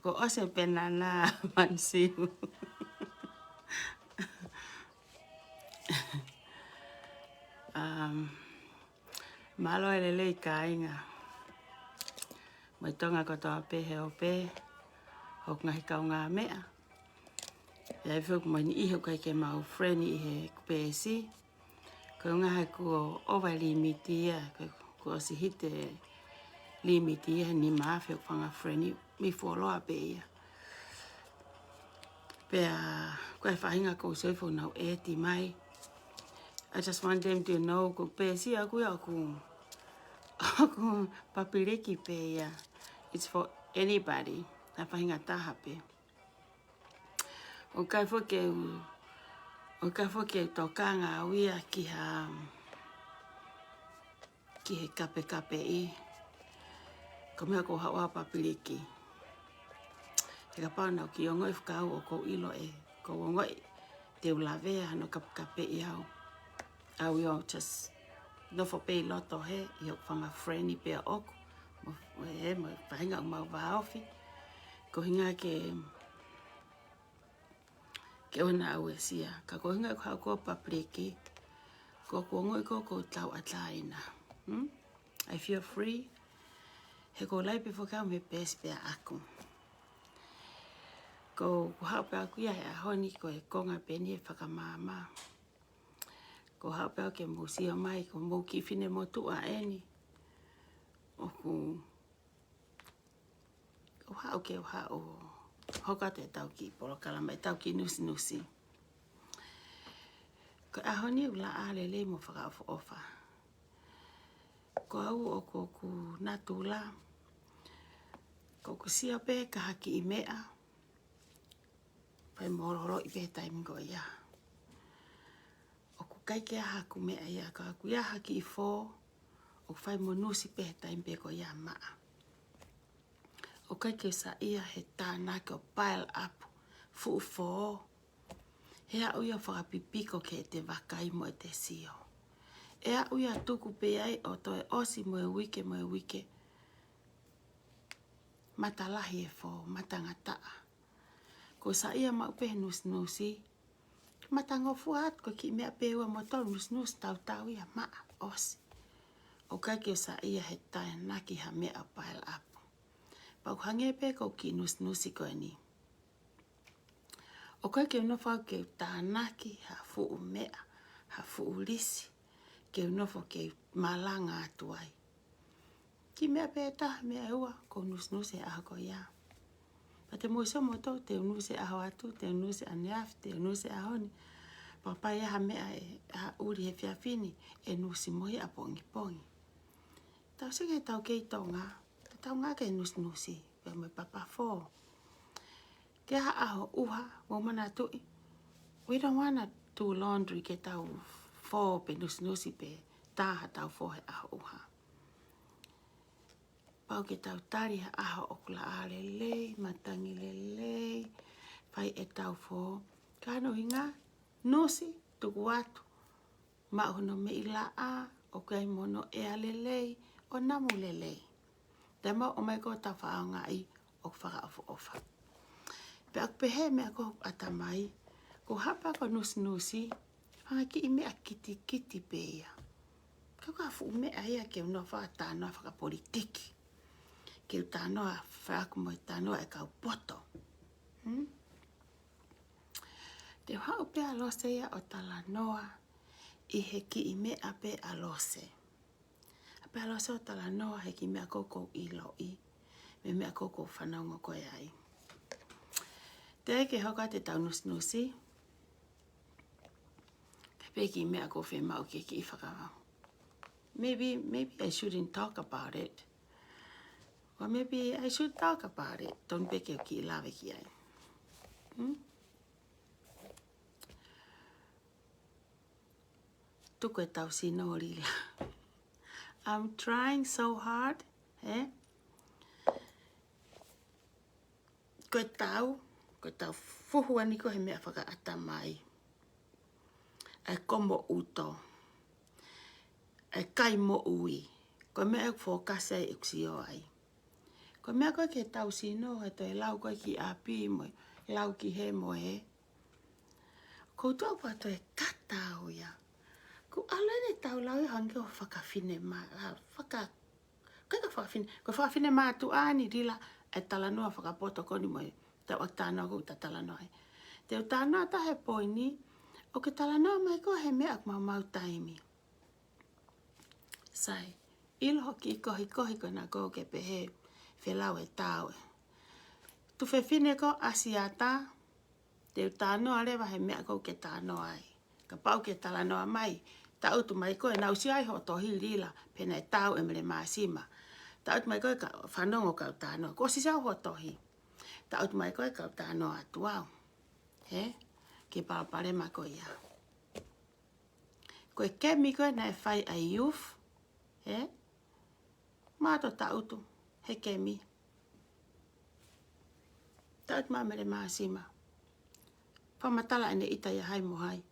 ko ose penana mansiu. Malo ele le kainga. Mai tonga ko toa pe he o pe. Hok ngahi kau ngā mea. Ia whiuk mai ni iho kai ke mau freni i he kupesi. Ko ngahi ko owa limiti ia. Ko osi hite limiti ia ni maafi o whanga freni. Mi fuoloa pe ia. Pea koe whahinga ko soifo nau eti mai. I just want them to know ko pesi aku ia aku papiriki pe ia. It's for anybody. Na whahinga taha pe. O kai whoke tokanga uia ki he kape I. Ko mea ko hawa papiriki. Te ka pāna o ki o ngoi whakau o ko ilo e. Ko o ngoi te ulavea no kape I au. Au yo just no for pay loto he. I hok whanga freni pea oku. Mo whahinga o mau waofi. Ko hinga ke ona au e sia. Ka ko hinga ko hau ko papiriki. Ko ngoi ko tau atlaina. I feel free. He ko lai pe whakau me pēs pea aku. Ko hau pe aku ia he ahoni ko e konga peni e whakamāma. Ko hau pe ke musio mai ko mou ki whine motu a eni. O ko hau ke hau hoka te tau ki porokala mai tau ki nusi. Ko ahoni ula ale le mo whakaafu ofa. Ko au o ko natula. Ko sia pe ka haki I mea. Pai mororo I pe taimingo ia. O ku kaike aha ku mea ia. Ka ku ia haki I fō. O whai monusi pe taimpe ko ia maa. O kaike sa ia he tāna ke o pile up. Fu fō. Hea uia whakapipiko ke te wakai mo e te sio. Ea uia tuku pe ai o toe osi mo e wike. Matalahi e fō, matangataa. Ko sa ia maupe nusi. Matangofu at ko ki mea peua mo tau nus tau ia maa osi. O kaike sa ia he tae naki ha mea pile up. Pau hange pe ko ki nusi ko ni. O kaike unofau ke tānaki ha fuu mea, ha fuu lisi. Ke unofo ke malanga atuai. Ki mea peta, mea ua, ko nusi aho ko ia. Pa te moiso moto, te nusi aho atu, te nusi aneaf, te nusi ahoni. Papai ha mea ha uri he fiafini, e nusi mohi a pongi. Tau sige tau kei tonga, tau ngā ke nusi, pe me papa fō. Ke ha aho uha, mo mana tui. We don't wanna do laundry ke tau fō pe nusi pe taha tau fō he aho uha. Pau ke tau tari ha aho okula a lelei, matangi lelei, pai e tau fō. Kano hinga, nusi, tuku atu. Mauhono me ila a, o kai mono e a lelei, o namu lelei. Te mau o mai ko tau whaao ngai, o whakaafu ofa. Pe aku pehe mea ko atamai, ko hapa ko nusi, hanga ki I mea kiti pe ia. Kako afu mea ia ke unofa tānoa whakapolitiki. Ke tānoa whaaku mo tānoa e kau poto. Te hau pe alose ia o tala noa, I he ki I mea pe alose. A pe alose o tala noa he ki mea koko I loi, me mea koko whanaungo koe ai. Te ke hoka te tau nusi, pe ki mea ko whemau ke ki I whakawau. Maybe I shouldn't talk about it. Or maybe I should talk about it. Don't pe ke ki lawe ki ai. Tuko e tau sino rila. I'm trying so hard. Ko tau fuhu ani ko he mea whaka atamai. E komo uto. E kai mo ui. Ko mea e fōkase e uksio ai. Ko mea koe ke tau sino he toi lau koe ki api mo, lau ki he mo he. Koutou pa toi katau ya. Ko alene tau lau e hange o whakawhine ma, koe ka whakawhine, ko whakawhine ma tu ani rila e talanoa whakapoto koni mo e, tau ak tānoa kou ta talanoa e. Te o tānoa ta he poini, o ke talanoa mai ko he mea ak mau taimi. Sai, ilo hoki kohi ko na ko ke pehe, whelau e tau e. Tu whewhine ko asiata, te o tānoa rewa he mea kou ke tānoa ai. Ka pau ke talanoa mai, ta utu mai koe na usi ai ho tohi rila, pena e tau e mere maasima. Ta utu mai koe ka whanongo kau tānoa, ko si sau ho tohi. Ta utu mai koe kau tānoa atuau. He? Ke palpare ma koe ia. Koe kemi koe na e whai a youth. He? Māto ta utu, he kemi. Ta utu mai mere maasima. Whamatala ene ita ia hai mo hai.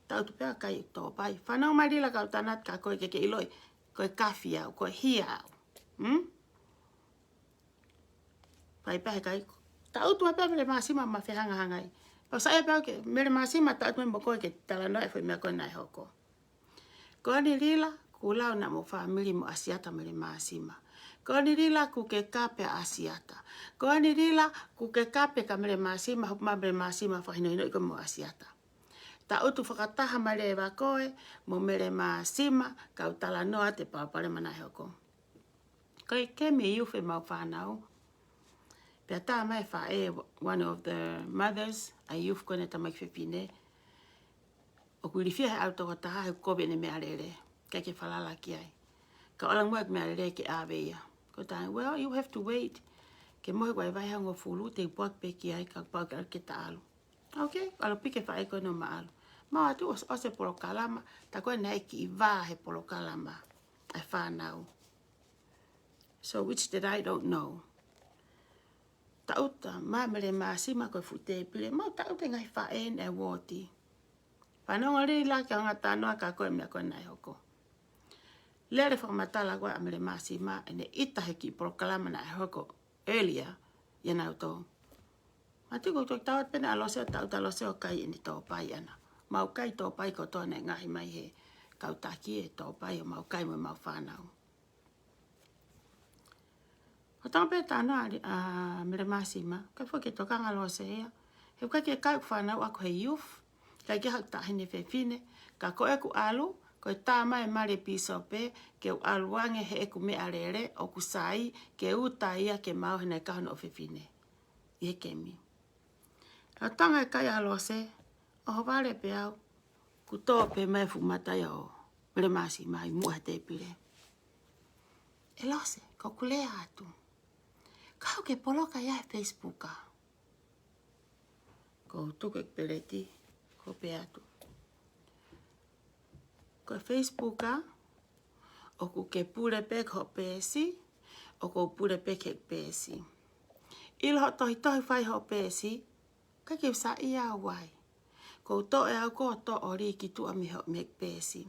Ta utu pēa kai tō pai. Whanau mai rila kau tānat ka koe keke iloi. Koe kawhi au, koe hia au. Pai pahe kai. Ta utu mai pēa mere maasima ma whihanga hangai. Pau sa e pēa ke mere maasima ta utu mai mo koe ke talanoa e whai mea koe nai hoko. Koe ni rila kulau na mo family mo asiata mere maasima. Koe ni rila ku ke kape asiata. Koe ni rila ku ke kape ka mere maasima hupma mere maasima whahinoino iko mo asiata. Ta utu whakataha mai rewa koe, mo mere maasima, kau talanoa te pāpare mana hoko. Koe ke me iu whi mau whanau. Pea tā mai whae, one of the mothers, a youth koe ne tamai whipine. O kuirifia he au toko taha he kobe ne mea rere. Kei ke whalala ki ai. Ka olang mua ke mea rere ke āweia. Ko tā, well, you have to wait. Ke mohe koe vai hango fulu, te puak pe ki ai, ka pau ke ta alu. Okay, alo pike whae koe no ma alu. Ma atu o se polokalama, ta koe nei ki i wā he polokalama. Ai whanau. So which that I don't know. Ta uta, ma mere maasima koe fute pile, ma ta uta ngai whaen e woti. Whanonga ri la ki anga tānoa ka koe mea koe nai hoko. Lere whakamatala koe a mere maasima, ene ita he ki polokalama na e hoko earlier, ia nau tō. Ma tuko tō tawat pena aloseo ta uta aloseo kai ini tō pai ana. Mau kai tō pai ko tōne ngahi mai he kautaki e tō pai o mau kai mo mau whanau. O tanga pē tānoa mere maasima, kai fo ke tokanga lose ea. He kai ke kai whanau ako he youth, kai ke hak tahine whewhine, ka koe ku alu, koe tā mai mare piso pē, ke u aluange he eku mea rere, o kusai, ke uta ia ke mau hene kahana o whewhine. Ie kemi. O tanga e kai alose, o haware pe au, ku tō pe mai fumatai o mere maasima i mua te pire. E lose, ko kulea atu. Kau ke poloka ia e Facebooka. Ko tuke peleti, ko pe atu. Ko Facebooka, o ku ke pure pe ko pesi, o ko pure pe ke pesi. Ilo ho tohi whai ho pesi, ka ke sa ia wai. Ko to e au ko to ori ki tu ami ho me pesi.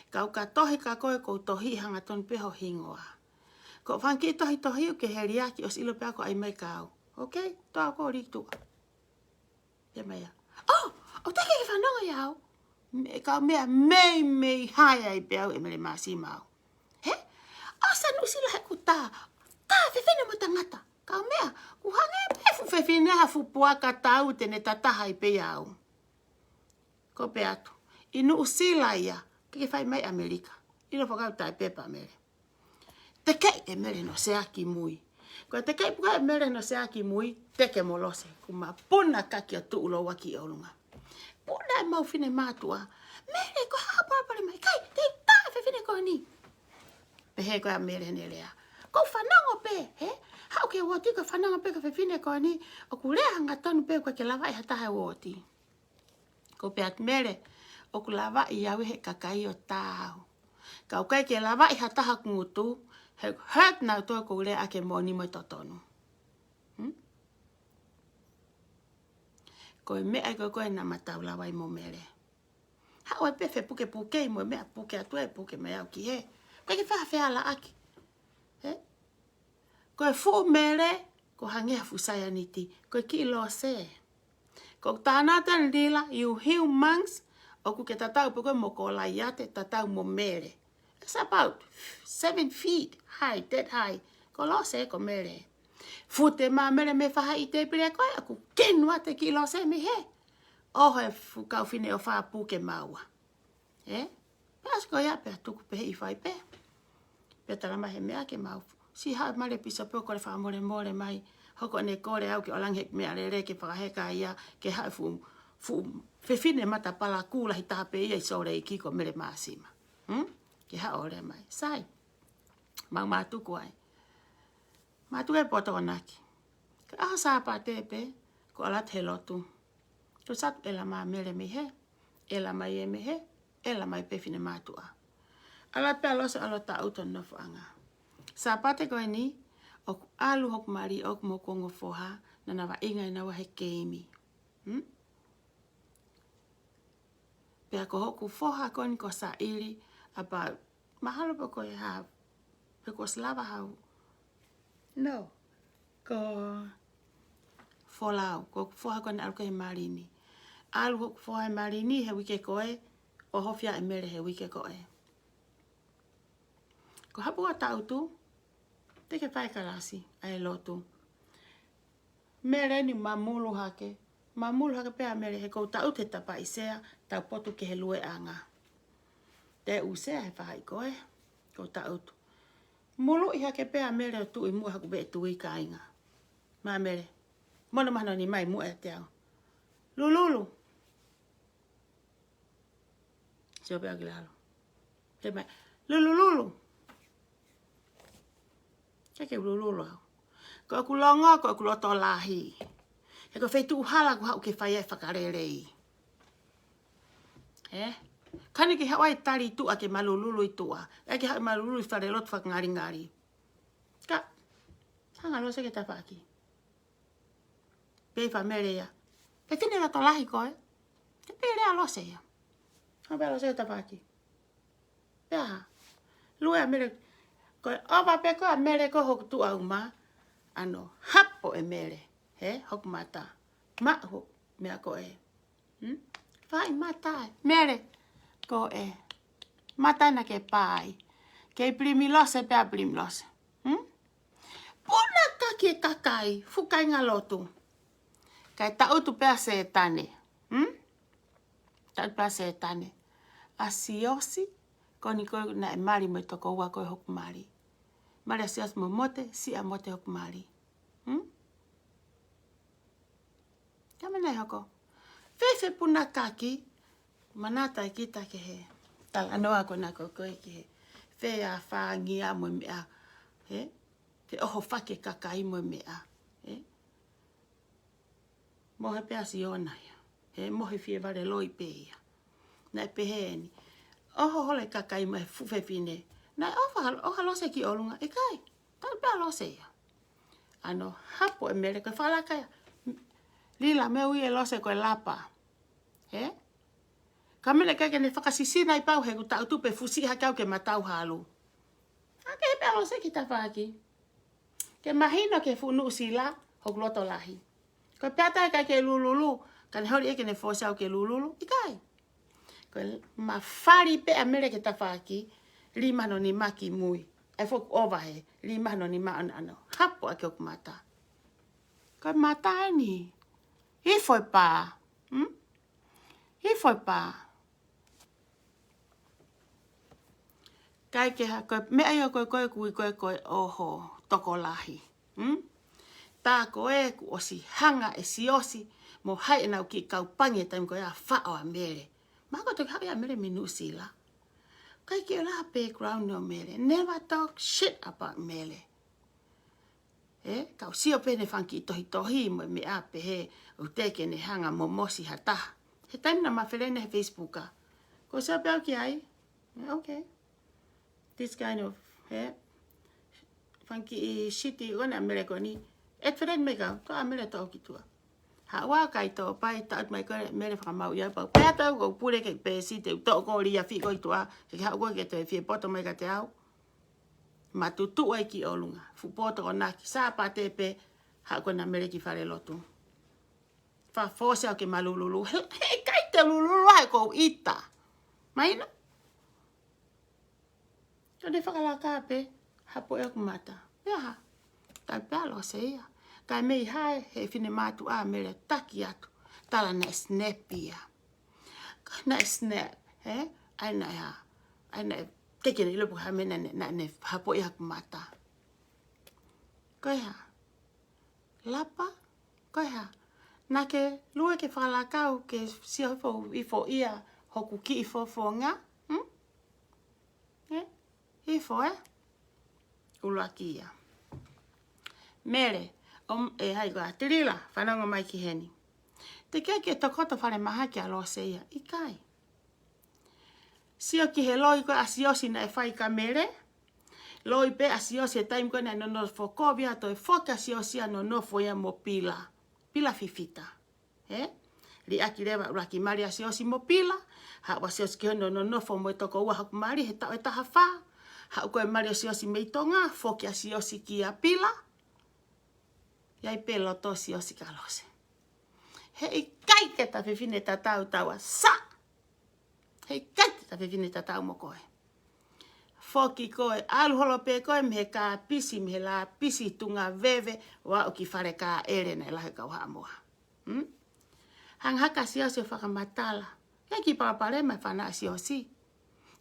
Kau ka tohi ka koe ko tohi hanga ton pe ho hingoa. Ko whanki tohi ke heriaki os ilo pe ako ai mai kau. Okay? To ako ori tu. Ia mai a. Oh! O te ke whanonga iau. Kau mea mei hai ai pe au e mele maasi mau. He? Asa nusi la he ku tā. Tā whewhine mo tangata. Kau mea, ku hange pe fu whewhine ha fu puaka tau tene tataha i pe au. Ko pe atu. Inu usila ia. Ke whai mai Amerika. Ino whakau tai pepa mere. Te kei e mere no seaki mui. Ko te kei puka e mere no seaki mui, teke molose. Kuma puna kaki o tuulo waki o lunga. Puna e mau fine mātua. Mere ko hapapare mai. Kai, te tae fine ko ni. Pehe ko a mere ne lea. Ko whanongo pe, he? Hau ke woti ko whanongo pe ka fine ko ni. O ku lea hanga tonu pe ko ke lawa i hatahe woti. Ko pe at mere. O ku lawa i awe he kakai o tāu. Kau kai ke lawa i hataha kungutu. He hurt nau toi ko lea ake moni mo totonu. Ko e mea ko koe na matau lawa i mo mere. Hau e pefe puke i mo mea puke atu e puke mea au ki he. Kai ke whaha whea la aki. He? Koe fu mere, ko hangea fu saya niti, koe ki lo se. Ko tānata ndila, you humans, o ku ke tatau pe koe mo ko la iate, tatau mo mere. It's about 7 feet high, that high. Ko lo se ko mere. Fute ma mere me whaha i te pire koe, aku kenua te ki lo se me he. O he fu kau fine o wha puke maua. Pas ko ia pe tuku pe i whai pe. Pe tarama he mea ke mau. Si hao mare pisa pe o kore wha more more mai. Hoko ne kore au ke olang hek mea re ke whakaheka ia ke hao fu fefine mata pala kula hi tape ia i sore i kiko mere maasima. Ke hao ore mai. Sai. Mau mātuku ai. Mātuku e poto naki. Ke aha sāpa tepe ko alat he lotu. Ko satu ela maa mere me he. Ela mai e me he. Ela mai pefine mātua. Alat pe alosa alota auton nofu anga. Sāpa te koe ni. Oku alu hoku mari oku mo kongo foha. Nana wa inga ina wa he keimi. Pea ko hoku foha koni ko sa iri. About mahalo pa koe ha. Pe ko slava hau. No. Ko folau. Ko foha koni alu ke he marini. Alu hoku foha he marini he wike koe. O hofia e mere he wike koe. Ko hapu a tautu. Teke whai kalasi. Ai lotu. Mere ni mamulu hake. Mamulu hake pea mere he kou tau te tapa isea. Tau potu ke he lue anga. Te usea he whai koe. Kou tautu. Mulu i hake pea mere o tu i mua haku be tu i ka inga. Ma mere. Mono mahano ni mai mua e te au. Lululu. Sio pea ki lalo. Te mai. Lululu. Keke lululu au. Ko aku longo, ko aku loto lahi. He ko whaitu uhala ku hau ke whai e whakarerei. Kani ki hawai tari tu a ke malululu i tua. E ke hau malululu i whare lotu whakangari ngari. Ka. Hanga lo se ke tawhaki. Pei whamere ia. Pe tine loto lahi koe. Ke pei rea lo se ia. Hanga lo se ke tawhaki. Pea. Lue a mere. Koe owa pe koe a mere ko hoku tu au ma. Ano hapo e mere. Hoku mata. Ma hoku mea ko e. Vai mata. Mere. Ko e. Mata na ke pai. Ke primi lose pe a primi lose. Puna kaki kakai. Fukai ngalotu. Kai tautu pe a se tane. Tautu pe a se tane. Asiosi. Koni koe na e mari mo toko ua koe hoku mari. Mari asiosi mo mote. Si a mote hoku mari. Kamene hoko. Fefe puna kaki. Manata e kita ke he. Tal anoa ko na koe ke he. Fe a whaangia mo mea. Te oho whake kakai mo mea. Mohe pea si ona ia. Mohe fie vare loi pe ia. Na e peheni. Oho hole kakai mo he fufe fine. Na oha lose ki olunga. E kai. Tal pea lose ia. Ano hapo e mere koe whalaka ia. Lila me ui e lose koe lapa. Kamene kake ne whakasisina i pau he ku tau tupe fusi hake au ke matau halu. Ake he pea lose ki ta whaki. Ke mahino ke funu sila hok loto lahi. Koe peata e kai ke lululu. Kane hori eke ne fosa au ke lululu. Ikai. Koe mawhari pe a mere ke ta whaki. Limano ni maki mui. E fok ova he. Limano ni ma ano. Hapo ake ok mata. Koe mata e ni. Hi foi pa. Hi foi pa. Kai ke ha koe me ai koe koe oho toko lahi. Tā koe ku osi hanga e si osi mo hai e nau ki kau pangi e taim koe a whao a mere. Mako toki hai a mere minu sila. Kai ke la background no mere. Never talk shit about mere. Kau sio pene whanki tohi mo me ape he o teke ne hanga mo mosi hata. He taim na mawherene he Facebooka. Ko sa peo ki ai? Okay. This kind of whanki shiti ona mere ko ni. Et wheren me kau, ko a mere tau ki tua. Ha wā kai tō pai taut mai koe mere whakamau ia pau. Pea tau ko pure ke pēsi te tō ko ria whi koi tua. Ke hau koe ke te whi poto mai ka te au. Matutu ai ki olunga. Fupoto o naki. Sapa tepe. Hako na mere ki whare lotu. Wha fose au ke malululu. Hei kai te lululu hai kou ita. Maina? Kone whakalaka pe. Hapo e kumata. Iaha. Kai palo se ia. Kai mei hae he fine matu a mere taki atu. Tala na snapia. Na snap. Aina ya. Aina teke ni lupu hamena ne hapo ia kumata. Koiha. Lapa. Koiha. Nake lue ke whalakau ke siofo ifo ia hoku ki ifo nga. Ifo Ulaki ia. Mere. Hai goa. Tirila. Whanonga mai ki heni. Te keke tokoto whare maha ki alo se ia. Ikai. Sio ki he loi ko asiosi na e whai ka mere. Loi pe asiosi e taim kone no no foko via to e foka asiosi no no fo ia mo pila. Pila fifita. Ri aki rewa uraki mari asiosi mo pila. Ha asiosi ki no no fo mo toko ua haku mari he tau e taha wha. Ha uko e mari asiosi meitonga. Foki asiosi ki a pila. Iai pe loto asiosi ka lose. Hei kai ke ta whiwhine ta tau taua sa. Hei kai ke ta whiwhine ta tau mo koe. Foki koe, aluholo pe koe mehe ka pisi, mehe la pisi tunga veve, wa o ki whare ka ere nei lahe kau haa moha. Hang haka siosi o whakamatala. Hei ki papare mai whana siosi.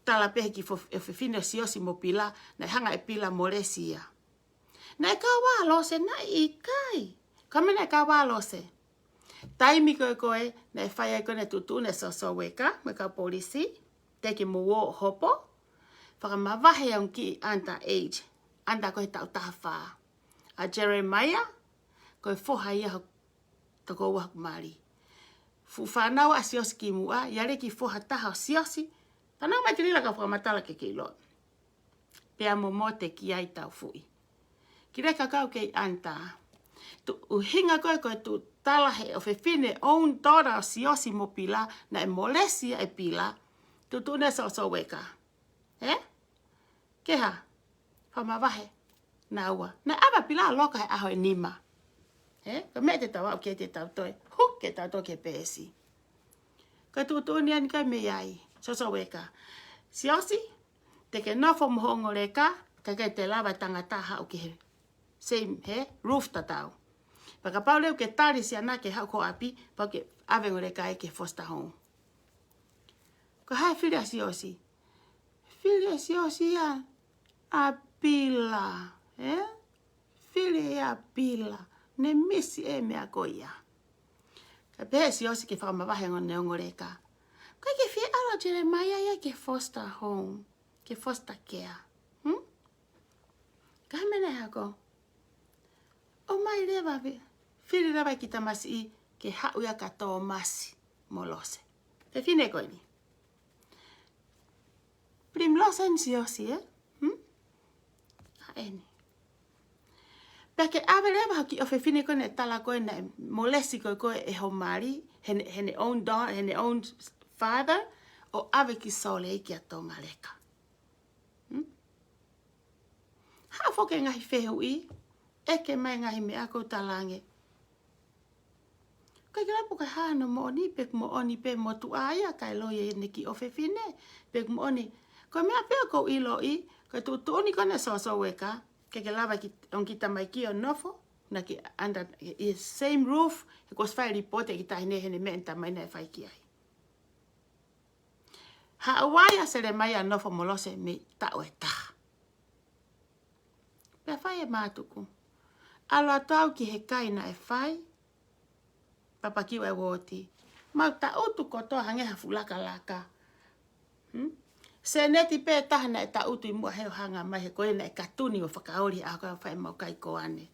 Tala pehe ki whiwhine o siosi mo pila, nei hanga e pila moresia. Nei ka wālose, nei i kai. Kamena ka wālose. Taimi koe, nei whai koe ne tutu ne soso weka, me ka polisi, teki mo wo hopo, whakamawahe ang ki anta age, anta koe tau taha wha. A Jeremiah, koe foha ia toko ua kumari. Fu whanau a siosi ki mua, iare ki foha taha o siosi, whanau mai tirila ka whakamatala ke ki lot. Pea mo mote ki ai tau fui. Ki reka kau kei anta. Tu hinga koe tu talahe o whiwhine own tora o siosi mo pila na e molesia e pila tu ne so weka. Keha, whamawahe na ua. Na awa pila loka he aho e nima. Ka me te tau au ke te tau toi. Ke tau toi ke pēsi. Ka ni ani kai me ai. So weka. Siosi, te ke nofo mohongo reka, ka ke te lawa tangataha o ke he. Same, roof tatau. Paka pau leu ke tari si ana ke hau ko api, pau ke awengo re kai ke foster home. Ko hai whiri a siosi. Whiri a siosi a pila. Whiri a pila. Ne misi e mea koia. Ka pehe siosi ke whakamawahe ngone ongo re ka. Koe ke whiri alo Jeremiah ia ke foster home. Ke foster care. Ka mene hako. O mai rewa whiri rewa ki tamasi I ke hau ia ka tō masi molose. Te whine koe ni. Primlosa en siosi, Haeni. Pea ke awe rewa haki o whine koe ne tala koe ne molesi koe e homari, hene own daughter, hene own father, o awe ki sole I ki a tonga leka. Hau foke ngahi whehu I, eke mai ngahi me ako talange. Kai kira po kai hana mo oni, pek mo oni pe mo tu aya kai loye neki o whiwhine, pek mo oni. Ko mea peo ko ilo I, kai tu oni kone so weka, ke lawa ki on kita mai ki o nofo, na ki under same roof, he kos whai ripote ki tahine hene me enta mai na whai ki ai. Ha awaya sere mai a nofo molose me tau e taha. Pea whai e mātuku. Alo atau ki he kaina e whai. Papa kiwa e woti. Mau ta utu kotoa hangeha fulaka laka. Se neti pe tahana e ta utu I mua heo hanga mai he koena e katuni o whakaori a koe whai mau kai koane.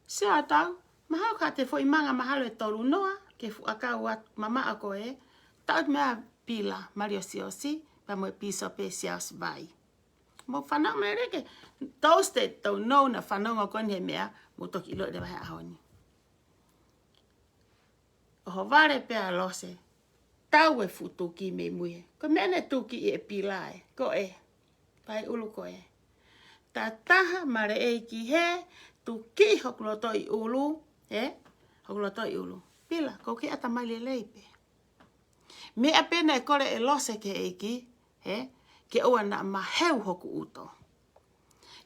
Se atau, mahau ka te fo I manga mahalo e tolu noa, ke fu akau mama a koe, taut mea pila, Mario Siosi, pa mo e piso pe siaus vai. Mo whanau me reke, toasted tau nou na whanau koni he mea, mo toki ilo de wahe ahoni. O vare pea lose, tau e futu ki me muie. Ko mene tuki I e pilae, ko pai ulu koe. Ta taha mare e ki he, tu ki hokuloto I ulu, hokuloto I ulu. Pila, ko ki ata mai le leipe. Me apena e kore e lose ke eiki, ke oa na maheu hoku uto.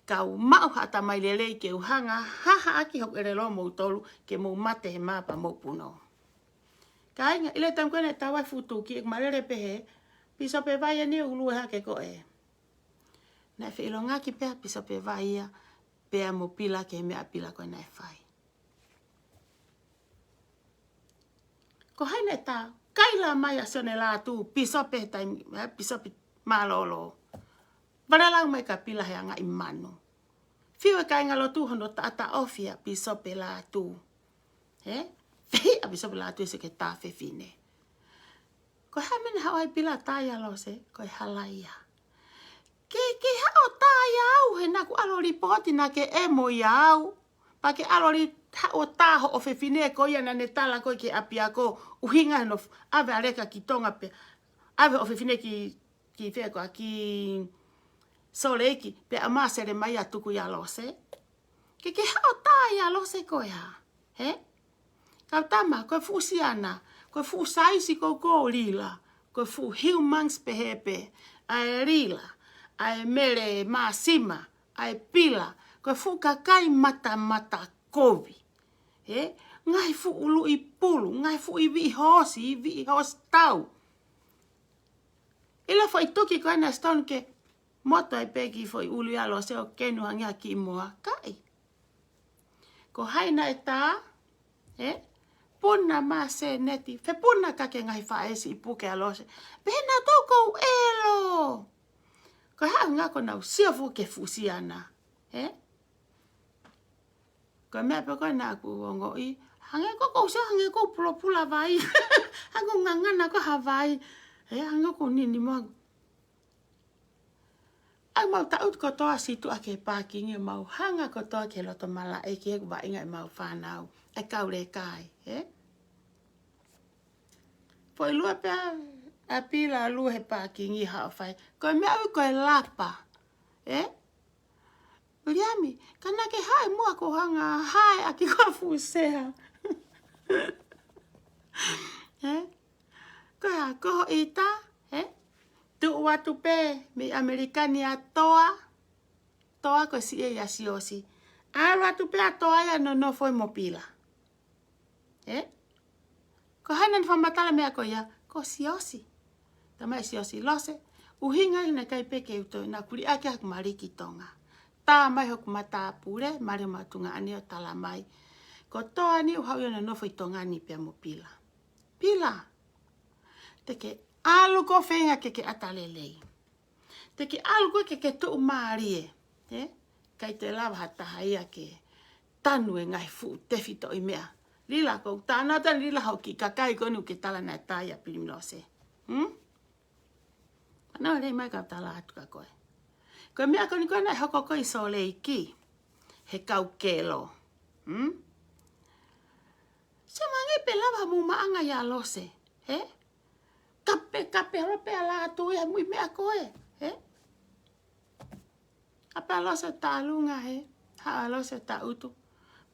Kau mau hata mai le lei ke uhanga, haha aki hoku ere lo mo utolu, ke mo mate he mapa mo puno. Ka inga, ile tam kone tawai futu ki ek marere pehe, piso pe vai ni ulu ha ke ko e. Na fe ilo ngaki peha piso pe vai ia, pea mo pila ke mea pila koe na e fai. Ko haine ta, kaila mai a sone la tu, piso pe malolo. Varalang mai ka pila he anga imanu. Fiwe ka inga lo tu hono ta ofia piso pe la tu. Fehi a piso pe la tu se ke ta fe fine. Ko hamene hawai pila taya lo se, ko halaia. Ke hao taya au he naku alo ripoti na ke emo iau. Pa ke alo ri hao taho o fe fine ko ia na netala ko ke apia ko uhinga no ave areka ki tonga pe. Ave o fe fine ki fe ko ki soleiki pe ama sere mai atuku ya lo se. Ke hao taya lo se ko ya. Kau tama ko fusiana. Ko fu saisi ko lila. Ko fu humans pehepe. Ai rila. Ai mere masima. Ai pila. Ko fu kakai mata kovi. Ngai fu ulu I pulu. Ngai fu I vi hosi tau. Ila foi toki ko ana stone ke moto ai pegi foi ulu ya lo se o kenu hangia ki moa kai. Ko haina e ta. Puna ma se neti. Fe puna ka ke ngai faesi I puke alose. Pena toko elo. Ko hao ngako na usia fu ke fusiana. Ko mea pe koe na ku ongo I. Hange ko usia hange ko pula vai. Hango ngangana ko havai. Hange ko nini mo. Ai mau taut ko toa situ ake parking mau hanga ko toa ke loto mala e ke ba inga mau whanau. E kaure kai, Poi lua pe a pila lua he parking I hao fai. Ko mea ui koe lapa, Liami, kana ke hai mua ko hanga hai aki ko fusea. Ko ha koho ita, Tu watu pe mi Amerikani a toa. Toa ko si e ya siosi. A watu pe a toa ya no foi mo pila. Ko hanan whamatala mea ko ia, ko siosi. Tamai siosi lose. Uhinga ina kai peke uto na kuri ake hak mariki tonga. Tā mai hoku mata pure, mare matunga ani o tala mai. Ko toa ni uhau yana no foi tonga ni pea mo pila. Pila. Teke alu ko whenga ke atalelei. Teke alu ko ke tu marie. Kai te lawa hataha ia ke tanu e ngai fu tewhito I mea. Lila ko tāna tan lila hau ki kakai konu ke tala na taia pilimlose. Anau rei mai ka tala atu ka koe. Koe mea koni koe nai hoko koi so lei ki. He kau kelo. Se mangi pe lava mu maanga ya lose. Kape rope ala atu ia mui mea koe. Apa lose ta lunga ha lose ta utu.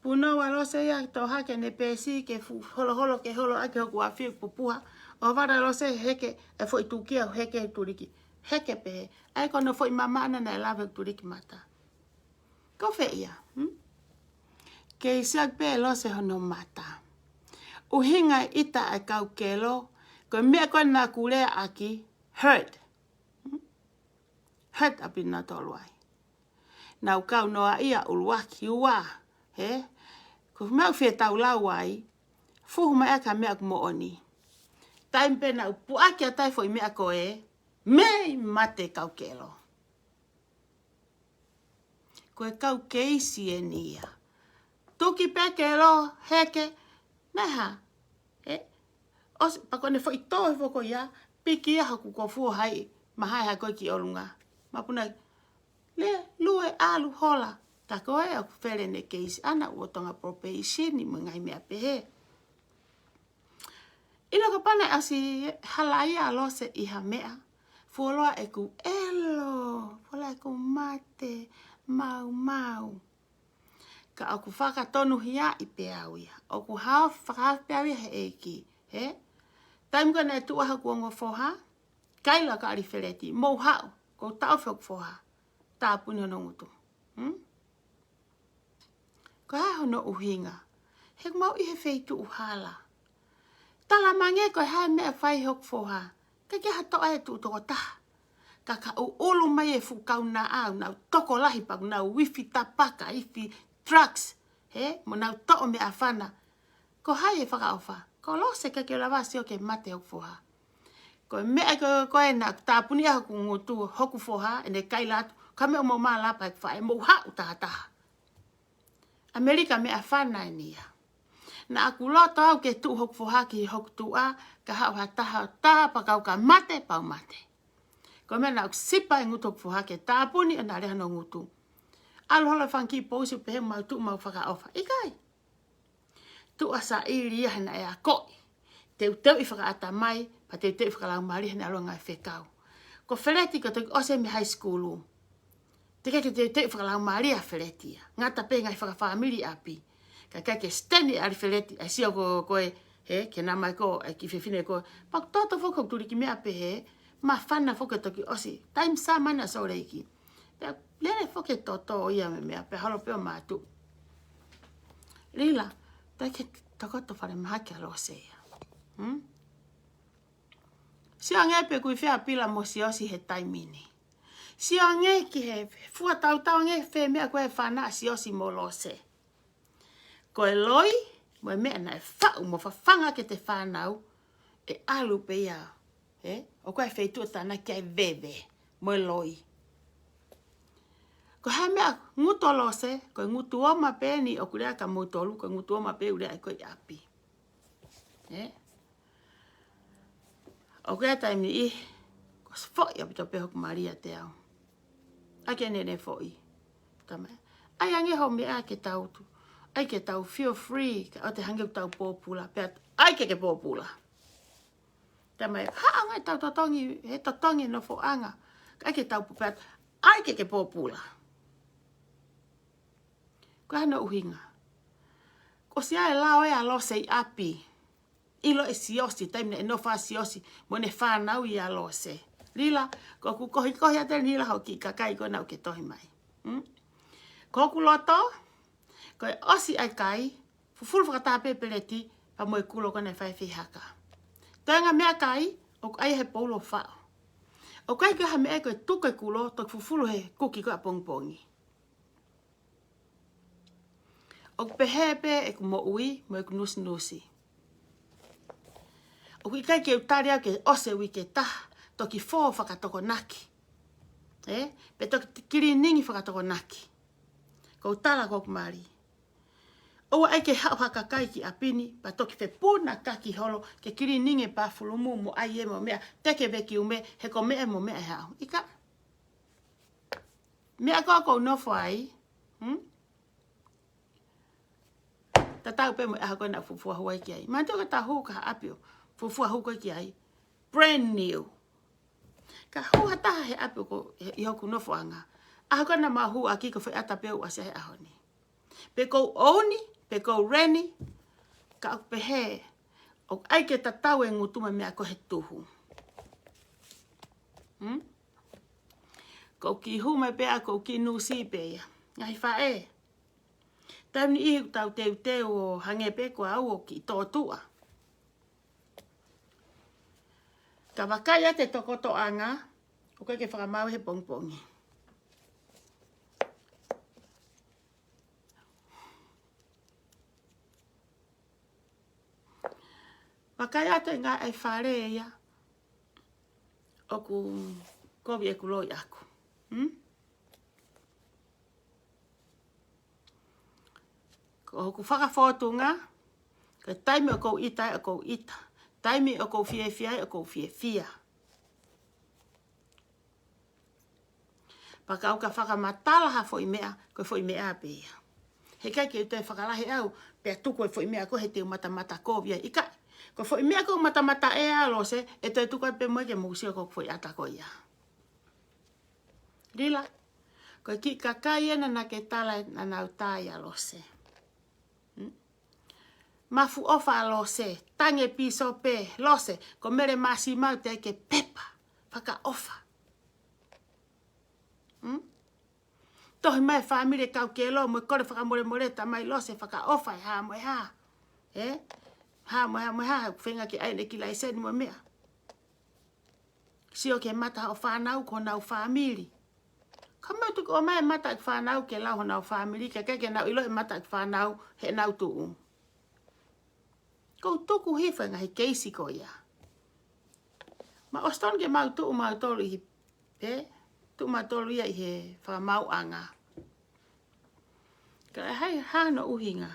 Puno wa lose ia to hake ne pesi ke fu holo ke holo ake hoku afi pupuha. O vara lose heke e foi tukia heke turiki. Heke pe ai kono foi mamana na lave turiki mata. Ko fe ia. Ke isiak pe lose hono mata. Uhinga ita e kau kelo. Ko mea koe na kulea aki hurt. Hurt api na toluai. Nau kau noa ia uluaki ua. Ko mau fie tau lau ai. Fuhu mai aka mea kumo oni. Taimpe na upuaki a tai foi mea koe. Mei mate kau kelo. Koe kau keisi e nia. Tuki pe kelo heke. Neha. Os pakone foi toi foko ia. Piki ia haku ko fuho hai. Mahai hai koe ki olunga. Mapuna le lue alu hola. Ta koe au fere ne keisi. Ana uotonga probation ni mengai mea pehe. Ilo ka pane asi halaia lose iha mea. fuoloa e ku elo, fuoloa e ku mate, mau. Ka o ku whakatonu hia i pe au ia. O ku hao whakahau pe au ia he eki. He? Taim ka nei tuaha kuongo foha, kaila ka ari whereti, mou hao, ko tau whiok foha, tā puni hono ngutu. Ko hae hono uhinga, he mau i he wheitu uhala. Tala mange ko hae mea whai hok foha, ka kia hatoa e tu toko taha. Ka ulu mai e fukau na au, nau toko lahi paku, nau wifi tapaka, ifi drugs, he, mo nau to'o me a whana. Ko hae e whakaofa, ko lo se ka kia lawa sio ke mate hok foha. Ko mea ko e na tāpuni a hoku ngutu hoku foha, e ne kaila atu, ka mea mo maa lapa e whae, mo hau taha. Amerika mea whana e nia. Na aku loto au ke tu hoku foha ki hoku tua, ka hau ha taha pakau ka mate, pau mate. Ko mea na aku sipa e ngutu hoku foha ke tāpuni e na reha no ngutu. Alohola whanki pousi pehe mau tu mau whakaofa. Ikai. Tu asa iri ia hena e a koi. Teu i whakaata mai, pa teu i whakalau mari hena aloha ngai whekau. Ko whereti ka toki ose mi high school. Te kei teu i whakalau mari a whereti ia. Ngata pe ngai whakawhamiri api. Ka kei ke steni ari whereti, ai sio koe, he, ke namai ko, ai ki whiwhine ko. Pak toto whokau turi ki mea pe he, ma whana whoke toki osi. Time sa mana so reiki. Pea, lene whoke toto o ia me mea, pe halo peo mātu. Lila, tai ke takoto whare mahake alo se ia. Sio nge pe kui whea pila mo si osi he taimini. Sio nge ki he fua tau nge whe mea koe whana si osi mo lo se. Koe loi, mo mea na e whau mo whawhanga ke te whanau e alu pe ia. O koe wheitua tana ki ai veve, mo loi. Ko hai mea nguto lo se, koe ngutu oma pe ni o kurea ka motolu, koe ngutu oma pe urea e koe api. O kea taimi i, ko se fwoi apito pe hoku Maria te au. Ake nene fwoi. Ai ange ho mea ke tautu. Ai ke tau feel free, ka o te hange u tau pōpula. Ai ke pōpula. Tamai, haa ngai tau totongi, he totongi no fo anga. Ai ke tau pupea, ai ke pōpula. Ko hana uhinga. Ko si ai lao e alo se i api. Ilo e siosi, taimne e no wha siosi, mo ne whanau i alo se. Lila, ko ku kohi ate nila hau ki kakai ko nau ke tohi mai. Ko ku loto, ko e osi ai kai, fufuru whakatape peleti, pa mo e kulo kone whai haka. Toenga mea kai, o ai he paulo whao. O kai ka ha mea ko e tuke kulo, to fufuru he kuki ko a pongpongi. O pehepe e ku mo ui, mo e ku nusi. O kui kai ke utari au ke ose ui ke taha, toki fō whakatoko naki. Pe toki kiri ningi whakatoko naki. Ko utala koku mari. O ai ke hao hakakai ki apini, pa toki fe puna kaki holo, ke kiri ningi pa fulumu mo ai e mo mea, teke veki ume, he ko mea mo mea e hao. Ika. Mea koko nofo ai. Tatau pe mo e hako na fufua huai ki ai. Mantoka ta huka ha apio. Fufua huko ki ai. Brand new. Ka hua taha he api ko i hoku nofo anga. Ahako na mahu a kiko whai ata peu a sehe ahoni. Pe kou ouni, pe kou reni, ka au pehe. O ai ke tatau e ngutuma mea ko he tuhu. Kou ki hume pea, kou ki nusi pea. Ngai whae. Taimni ihi tau teu o hange pe ko au o ki tōtua. Ka wakai a te tokoto anga, o kai ke whakamau he pongpongi. Wakai a te ngā ai whare e ia, o ku kovi e kuloi aku. Ko ku whakawhotunga, ka taimi o kou ita, o kou ita. Taimi o kou fia, o kou fia. Paka au ka whakamatala ha fo i mea, koe fo i mea pēia. He kai ke utoi whakalahi au, pēa tuko e fo i mea ko he teo matamata kōwia. Ika, ko fo i mea ko matamata e alo se, e toi tuko e pe moe ke mūsio ko fo i ata ko ia. Lila. Ko ki kakai ena na ke tala na nau tai a lose. Mafu ofa a lose. Tange piso pe lose. Ko mere masi mau te ke pepa. Whaka ofa. Tohi mai whamire kau ke lo. Mo kore whaka more ta mai lose. Whaka ofa e ha mo e ha. Ha mo ha mo ha. Whenga ke aine ki lai seni mo mea. Sio ke mata o whanau ko nau whamiri. Kamau tuku o mai mata ki whanau ke lau nau whamiri. Ke nau ilo e mata ki whanau he nau tuu. Kou tuku hifa ngahi keisi ko ia. Ma oston ke mau tuu mau tolu i pe. Tu mau tolu ia i he whamau anga. Ka hai hano uhinga.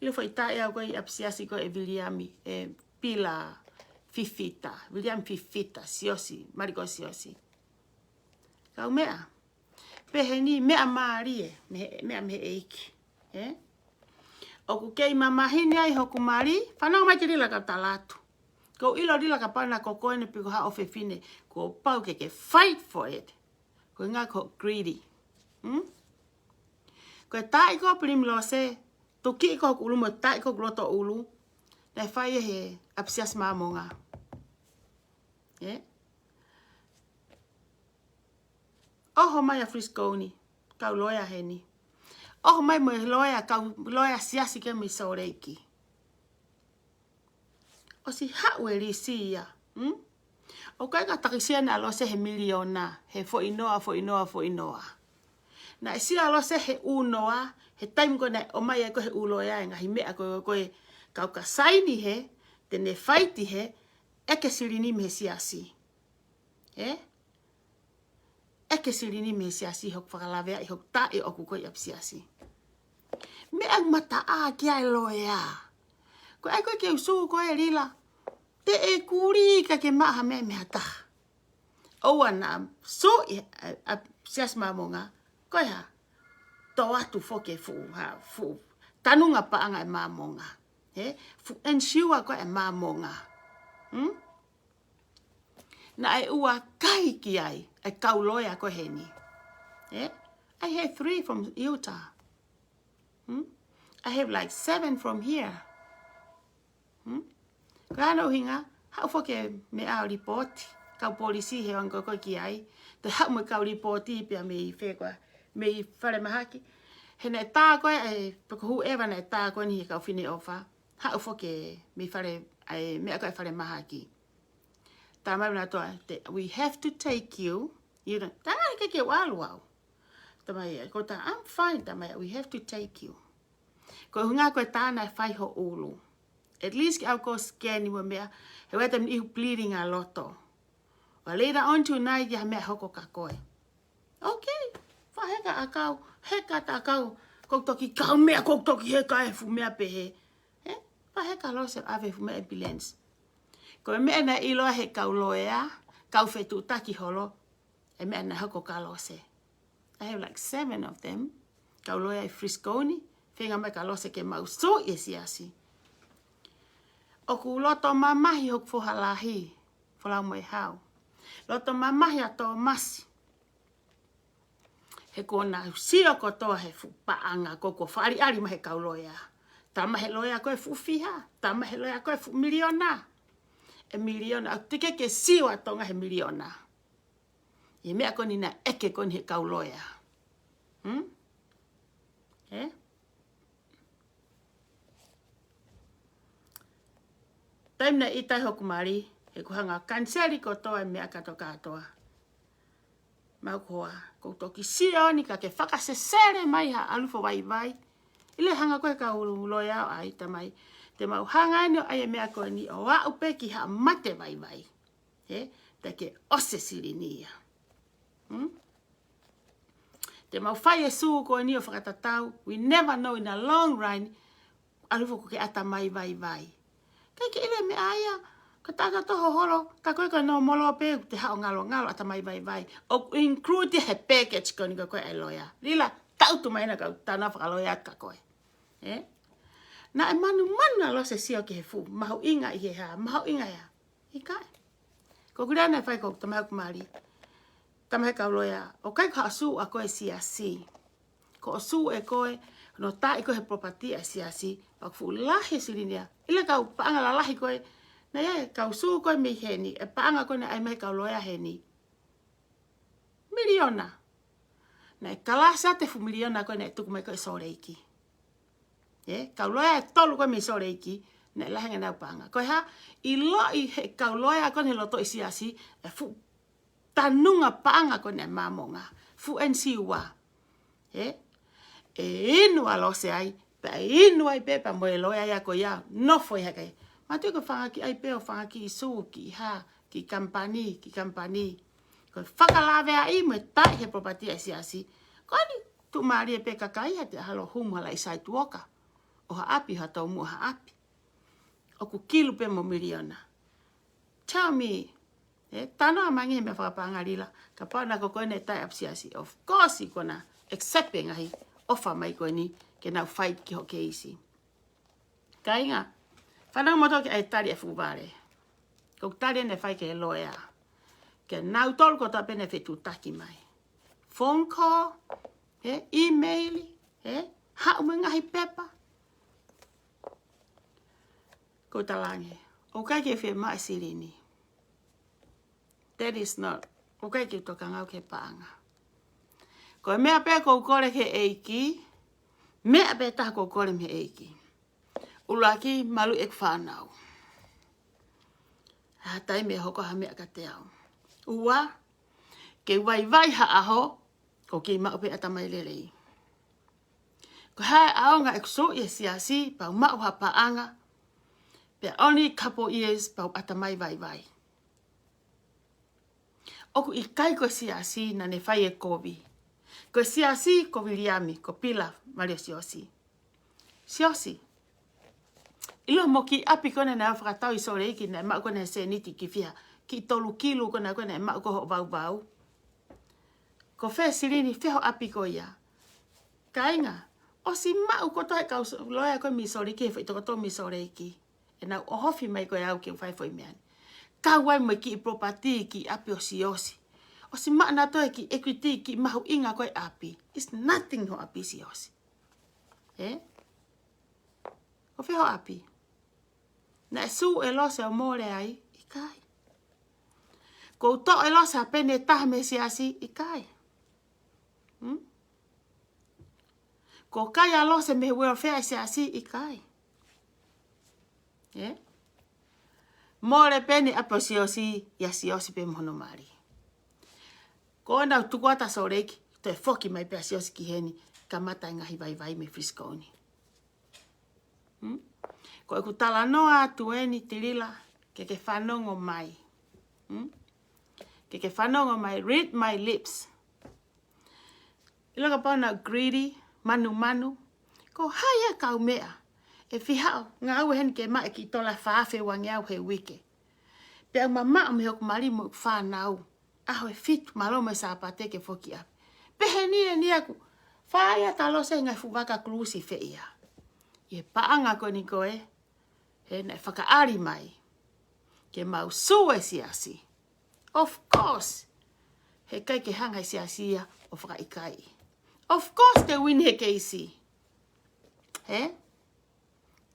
Ilo fai tae au koi apsiasi ko e Viliami. E pila fifita. William fifita. Siosi. Mariko siosi. Kau mea. Pehe ni mea maarie. Mea mehe eiki. Oku kei mamahini ai hoku mari. Whanau mai ki rila ka talatu. Ko ilo rila ka pana ko koene piko ha ofe fine. Ko pau ke fight for it. Ko ngā ko greedy. Ko e tae ko prim lo se. Tuki ko ulu mo tae ko gloto ulu. Nei whai he apsias mamonga. Oho mai a Frisconi. Kau loya heni. Oho mai mo loya kau loya siasi ke mi soreiki. O si haue si ia. O kai ka takisia na lo se he miliona. He fo inoa. Na isi lo se he unoa. He time ko na o mai ko he uloya ngahi mea ko kau ka saini he. Tene fighti he. Eke sirini me siasi. Eke sirini me siasi hok whakalavea i hok tae oku koi ap siasi. Me ang mata a kia loya. Ko ai koe ke usu koe rila. Te e kuri ka ke maha me me hata. Oua na so ap sias mamonga. Koe ha. To atu foke fu ha fu. Tanunga pa anga e mamonga. Fu ensure koe e mamonga. Na e ua kai ki ai. E kau loya ko heni. I have 3 from Utah. I have like 7 from here. Kano hinga. Hau foke me au ripoti. Kau polisi he wango ko ki ai. Te hau me kau ripoti pia me i whekwa. Me i whare mahaki. He ne tā koe e pakahu ewa ne tā koe ni he kau whine ofa. Hau foke me whare me a koe whare mahaki. Tamai toa, we have to take you. You know, tamai ke walu au. Tamai ko ta, I'm fine. Tamai, we have to take you. Ko hunga ko tāna e whai ho ulu. At least au ko scanning wa mea. He weta mi bleeding a loto. Wa later on tonight ya mea hoko ka koe. Okay. Fa heka akau, heka ta akau. Kok toki kau mea, kok toki heka e fu mea pehe. Fa heka lo se ave fu mea ambulance. Ko me na ilo he kau loea, kau fetu taki holo, e me na hako ka lose. I have like 7 of them. Kau loea i Frisconi, whenga me ka lose ke mau so e siasi. O ku loto mamahi hok fuhalahi, fulau moe hau. Loto mamahi a tō masi. He kona sio ko toa he fu paanga koko whaari ari mahe kau loea. Tama he loea koe fu fiha, tama he loea koe fu miliona. E miliona, au tike ke siwa tonga he miliona. I mea koni na eke koni he kau loea. Taim na itai hoku mari, he kuhanga kanseri ko toa mea kato katoa. Mau koa, kou toki sioni ka ke whakasesere mai ha alufo vai vai. Ile hanga koe kau loea o ai tamai. Te mau hanga ino ai mea koe ni o wa upe ki ha mate vai vai. Te ke ose siri nia. Te mau whai e suu koe ni o whakatatau. We never know in the long run. Alufo ko ke ata mai vai vai. Kei ke ile me aia. Ka tata toho holo. Ka koe koe no molo pe. Te hao ngalo ata mai vai vai. O include he package koe ni koe e loya. Lila tautu mai na kau tana whakaloya ka koe. Na e manu alo se sio ke he fu. Mahu inga i he ha. Mahu inga ya. I kai. Ko kurana e whai kou tamau kumari. Tama he kauloia. O kai ka asu a koe siasi. Ko asu e koe, no ta i koe he property a siasi. Pak fu lahi silinia. Ila kau paanga la lahi koe. Na ia kau su koe mi heni. E paanga koe na ai mehe kauloia heni. Miliona. Na e kalasa te fu miliona koe na e tuku mai koe soreiki. Kauloia e tolu koe mi soreiki. Na e lahenga nau paanga. Koe ha, i lo i he kauloia koe he loto i siasi. E fu tanunga paanga koe na mamonga. Fu ensiwa. E inua lo se ai. Pe inua i pepa moe loia ia koe ia. Nofo i hake. Matui ko whanga ki ai peo, whanga ki su, ki ha, ki kampani. Ko whakalawe a i me tai he property ai siasi. Ko ni tu maari e pe kakai ha te halo humu hala i sai tuoka. O ha api ha tau mua ha api. O ku kilu pe mo miliona. Tell me, tano a mangi me whakapangarila. Ka pauna ko koe ne tai ap siasi. Of course i kona accepting ahi. Ofa mai koe ni ke nau fight ki hoke isi. Ka inga. Whanau moto ke ai tari e fuware. Ko tari ne whai ke loea. Ke nau tolu ko ta pene whetu taki mai. Phone call, email, hau me ngahi pepa. Ko talange. O kai ke whe mai sirini. That is not. O kai ke toka ngau ke paanga. Ko e mea pe ko kore ke eiki. Mea pe taha ko kore me eiki. Ulaki malu ek whanau. Hatai me hoko ha mea ka te au. Ua, ke vai ha aho, ko ki maupe atamai lelei. Ko hae aonga ek so ye siasi, pau mau ha paanga, pe only couple years pau atamai vai. Oku i kai ko siasi na ne whai e kobi. Ko siasi ko Wiliami, ko pila Maria siosi. Siosi. Ilo mo ki api kone na whakatau i sore iki na mau kone se niti ki fia. Ki tolu kilu kone kone mau ko vau. Ko whe sirini whiho api ko ia. Kainga, o si mau ko toi kau loea koe mi sore iki, whi toko tō mi sore iki. E nau o hofi mai koe au ki whai fwoi meani. Ka wai mo ki property ki api o siosi. O si maa na toi ki equity ki mahu inga koe api. It's nothing ho api siosi. O whiho api. Na e su e lo se o more ai, i kai. Ko to e lo se a pene taha me siasi, i kai. Ko kai a lo se me welfare siasi, i kai. More pene apo siosi, ia siosi pe mono mari. Ko na tukuata soreki, to e foki mai pe siosi ki heni, ka mata ngahi vai me friskoni. Ko e kutala noa tueni tirila ke whanongo mai. Ke whanongo mai, read my lips. Ilo ka pauna greedy, manu. Ko haia kau mea. E whihao, ngā au hen ke mai ki tola whaafe wangi au he wike. Pe au mama me hoku marimu whanau. Aho e fitu malome sa apate ke foki api. Pehe ni aku. Whaia talo se ngai fuwaka klusi feia. Ie paanga ko ni koe. He na whakaari mai. Ke mau sue siasi. Of course. He kai ke hangai siasia o whakaikai. Of course ke win he keisi.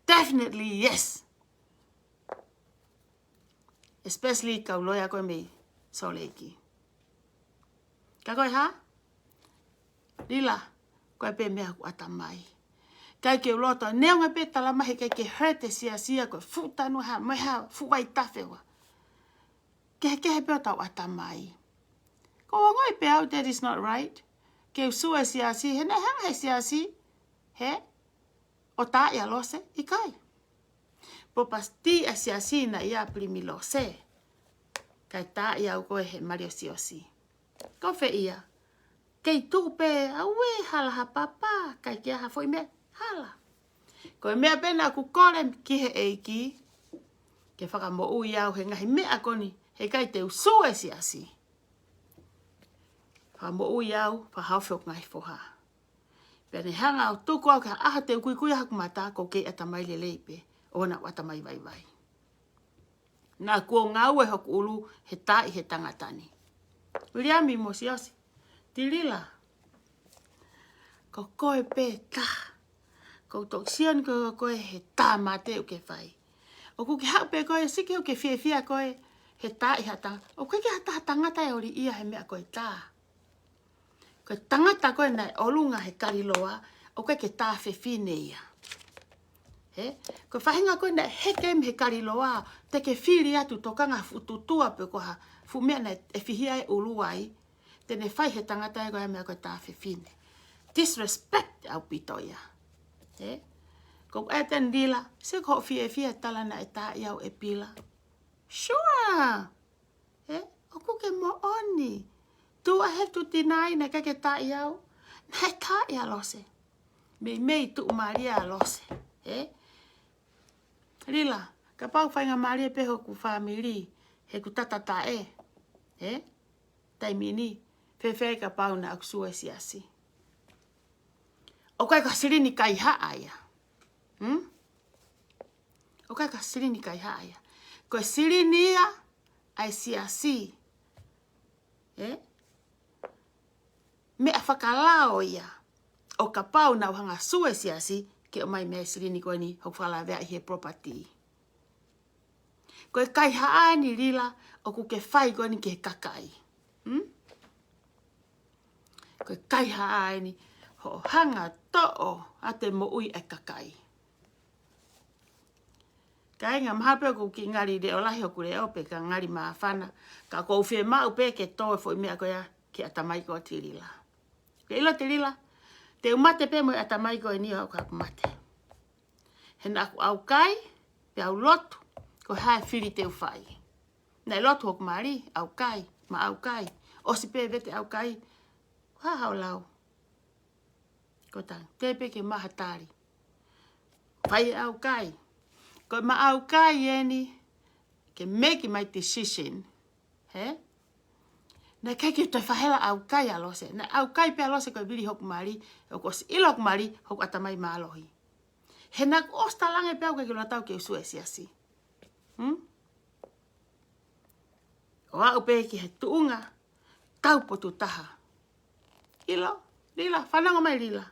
Definitely yes. Especially kau loia koe me soleiki. Ka koe ha? Lila, koe pe mea ku atamai. Kai ke uloto, neonga pe talamahi kai ke herte siasia koe futanu ha, meha fuwai tawhewa. Kehe pe o tau atamai. Ko ngoi pe au, that is not right. Ke usua siasi, he ne hanga siasi. O ta ia lose, i kai. Popas ti a siasi na ia primi lose. Kai ta ia u koe he Mario siosi. Ko fe ia. Kei tupe, awe hala ha papa, kai kia ha foi me. Hala. Ko mea pena ku kore ki he eiki. Ke whaka mo ui au he ngahi mea koni. He kai te usue siasi. Whaka mo ui au, whahawhiok ngahi foha. Pea ne hanga au tuku au ka aha te ukui haku mata ko kei atamai le leipe. Ona atamai vai. Nā kua ngau e hoku ulu he tai he tangatani. Uriami mo si osi. Tilila. Ko koe pe ta. Ko tok sian ko koe he ta mate o ke whai. O ku ke hau pe koe siki o ke fia koe he ta i hata. O koe ke hata tangata e ori ia he mea koe ta. Koe tangata koe nai olunga he kariloa. O koe ke ta fefine ia. He? Koe whahinga koe nai heke me he kariloa. Te ke whiri atu tokanga fututua pe koha. Fu mea nai e whihia e uluai. Tene whai he tangata e koe mea koe ta fefine. Disrespect au pito ia. He? Ko e ten dila, se ko fie tala na e ta iau e pila. Sure. He? O kuke mo oni. Tu a he tu tinai na kake ta iau. Na he ta ia lose. Mei tu Maria lose. He? Rila, ka pau whainga Maria peho ku family. He ku tatata e. He? Taimini. Fefe ka pau na aksua siasi. O kai ka sirini kai haa ia. O kai ka sirini kai haa ia. Ko sirini ia ai siasi. Me a whakalao ia. O ka pau na uhanga sue siasi. Ke o mai mea sirini koe ni hau whala vea i he property. Ko kai haa ni rila. O ku ke whai koe ni ke kakai. Ko kai haa ni. Ho hanga to'o a te mo ui e kakai. Ka inga mahape ko ki ngari de olahi o kure ope ka ngari maafana. Ka ko uwhie mau pe ke toe fo imea koea ki atamai ko tirila. Ke ilo tirila, te umate pe mo atamai ko e ni au ka umate. Hena aku au kai, pe au lotu, ko hae whiri te uwhai. Nei lotu hoku mari, au kai, ma au kai. Osi pe vete au kai, ha hao lau. Kotang, tepe ke mahatari. Pai au kai. Ko ma au kai eni, ke make my decision. He? Na keke te whahela au kai alose. Na au kai pe alose ko bili hoku mari. Ko si ilo hoku mari, hoku atamai maalohi. He na osta lange pe au ke kilo tau ke usue siasi. O au pe ki he tuunga, tau potu taha. Ilo, lila, whananga mai lila.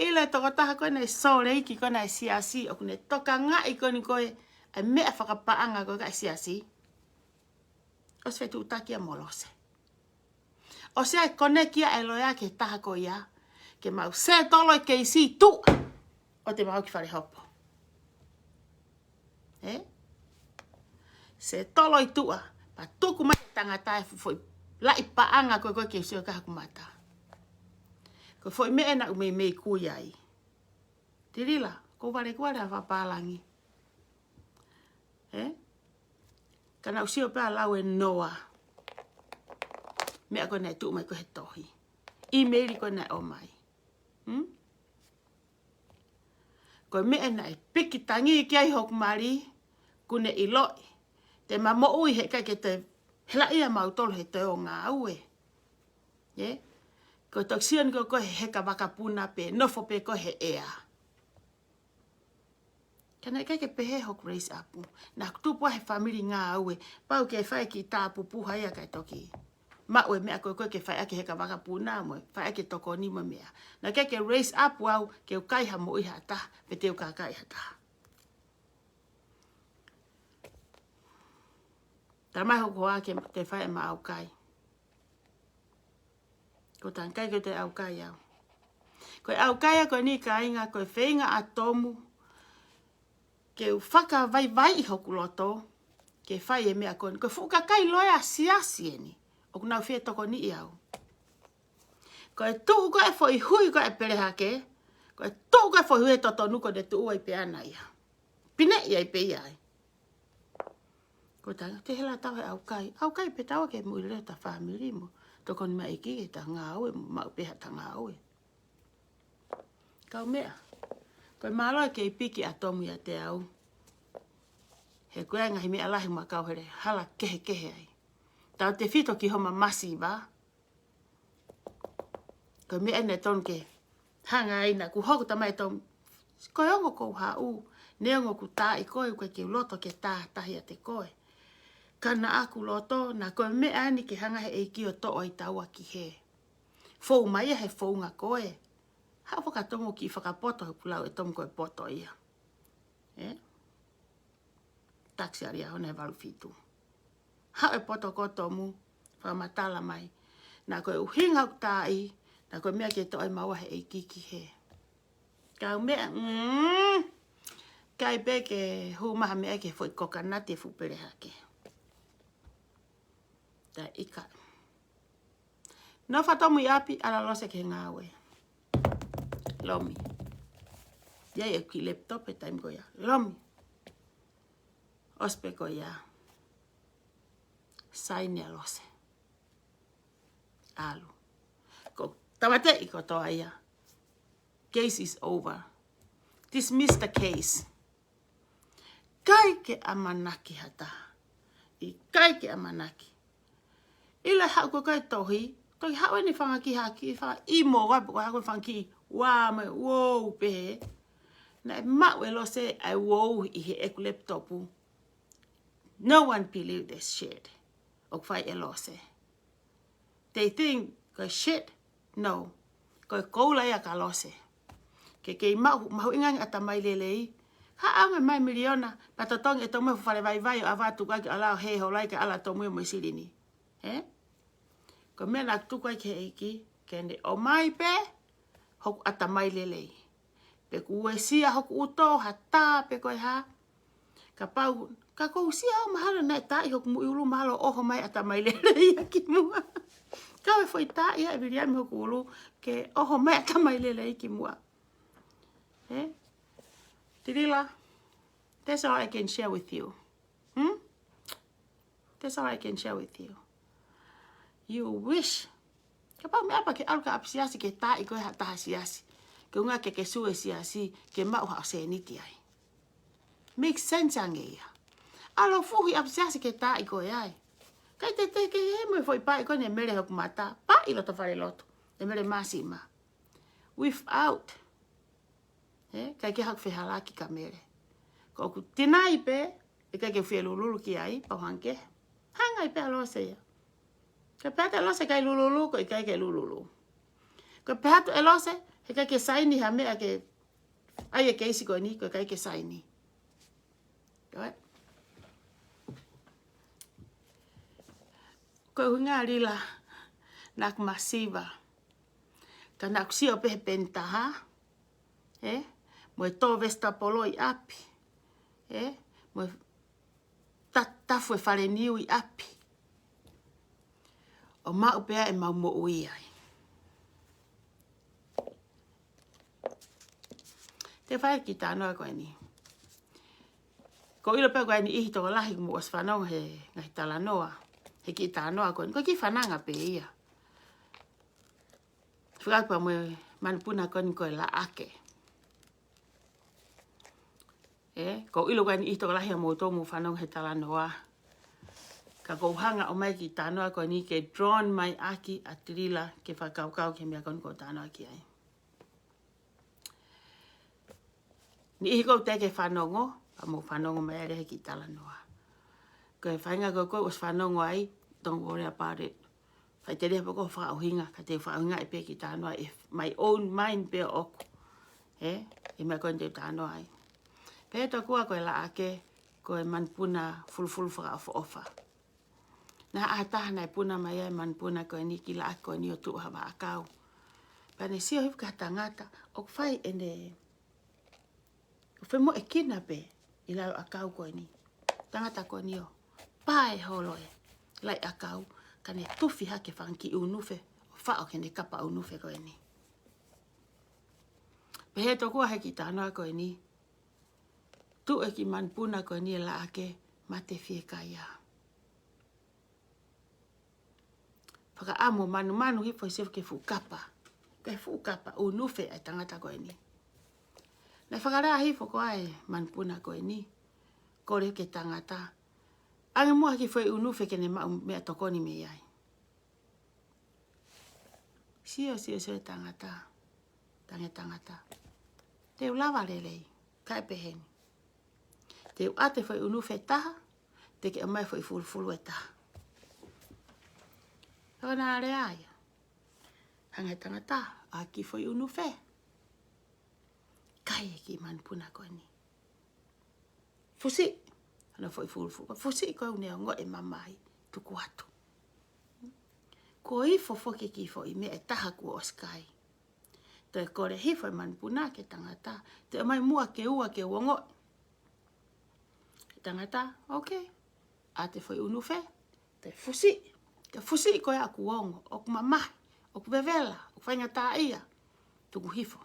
Ila toko taha koe nei sore iki koe nei siasi. O kune toka ngai koe ni koe. Ai mea whakapaanga koe kai siasi. O se tu utakia molose. O se ai kone kia e loia ke taha koe ia. Ke mau se tolo ke isi tu. O te mau ki whare hopo. Se tolo i tua. Pa tuku mai tangata e fufoi. Lai paanga koe koe ke isi o kaha kumata. Ko foi me ena umei mei kuiai. Tirila, ko wale kuara whapalangi. Kana usio pēa lau e noa. Mea koe nei tuu mai ko he tohi. Emaili koe nei o mai. Ko me ena e piki tangi ki ai hoku mari. Kune i loi. Te mamo ui he kai ke te hela ia mautolo he te o ngā ue. Ko toksian ko he heka wakapuna pe nofo pe ko he ea. Kana kai ke pehe hok raise apu. Na kutupu he family ngā aue. Pau ke whai ki tāpu puha ia kai toki. Maue mea koe ke whai ake heka wakapuna mo. Whai ake toko ni mo mea. Na kai ke raise apu au ke ukaiha mo iha ta. Pe te ukakai hata. Tamai hoko a ke te whai ma au kai. Ko tan kai ke te au kai au. Koe au kai a koe ni ka inga koe whainga a tomu. Ke u whaka vai i hoku loto. Ke whai e mea koe. Koe whuka kai loia siasi e ni. O kunau whia toko ni i au. Koe tuu koe fo i hui koe perehake. Koe tuu koe fo i hui toto nuko de tuu ai pe ana ia. Pine ia i pe iai. Koe tanga te hela tau he au kai. Au kai pe tau ke mui leo ta family mo. Toko ni mai ki ta ngā aue. Mau peha ta ngā aue. Kau mea. Koe māloa ke i piki a tomu ia te au. He koe ngahi mea lahi ma kau here. Hala kehe ai. Tau te whito ki homa masi ba. Koe mea ne ton ke. Hanga aina ku hoku tamai tom. Koe ongo kou ha u. Ne ongo ku tā i koe koe ke loto ke tā tahi a te koe. kana aku loto na koe mea ani ke hanga he eiki o toa i taua ki he. Fou mai he fou ngā koe. Hau whakatongo ki whakapoto he pulau e tomu koe poto ia. Taksi ari aho nei walu fitu. Hau e poto koto mu, whamatala mai. Na koe uhinga utai, na koe mea ke toa i maua he eiki ki he. Kau mea, kai peke humaha mea ke fwoi kokanati e fupere hake. Ta ika. No whatomu i api, ala lose ke ngāwe. Lomi. Iai e ki laptop e taim ko ia. Lomi. Ospe ko ia. Saini a lose. Alu. Ko tawate i ko toa ia. Case is over. Dismiss the case. Kai ke amanaki hata. I kai ke amanaki. Ila hau ko kai tohi. Tohi hau e ni whangaki haki. Imo wapu ko hau whangaki. Wā me wow pehe. Na e mau e lose ai wow i he eku laptopu. No one believe this shit. O whai e lose. They think ko shit. No. Ko koula ia ka lose. Ke kei mahu ingang ata mai lelei. Ha ame mai miliona. Patotongi e tomu whare vai o avatu kai alao hei holai ke ala tomu mo sirini. Ko mea nak tukai ke eiki. Kende o mai pe. Hoku ata mai lelei. Pe ku sia hoku uto ha tā pe koe ha. Ka pau. Ka kou sia o mahalo na ta i hoku mu iulu mahalo oho mai ata mai lelei ki mua. Kau e foi ta ia e viriami hoku ulu. Ke oho mai ata mai lelei ki mua. Tirila. That's all I can share with you. That's all I can share with you. You wish. Kapau me apa ke aluka apsiasi ke ta i koe hata hasiasi. Ke unga ke sue siasi ke mau ha se niti ai. Make sense ange ia. Alo fuhi apsiasi ke ta i koe ai. Kai te ke he mo foi pa i koe ne mere hoku mata. Pa i loto fare loto. E mere masima. Without. Kai ke hak whihalaki ka mere. Ko ku tinai pe. E kai ke whialululu ki ai. Pauhanke. Hanga i pe alose ia. Ka pēta elose kai lululu, ko i kai ke lululu. Ka pēta elose, he kai ke saini ha mea ke... Ai e keisi ko ni, ko i kai ke saini. Koe? Ko hunga rila nak masiva. Ka nak sio pehe pentaha. Mo e tō vesta polo i api. Mo e tafu e whare niu i api. O mau pea e mau mo ui ai. Te whae ki tānoa koe ni. Ko ilo pea koe ni ihi tō lahi mo as whanong he ngahi talanoa. He ki tānoa koe ni. Ko ki whananga pe ia. Whakakua mo manupuna koe ni koe la ake. Ko ilo koe ni ihi tō lahi mo tō mo whanong he talanoa. Ka kouhanga o mai ki tānoa koe ni ke drawn mai aki a tirila ke whakaukau ke mea koe tānoa ki ai. Ni ihi kou te ke whanongo, pa mo whanongo mai arehe ki talanoa. Koe whainga koe os whanongo ai, don't worry about it. Whai te reha poko whakauhinga, ka te whakauhinga e pe ki tānoa, my own mind pe oku. E mea koe te tānoa ai. Pe to kua koe la ake, koe manpuna fulfulu whakaofa. Na ataha nai puna mai ai man puna koe ni ki la koe ni o tu hawa akau. Pane sio hivu ka tangata o whai ene. O whai mo e kina pe i lau akau koe ni. Tangata koe ni o. Pae holoe. Lai akau kane tufi hake whanki unufe. O whao kene kapa unufe koe ni. Pe he tokua he ki tānoa koe ni. Tu e ki man puna koe ni la ake mate fie kaya. Whaka amo manu hipo i sefu ke fukapa. Ke fukapa unufe ai tangata koe ni. Na whakarea hipo ko ai manpuna koe ni. Kore ke tangata. Ange mua ki fwoi unufe ke ne mea tokoni me ai. Sio tangata. Tangata. Te ulawa lelei. Kai peheni. Te ate fwoi unufe taha. te ke mai fo I fulu e ta. Tau nā re aia. Hanga tangata, a ki fo I unu fe. Kai e ki manpuna koe ni. Fusi, ana fo I fulu. Fusi koe unea ngo e mamai, tuku atu. Ko I fo ke ki fo I mea e taha kua o skai. Te kore hifo e manpuna ke tangata. Te mai mua ke ua ke uongo. Ke tangata, okay. A te fo I unu fe. Te fusi. Te fusi koe aku uongo. Oku mamahi. Oku bevela. Oku whainga tā ia. Tuku hifo.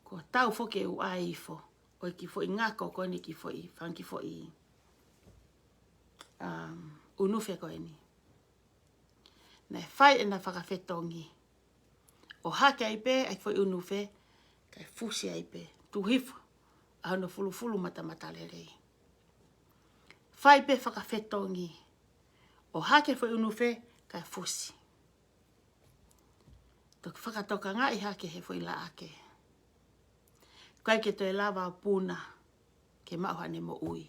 Ko tau fo ke ua ifo. Oi ki fo I ngako koe ni ki fo I. Whanki fo I. Unu fe koe ni. Nei whai e na whakawhetongi. O hake ai pe, ai fo I unu fe, kai fusi ai pe, tu hifo, a hana fulu mata lerei. Whai pe whakawhetongi. O hake fo I unu fe, kai fusi. Tok whakatoka ngā I hake he fo I la ake. Kai ke toi lava puna, ke mauhane mo ui.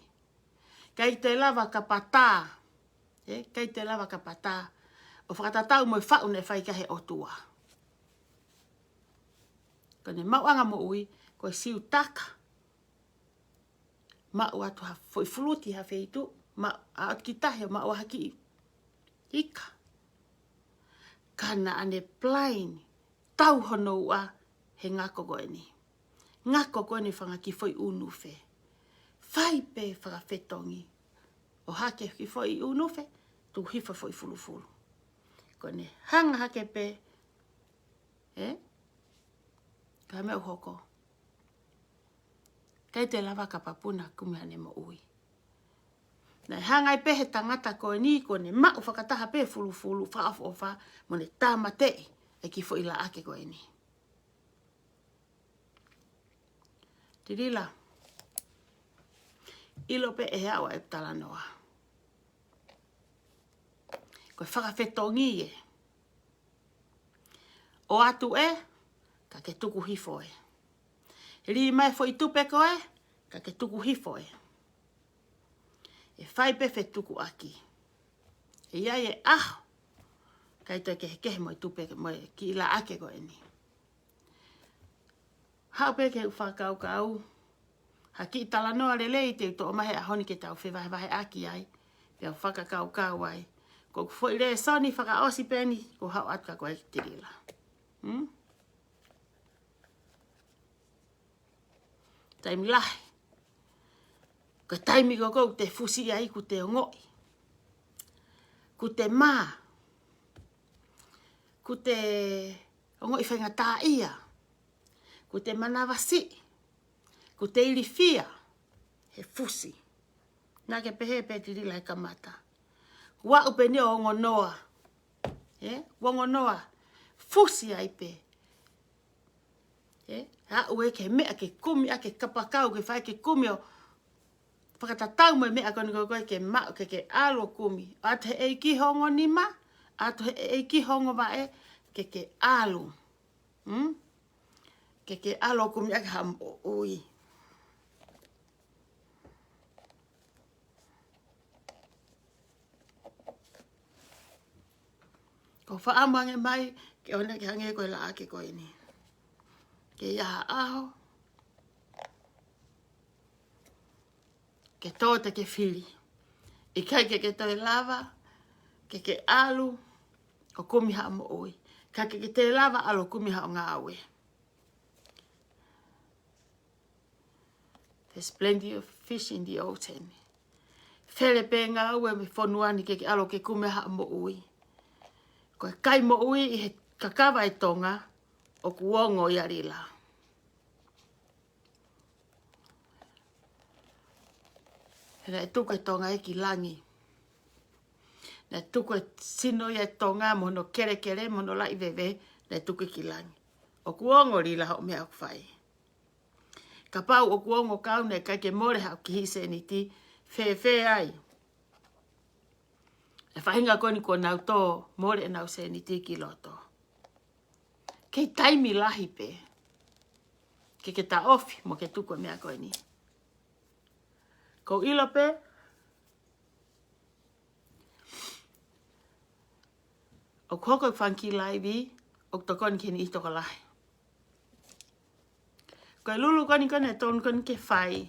Kai toi lava ka patā, kai toi lava ka patā, o whakatatau mo I whau ne whai kahe o tua. Kone mauanga mo ui, koe siu taka. Mau atu ha foi fuluti ha feitu, ma a ki tahe mau haki ika. Kana ane plain tau hono ua he ngako koe ni. Ngako koe ni whanga ki foi unu fe. Whai pe whakawhetongi. O hake ki foi unu fe, tu hifa foi fulu. Kone hanga hake pe, ka mea uhoko. Kei te lava ka papuna kumihane mo ui. Nei hangai pe he tangata koe ni kone mau whakataha pe fulu, whaafu o wha, mo ne tāmatei e ki fo ila ake koe ni. Tirila. Ilo pe e hawa e talanoa. Koe whakawhetongi e. O atu e, ka ke tuku hifo e. Ri mai fo I tupe koe, ka ke tuku hifo e. E whai pe fe tuku aki. E iai e aho, ka ito ke kehe mo I tupe ki ila ake koe ni. Hau pe ke whakau, ha ki talanoa lelei te uto o mahe ahoni ke tau wahe aki ai, pe au whakakau ai. Ko fo I re soni whakaosi peni, ko hau atka koe ki tirila. Taimi lahi. Ka taimi koko te fusi ai ku te ongoi. Ku te mā. Ku te ongoi whainga tā ia. Ku te manawasi. Ku te ilifia. He fusi. Nā ke pehe pe tirila he kamata. Wa upe ni o ongonoa. Ongonoa. Fusi ai pe. Ha ue ke mea ke kumi a ke kapakau ke whai ke kumi o whakatatau mo mea koni koe ke mau ke alo kumi. Atu he ki hongo ni ma, atu he ki hongo wa e ke alo. Ke alo kumi a ke ham ui. Ko whaamange mai ke one ke hange koe la ake koe ni. Ke iaha aho, ke tōte ke whiri, I kai ke toi lava, ke alu, o kumi ha mo oi, ka ke te lava alo kumi ha o ngā aue. There's plenty of fish in the ocean. Where pe ngā aue me whonuani ke alo ke kumi ha mo oi. Koe kai mo oi I he kakawa I tonga, o kuongo I arila. Hena e tuku e tonga e ki langi. Na e tuku e sino I e tonga mono kere, mono lai vewe, na e tuku ki langi. O kuongo rila hao mea o whai. Ka pau o kuongo kaune kai ke more hao ki hise ni ti, whe ai. E whahinga koni ko nau tō, more e nau se ni ti ki loto. Kei taimi lahi pe. Ke ta ofi mo ke tuku mea koe ni. Ko ilo pe. O koko whanki lai vi. O tokon kini i toka lai. Ko lulu koni kone ton kon ke whai.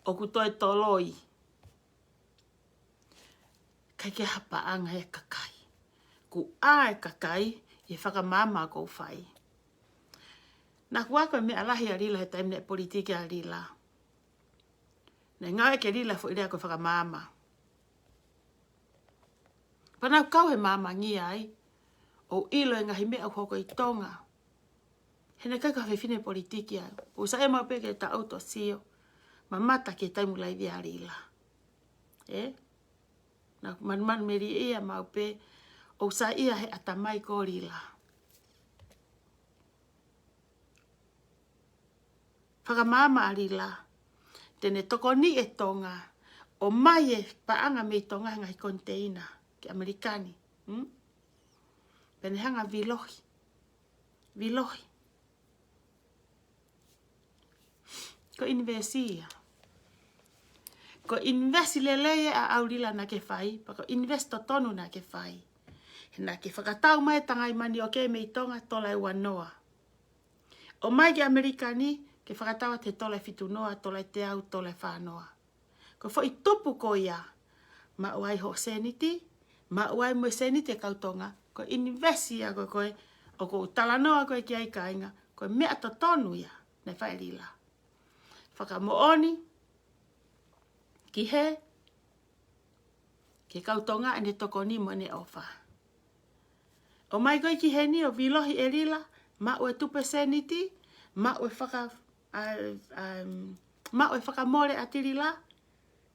O kutoi toloi. Kai ke hapaanga e kakai. Ku a e kakai. E whakamama kou whai. Nā kuako me alahi a rila he taim ne politiki a rila. Nei ngā ke rila fo irea ko whakamama. Panau kau he mama ngi ai. O ilo e ngahi mea koko i tonga. Hena kaka whewhine politiki ai. O sa e mau peke ta auto sio. Ma mata ke taimu lai via rila. Na man meri ia mau pe. O sa ia he atamai ko rila. Whakamama a rila. Tene toko ni e tonga. O mai e paanga me tonga ngai konteina. Ke Amerikani. Pene hanga vilohi. Vilohi. Ko investia. Ko investi leleye a aurila na ke whai. Pa ko investo tonu na ke whai. Hena ke whakatau mai tangai mani o ke me tonga tola e wanoa. O mai ke Amerikani ke whakatawa te tola fitu noa, tola te au, tola whanoa. Ko fo i tupu ko ia. Ma uai ho seniti. Ma uai mo seniti e kautonga. Ko investia ko koe. O ko talanoa koe ki ai kainga. Ko mea to tonu ia. Ne whai rila. Whakamooni. Ki he. Ke kautonga ene toko ni mo ne ofa. O mai koe ki he ni o vilohi e rila. Ma ue tupe seniti. Ma ue whakamore atirila.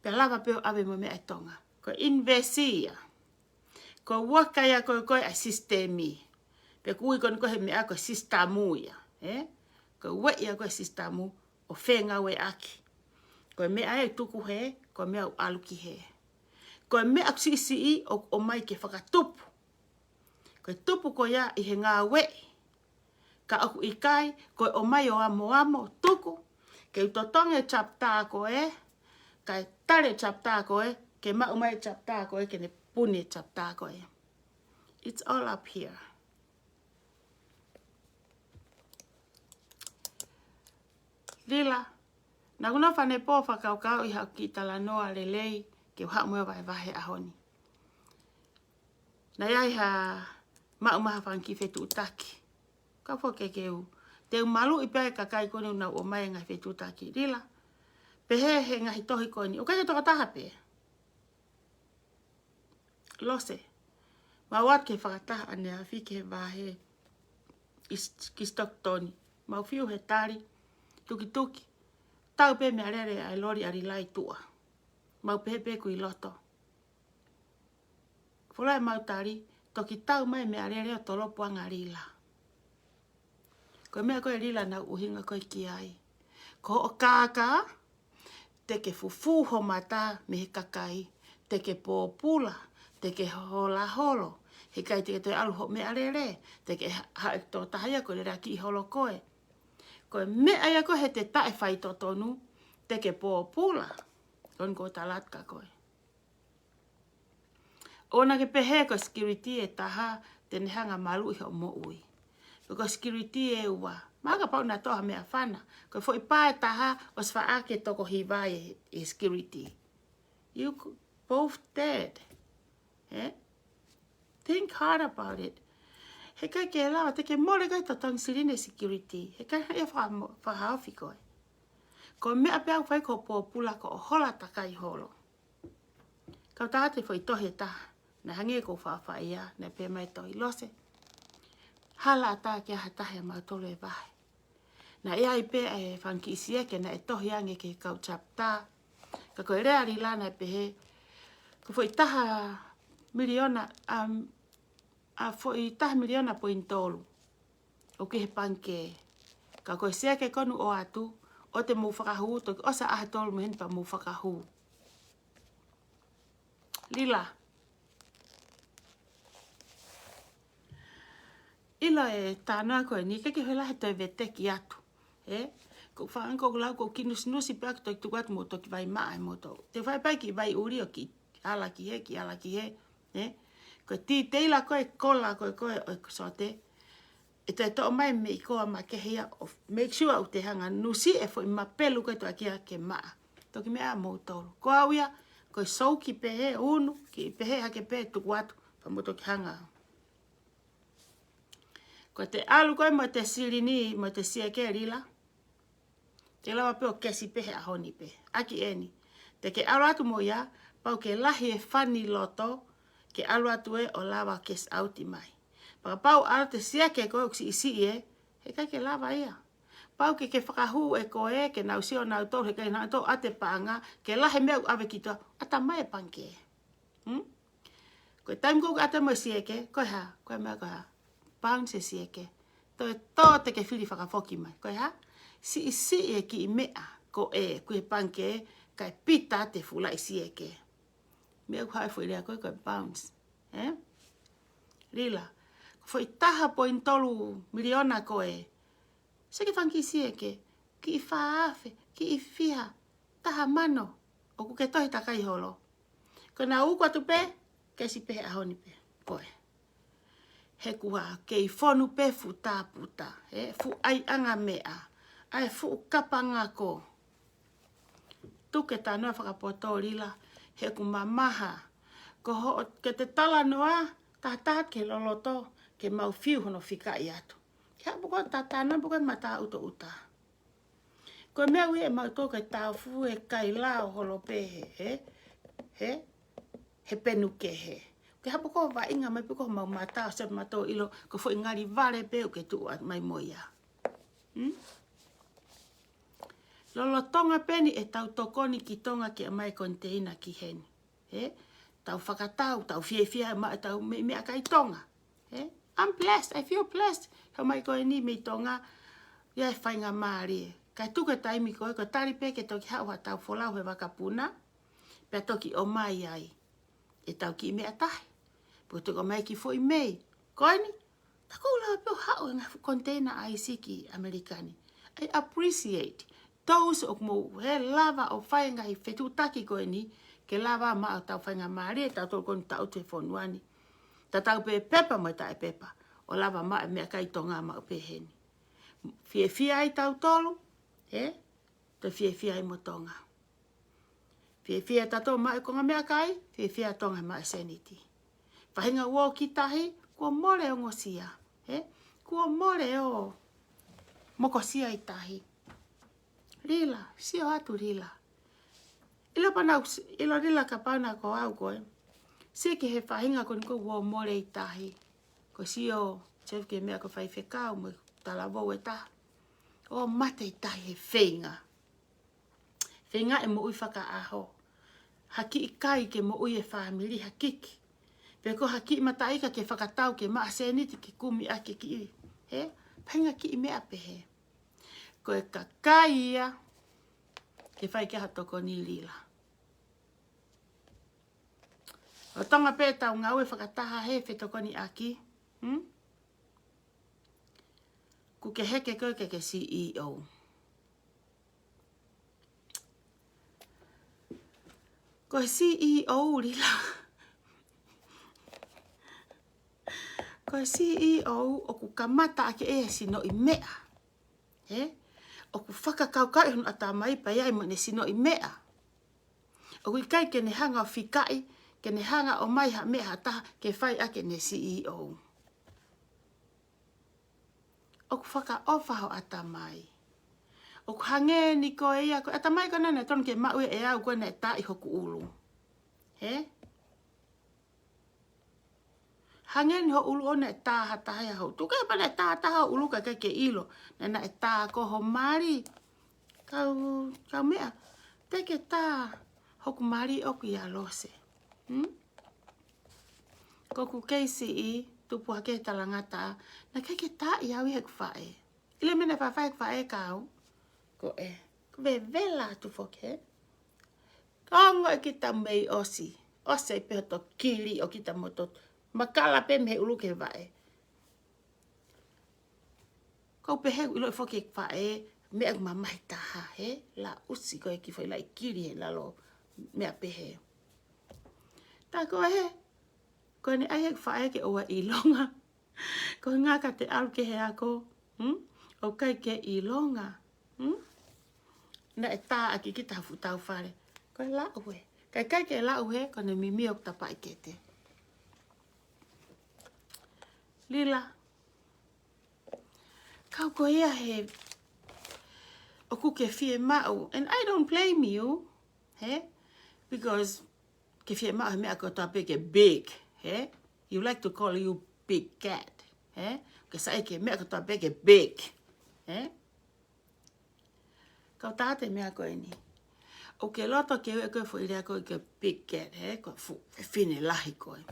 Pe lava peo ave mo mea tonga. Ko investia. Ko wakaya koe a sistemi. Pe kui kon koe mea koe sistamu ia. Ko wea koe sistamu. O whenga we aki. Ko mea e tuku he. Ko mea aluki he. Ko mea kusisi i o mai ke whakatupu. Ko tupu ko ia i he ngā we. Ka aku i kai. Ko o mai o amo tuku. Ke utotonge chapta ko e. Ka tare chapta ko e. Ke mau mai chapta ko e. Ke ne puni chapta ko e. It's all up here. Rila. Nā kuna whane pō whakaukau i hau ki tala noa lelei. Ke hau mua vai vahe ahoni. Nā iai ha mau maha whanki whetu utaki. Ka whoke keu. Te umalu i pēr kakai kone unau o mai ngai whetu utaki. Rila. Pehe he ngahi tohi koni. O kai toka taha pē. Lose. Mau at ke whakataha ane a whike he vahe. Ki Stocktoni. Mau whiu he tari. Tuki tuki. Tau pē mea rere ai lori ari lai tua. Mau pehe pē kui loto. Fulai mau tari. Toki tau mai mea rere o tolopo anga rila. Ko mea koe rila na uhinga koe ki ai. Ko o kāka. Te ke fufu ho mata me he kakai. Te ke pōpula. Te ke hola holo. He kai te ke toi alu ho mea rere. Te ke hae tō tahaya koe rere ki i holo koe. Koe mea ia koe he te tae whai tō tonu. Te ke pōpula. Kon ko talatka koe. Ona ke pehe ko security e taha. Tene hanga malu i ho mo ui. Ko security e ua. Maka pau na toha mea whana. Ko fo i pae taha. O swa ake toko hiwai e security. You both dead. Think hard about it. He kai ke lawa. Te ke mole kai to tong sirine security. He kai hea whahawhi koe. Ko mea pea whai ko pōpula ko o hola takai holo. Kau tāte fo i tohe taha. Na hange ko whawhaia. Na pē mai tohi lose. Hala ata ke hatahe mau tolo e vahe. Na ea i pē e whanki isi eke na e tohi ange ke kau chapta. Ka koe rea ri lana e pehe. Ko fo i taha miliona fo i taha miliona pointolu. O ke he panke. Ka koe sea ke konu o atu. O te mou whakahu. Toki osa aha tolu mehen pa mou whakahu. Lila. Ilo e tānoa koe ni. Keke hoi lahe toi vete ki atu. Ko whaanga ko lau ko kinus nusi pēku toi tukat mo toki vai maa mo tau. Te whai pai ki vai uri o ki ala ki he. Ko ti teila koe kola koe o so te. E te to mai me I koa ma ke hea of make sure o te hanga nusi e fo I mapelu koe to akia ke maa. Toki mea mo tolu. Ko auia koe sou ki pehe unu ki pehe hake pehe tuku atu pa mo toki hanga. Ko te alu koe mo te sirini mo te sieke rila. Te lawa pe o kesi pehe a honi pe. Aki eni. Te ke alu atu mo ia, pau ke lahi e whani loto, ke alu atu e o lawa kes auti mai. Paka pau alu te siake koe uksi isi e, he kai ke lawa ia. Pau ke whakahu e koe, ke nau sio nau tau, he kai nau tau ate panga, ke lahi meu ave ki toa, ata mai panke. Koe taim kou ate mo siake, koe ha, koe mea koe ha. Pang se siake. To e to te ke whiri whakafoki mai, koe ha. Si e ki I mea ko e koe panke kai pita te fula I sieke. Mea kuhai fwoi rea koe bounce. Rila. Fwoi taha pointolu miliona koe. Seke whanki sieke. Ki I whaafe. Ki I whiha. Taha mano. O kuke tohi takai holo. Ko na uko atu pe. Kesi pe ahoni pe. Koe. He kua ke I whonu pe fu tāputa. Fu ai anga mea. Ai fu kapanga ko. Tuke tā noa whakapoto rila. He ku mamaha. Ko ho ke te tala noa. Tātāt ke loloto. Ke mau fiu hono whika I atu. Ke hapu ko tātā noa puko mata uto uta. Ko mea ui e mau tō kai tāu fu e kai lao holo pehe. He penu ke he. Ke hapu ko wa inga mai puko mau mata se mato ilo. Ko fu ingari vale pe ke tu mai moia. Lolo tonga peni e tau tokoni ki tonga ki a mai konteina ki heni. Tau whakatau, tau fie ma tau me akai tonga. I'm blessed, I feel blessed. Hau mai koe ni me tonga, ia e whainga maari. Kai tuke taimi koe, ko tari pe ke toki hau ha tau wholau he wakapuna, pe toki o mai ai. E tau ki mea tahi. Po tuko mai ki fo I mei. Koe ni, takou lau peo hau e ngā konteina ai siki Amerikani. I appreciate. Those o mo he lava o whainga I whetutaki koe ni, ke lava ma o tau whainga maari, e tau tō koni tau te whonuani. Ta tau pe pepa mo ta e pepa, o lava ma e mea kai tonga ma o pe heni. Fie ai tau tolu, te fie ai mo tonga. Fie tato ma e konga mea kai, fie tonga ma e seniti. Whahinga uo ki tahi, kua more o ngosia, kua more o mokosia I tahi. Rila, sio atu rila. Ilo rila ka pauna ko au koe. Siki he whahinga ko niko uo more I tahi. Ko sio, chef ke mea ko whai whekau mo tala wau e taha. O mate I tahi he whenga. Whenga e mo ui whaka aho. Haki I kai ke mo ui e whamiri hakiki. Pe ko haki mataika ke whakatau ke maa seniti ke kumi ake ki I. Painga ki I mea pehe. Ko e kakaia ke whai ke hatoko ni lila. O tonga pe tau ngau e whakataha he whetoko ni aki. Ku ke heke koe ke CEO. Ko CEO lila. Ko CEO o ku kamata ake e sino I mea. O ku whakakaukai hon ata mai pa iai mo ne sino I mea. O ku kai ke ne hanga o whikai, ke ne hanga o mai ha mea taha ke whai ake ne CEO. O ku whakaofa ho ata mai. O ku hange ni ko e ia, ata mai kona ne ton ke maue e au koe ne ta I hoku ulu. Hange ni ho ulu o ne taha taha ho. Tuka pa ne taha ulu ka ke ilo. Na e taha ko ho mari. Kau mea. Teke taha hoku mari o ku ia lose. Ko ku KCE tupu hake talangata. Na keke taha I au I heku whae. Ile mene whawhai whae kau. Ko e. Ko ve vela tu foke. Kongo e kita mei osi. Ose I peho to kiri o kita mototu. Makala pe me ulu ke vae. Kau pehe ilo foke vae mea mamai taha he la usi koe ki whai la ikiri he lalo mea pehe. Tā koe he, koe ni ai whae ke oa I longa. Koe ngaka te aru ke he ako, o kai ke I longa. Na e tā aki ki tafu tau whare. Koe la ue. Kai ke la ue, koe ne mimi o tapai ke te. Lila. Kau koe ia he o kuke fie mau. And I don't blame you. He? Because ke fie mau he mea ko tape ke big. He? You like to call you big cat. He? Ke sai ke mea ko tape ke big. He? Kau tāte mea koe ni. O ke loto ke ue koe fo irea koe ke big cat. He? Koe fu fine lahi koe.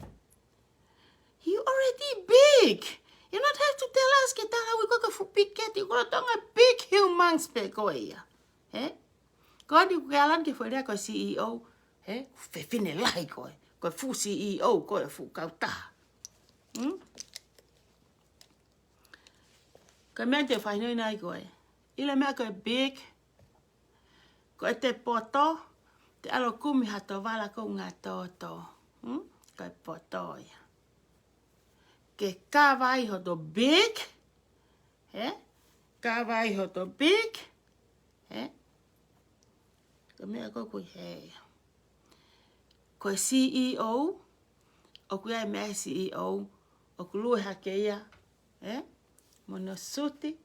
You already big. You not have to tell us ke tala we koe fu big cat. You koe tonga big humans pe koe ia. He? Koe di ke alan ke fo irea koe CEO. He? Fe fine lahi koe. Koe fu CEO koe fu kauta. Koe mea te whainoi nai koe. Ile mea koe big. Koe te poto. Te alo kumi hato wala ko ngā toto. Koe poto ia. Ke kawai hoto big. He? Kawai hoto big. He? Koe mea koe kui hea. Koe CEO. O kui ai mea CEO. O kulue hake ia. He? Mono suti.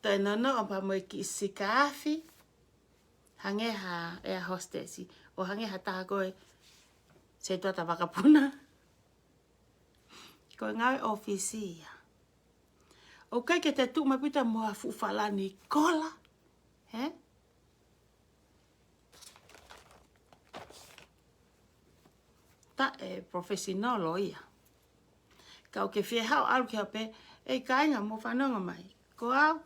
Toi nono o pa moe ki sikaafi. Hange ha air hostessi. O hange ha taha koe. Se tuata wakapuna. Koe ngawe ofisi ia. O kai ke te tu mapita moa fufalani kola. He? Ta e professional o ia. Kau ke fie hao alu ke hape. E kainga mo whanonga mai. Ko au.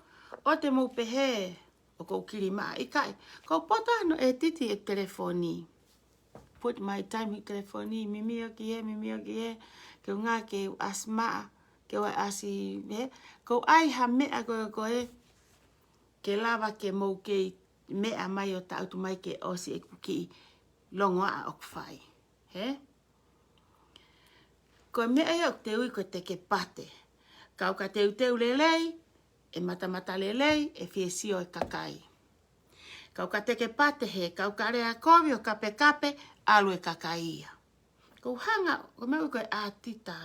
O te mo pehe. O kou kiri maa. I kai. Ko pota no e titi e telefoni. Put my time i telefoni. Mimi o ki he. Mimi o ki he. Ke ngā ke asmaa. Ke wai asi. He. Ko ai ha mea koe koe. Ke lava ke mou ke mea mai o tautu mai ke osi e kuki. Longoa a okwhai. He. Ko mea e ok te ui ko te ke pate. Kau ka te uteu lelei. E mata lelei. E fiesio e kakai. Kau ka te ke pate he. Kau ka rea kovi o kape alu e kakaia. Ko hanga. Ko mea ui ko e atita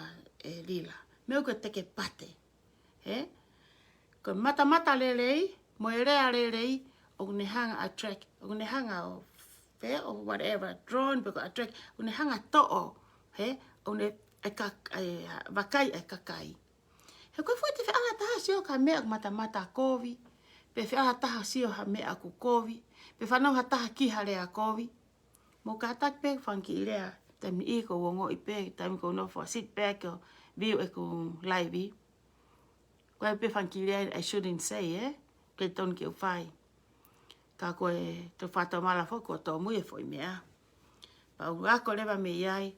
e lila. Mea ui ko te ke pate. He. Ko mata lelei. Mo e rea lelei. O ne hanga a track. O ne hanga o fair or whatever. Drone. Beko a track. O ne hanga to'o. He. O ne wakai e kakai. He koe fwoi te whianga taha sio ka mea mata kovi. Pe whianga taha sio ha mea ku kovi. Pe whanau ha taha ki ha rea kovi. Mo ka tak pe whanki I rea. Taimi I ko wongo I pe. Taimi ko no for sit back o view e ku live. Koe pe whanki rea I shouldn't say Ke ton ki u whai. Ka koe te whata mala whoko o tō mui e whoi mea. Pa u ako lewa me iai.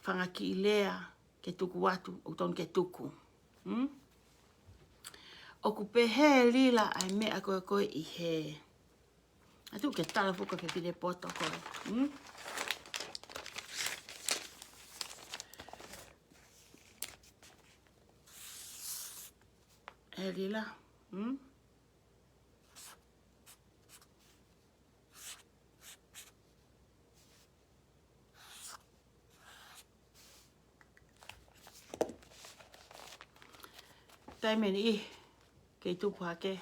Whanga ki I lea ke tuku watu o ton ke tuku. O ku pehe lila ai mea koe I he. Atu ke tala fuka ke pide poto koe. E lila. Taimeni I. Kei tupu hake.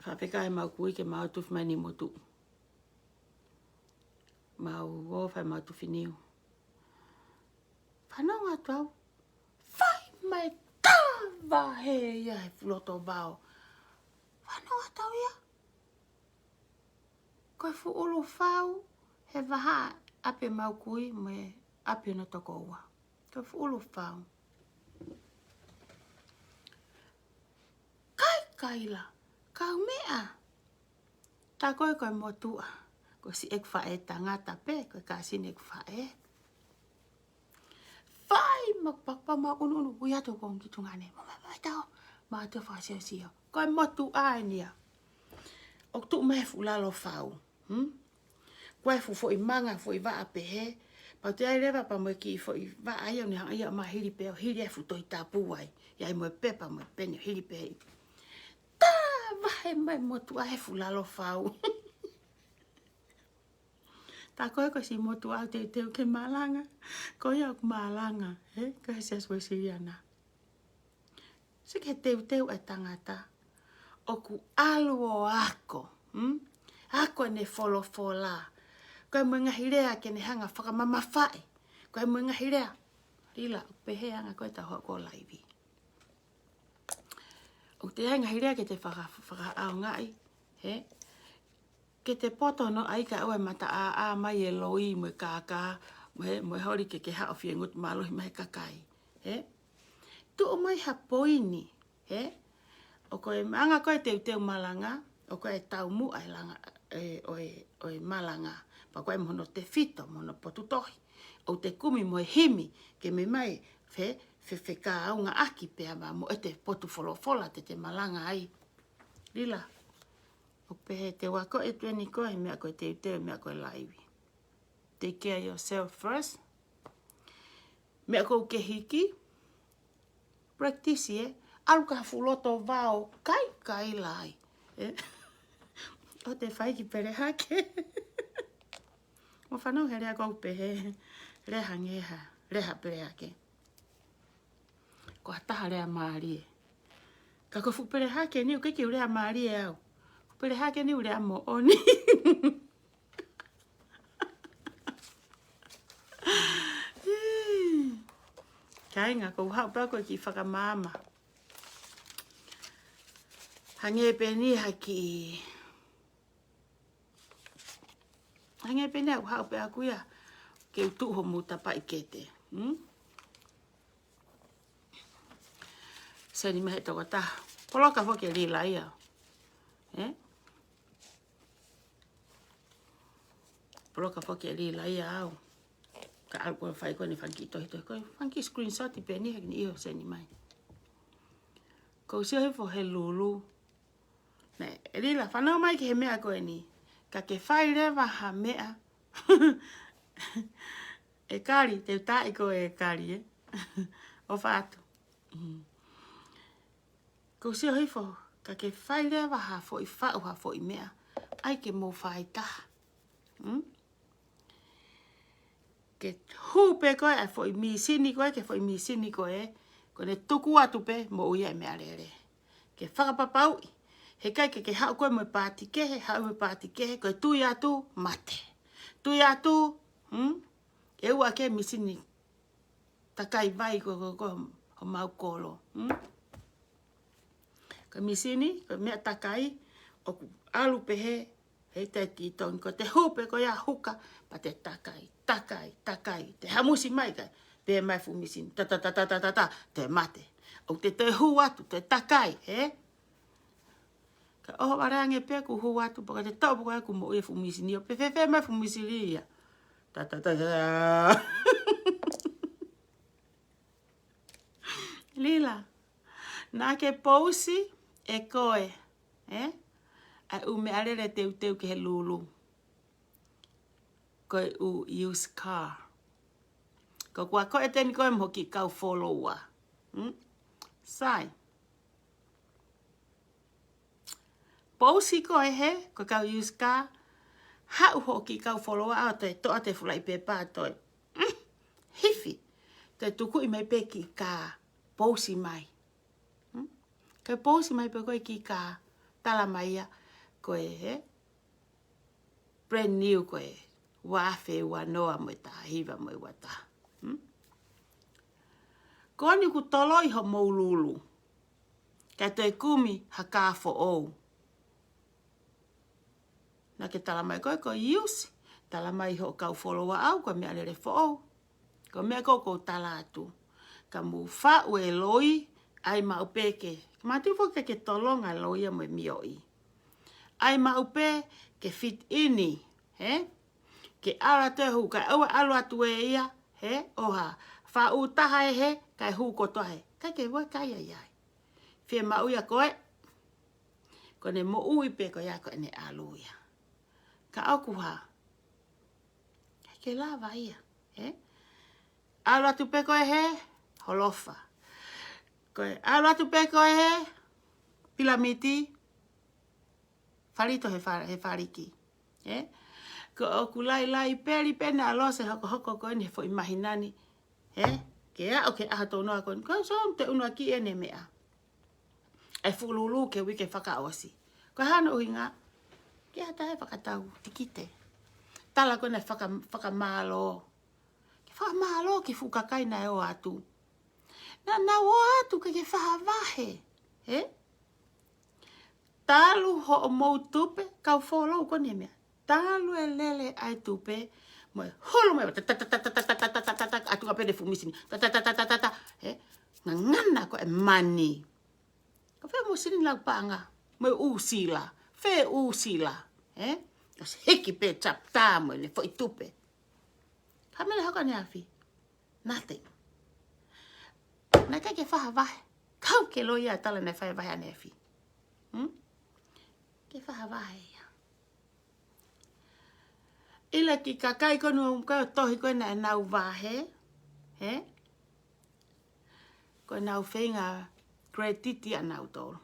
Whapeka e mau kui ke mau tuwhi mai ni motu. Mau wofai mau tuwhi niu. Whanau atu au. Whai mai tawa he ia he fuloto bao. Whanau atu au ia. Koe fu ulu whau. He waha ape mau kui me ape no toko ua. Koe fu ulu whau. Kaila, kau mea. Tā koe koe motua. Ko si ek whae tangata pe, koe ka sine ek whae. Whai, makpakpa ma unu ui ato kong ki tungane. Mama tau, Ma te whasea sia. Koe motu aenia. O tu me fulalo fau. Koe fu I manga fo I va a pehe. Pa te ai rewa pa mo ki fo I va ai o ni hanga ia ma hiri pe o hiri e fu toi tapu ai. Ia I mo pepa mo peni hiri pe. Ta vahe mai motu ai fulalo fau. Ta koe ko si motu au te teu ke malanga. Koe au malanga. Koe se aswe siriana. Sike teu e tangata. Oku alu o ako. Ako ne fola. Koe mo ngahirea ke ne hanga whakamama whae. Koe mo ngahirea. Rila, pehe anga koe ta hoa ko laivi. O te ngahirea ke te whaka au ngai. Ke te poto no ai ka ue mata a mai e loi mo kaka. Mo hori ke hao fie ngut malohi mai kakai. Tu o mai ha poini. O koe anga koe teu malanga. O koe tau mu ai langa. Oe malanga. Pa koe mono te fito, mono potutohi. O te kumi mo himi. Ke me mai fe ka aunga aki pea mo e te potu fola te malanga ai. Lila. O pehe te wako e tueni koe mea koe teu mea koe laivi. Take care of yourself first. Mea koe ke hiki. Practice alu ka fuloto vao kai lai. O te whai ki pere hake. Mo whanau he rea kou pehe. Reha ngeha. Reha pere hake. Ko hataha rea maarie. Ka ko fu pere hake ni u keki rea maarie au. Fu pere hake ni u rea mo oni. Kainga ko hau pa ko ki whakamama. Hange peni haki. Hange peni au hau pe akuia. Ke utu ho muta pa ikete. Sani mehe toko ta. Poloka fo ke lila ia. Poloka fo ke lila ia au. Ka au ko fai ko ni fanki tohi ko fanki screenshot I peni hek ni iyo sani mai. Ko sio he fo he lulu. Ne, lila whanau mai ki he mea koe ni. Ka ke whai rewa ha mea. E kari, te utai ko e kari, o whātu. Ko sio he fo, ka ke whai rewa ha fo I whau ha fo I mea. Ai ke mo whai taha. Ke hupe koe ai fo I mi sini koe, ke fo I mi sini koe. Ko ne tuku atu pe mo uia e mea rere. Ke whakapapau I. He kai ke hau koe mo pāti kehe, hau mo pāti kehe, koe tui atu, mate. Tui atu, e ua ke misini. Takai vai ko ho mau kolo. Ko misini, ko mea takai, o alu pehe, he te titong, ko te hupe ko ia huka, pa te takai. Te hamusi mai kai, pe mai fu misini, ta, te mate. O te hu atu, te takai, Ka oho arange pe ku hu atu pa te tau pa ku mo e fumisi ni o pe fe mai fumisi ria. Ta. Lila. Na ke pousi e koe. A u me arere teu ke he lulu. Koe u use car. Ko kua koe teni koe mo ki kau follower. Sai. Pousi koe he, ko kau use car, hau hoki kau follower au te toa te fulai pe pātoi. Hifi, te tuku I mai pe ki ka pousi mai. Kai pousi mai pe koe ki ka tala mai ia, koe he, brand new koe, wafe wanoa mo ta, hiva mo wata. Koni ku toloi ho moululu, kai toi kumi haka fo ou. Na ke tala mai koe ko use. Tala mai ho kau follower au ko mea lere fo au. Ko mea ko tala atu. Ka mu wha ue loi ai mau peke. Ma tu fo ke tolonga loi mo mioi. Ai mau pe ke fit ini. Ke ara te hu ka aua alu atu e ia. Oha. Wha u taha e he kai hu ko tohe. Kai ke wa kai ai ai. Fie mauia koe. Ko ne mo ui pe ko ya ko ne aluia. Ka aku ha. Ke lava ia. Alu atu pe koe he. Holofa. Koe alu atu pe koe he. Pilamiti. Farito he fariki. Ko oku lai peri pene alose hoko koe ne fo imahinani. Ke a o ke aha tō noa koe. Ko so te unua ki ene mea. E fululu ke wike whakaawasi. Ko hana uhinga. Ke hata he whakatau. Tikite. Tala koe ne whakamalo. Ke whakamalo ke fukakai na e o atu. Na o atu ke whahavahe. Talu ho o mou tupe. Kau follow koe ne mea. Talu e lele ai tupe. Moe holo moe. Atu ka pede fumisini. Ngana ko e mani. Ka whea mo sini lau panga. Moe usila. Whe usila. Kas hiki pe tap tā moe le fo i tupe. Ka mele haka ni afi. Nothing. Na kai ke whaha vahe. Kau ke loia tala ne whae vahe ane afi. Ke whaha vahe ia. Ila ki kakai konu koe tohi koe na e nau vahe. Koe nau whenga grade titi a nau tolu.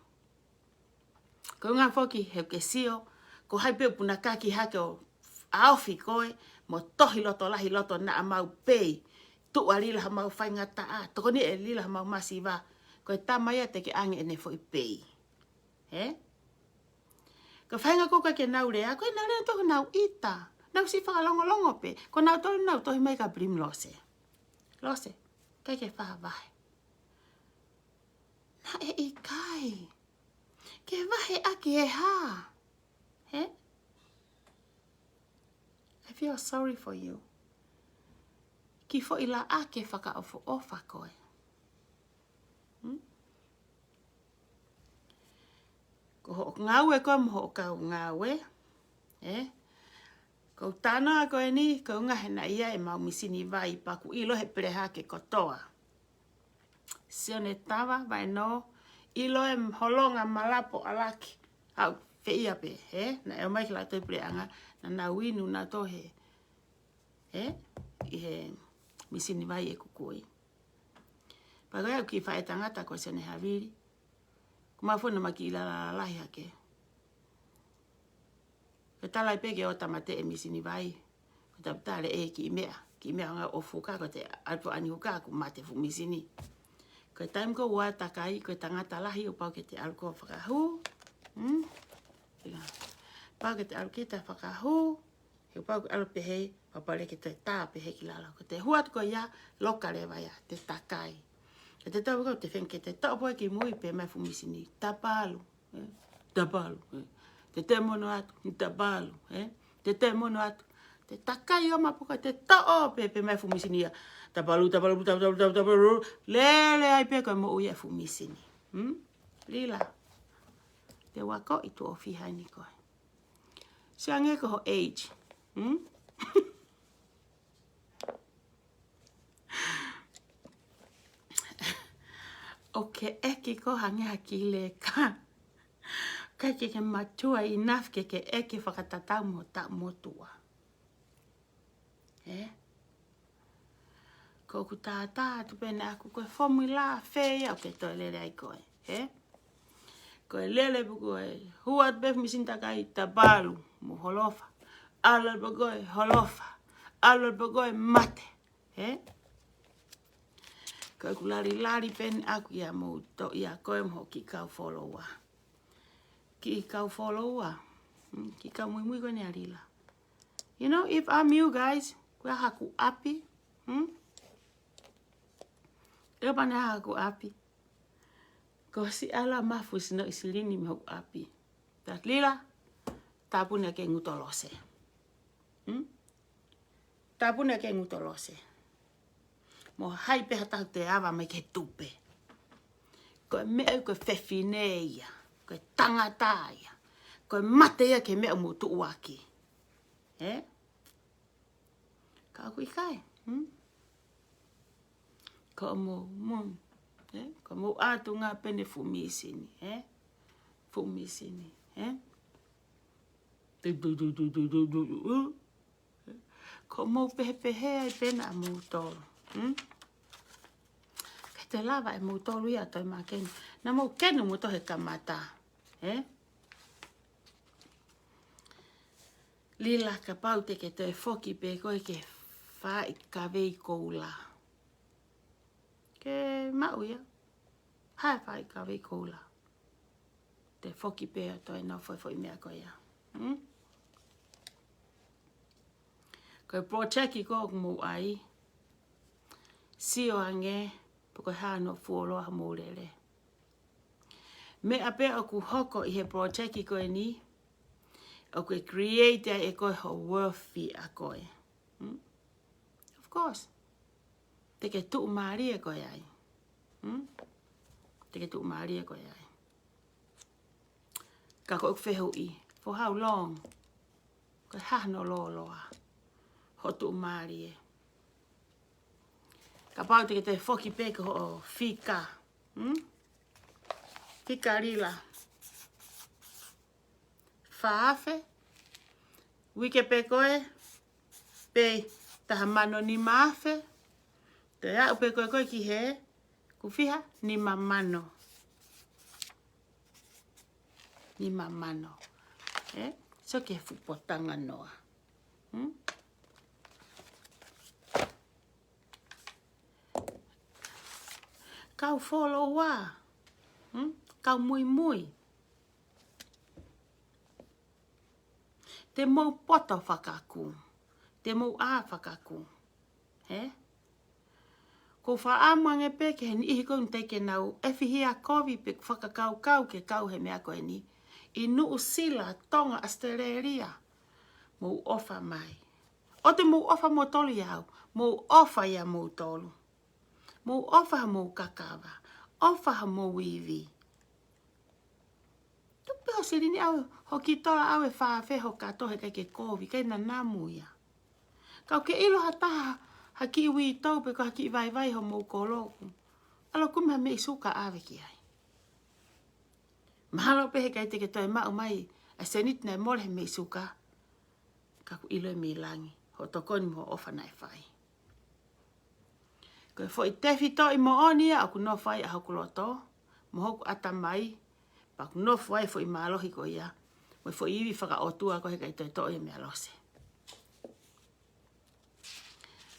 Ko ngā whoki heu ke sio. Ko haipeu puna kaki hake o aofi koe. Mo tohi loto lahi loto na a mau pei. Tu a lila ha mau whainga taa. Toko ni e lila ha mau masiwa. Koe tamaya te ke ange ene fo i pei. Ko whainga koka ke nau rea. Koe nau rea tohu nau ita. Nau si whakalongo pe. Ko nau tohi mai ka brim lose. Lose. Kai ke whahavahe. Na e i kai. Ke vahe aki e ha. I feel sorry for you. Ki fo ila ake whaka ofo ofa koe. Ko ho ngau e koe mo ho kau ngau e. Ko tana koe ni, ko ngahe na ia e mau misini vai paku ilo he pereha ke kotoa. Sione tawa vai no. Ilo e holonga malapo alaki. Au, fe ia pe, na e mai ki la toi preanga. Na na winu na tohe. Ihe misini vai e kukui. Pagoe au ki whae tangata ko sione haviri. Kumafuna maki ila la lahi hake. Ke talai peke o tamate e misini vai. Ko tapitale e ki mea. Ki mea nga o fuka ko te alpo ani huka ku mate fu misini. Ko time ko wa takai ko tangata lahi o pau ke te alko whakahu. Pau ke te alkita whakahu. He pau ke alpehe. Papale ke te tā pehe ki lala. Ko te huat ko ia loka lewa ia. Te takai. Ke te tau ko te whenke te tau poe ki mui pe mai fu misini. Tapalu. Tapalu. Te mono atu. Tapalu. Te mono atu. Te takai o mapuka te tau pe mai fu misini ia. Tapalu. Lele ai pe ko mo uia fu misini. Lila. Te wako i tu ofi haini koe. Siange ko ho age. Oke eki ko hange haki le ka. Kai ke matua enough ke eki whakatatau mo ta motua. Ko ku tātā tu pene aku koe formula whea o ke toi lele ai koe. Koe lele bu koe huat bef misintakai tabalu mo holofa. Alal bu koe holofa. Alal bu koe mate. Koe ku lari pene aku ia mo to ia koe mo ki kau followa. Ki kau followa. Ki kau mui koe ne arila. You know, if I'm you guys, koe haku api. Eo pane haku api. Ko si ala mafu sino isilini me haku api. Tak lila, tapune ke ngutolose. Tapune ke ngutolose. Mo hai pe hata te awa me ke tupe. Ko me ko fefineia, ko tangataia. Ko mateia ke me mo tu waki. Ka ku kai. Ko mo Ko mo atu ngā pene fumisini. Fumisini. Ko mo pehe ai pena a mo tolu. Kei te lava e mo tolu ia toi mā kenu. Na mo kenu mo tohe kamata. Lila ka pau te ke toi foki pe koe ke whai ka vei koula. Ke mau ia. Hai whai ka vei koula. Te foki pe a toi no foi mea koe ia. Koe projeki ko mo ai. Sio ange. Poko hano fuoloa mo lele. Me ape o ku hoko i he projeki koe ni. O koe create e koe ho worthy a koe. Of course. Te ke tuu maari e koe ai. Te ke tuu maari e koe ai. Ka koe whehu i. For how long? Koe hano loloa. Ho tuu maari e. Ka pau te ke te whoki peke ho whika. Whika rila. Whaafe. Wike pe koe. Pe taha mano ni maafe. Te au pe koe koe ki he. Ku whiha ni mamano. Ni mamano. So ke fupotanga noa. Kau follow wa. Kau mui mui. Te mau poto whakaku. Te mau a whakaku. Ko whaamuange pe ke heni ihi kou te ke nau. E whihia kovi pe whakakau kau ke kau he mea koe ni. I nuu sila tonga Australia. Mau ofa mai. O te mau ofa mo tolu iau. Mau ofa ia mau tolu. Mau ofa mau kakawa. Ofa mau wiwi. Tupe o siri ni au. Hoki tola au e whaafeho katohe kai ke kovi. Kai na namu ia. Kau ke ilo hataha. Haki iwi tau pe ko haki vai vai ho mau koloku. Alo kumiha me isuka awe ki ai. Mahalo pehe kai te ke toi mau mai. A senit na mole me isuka. Kaku ilo e milangi. Ho tokoni mo ofa na e whai. Koe fo i tefi to i mo onia. Aku no whai a hoku loto. Mo hoku atamai. Paku no whai fo i malohi ko ia. Mo fo iwi whaka otua ko he kai toi to i mea lose.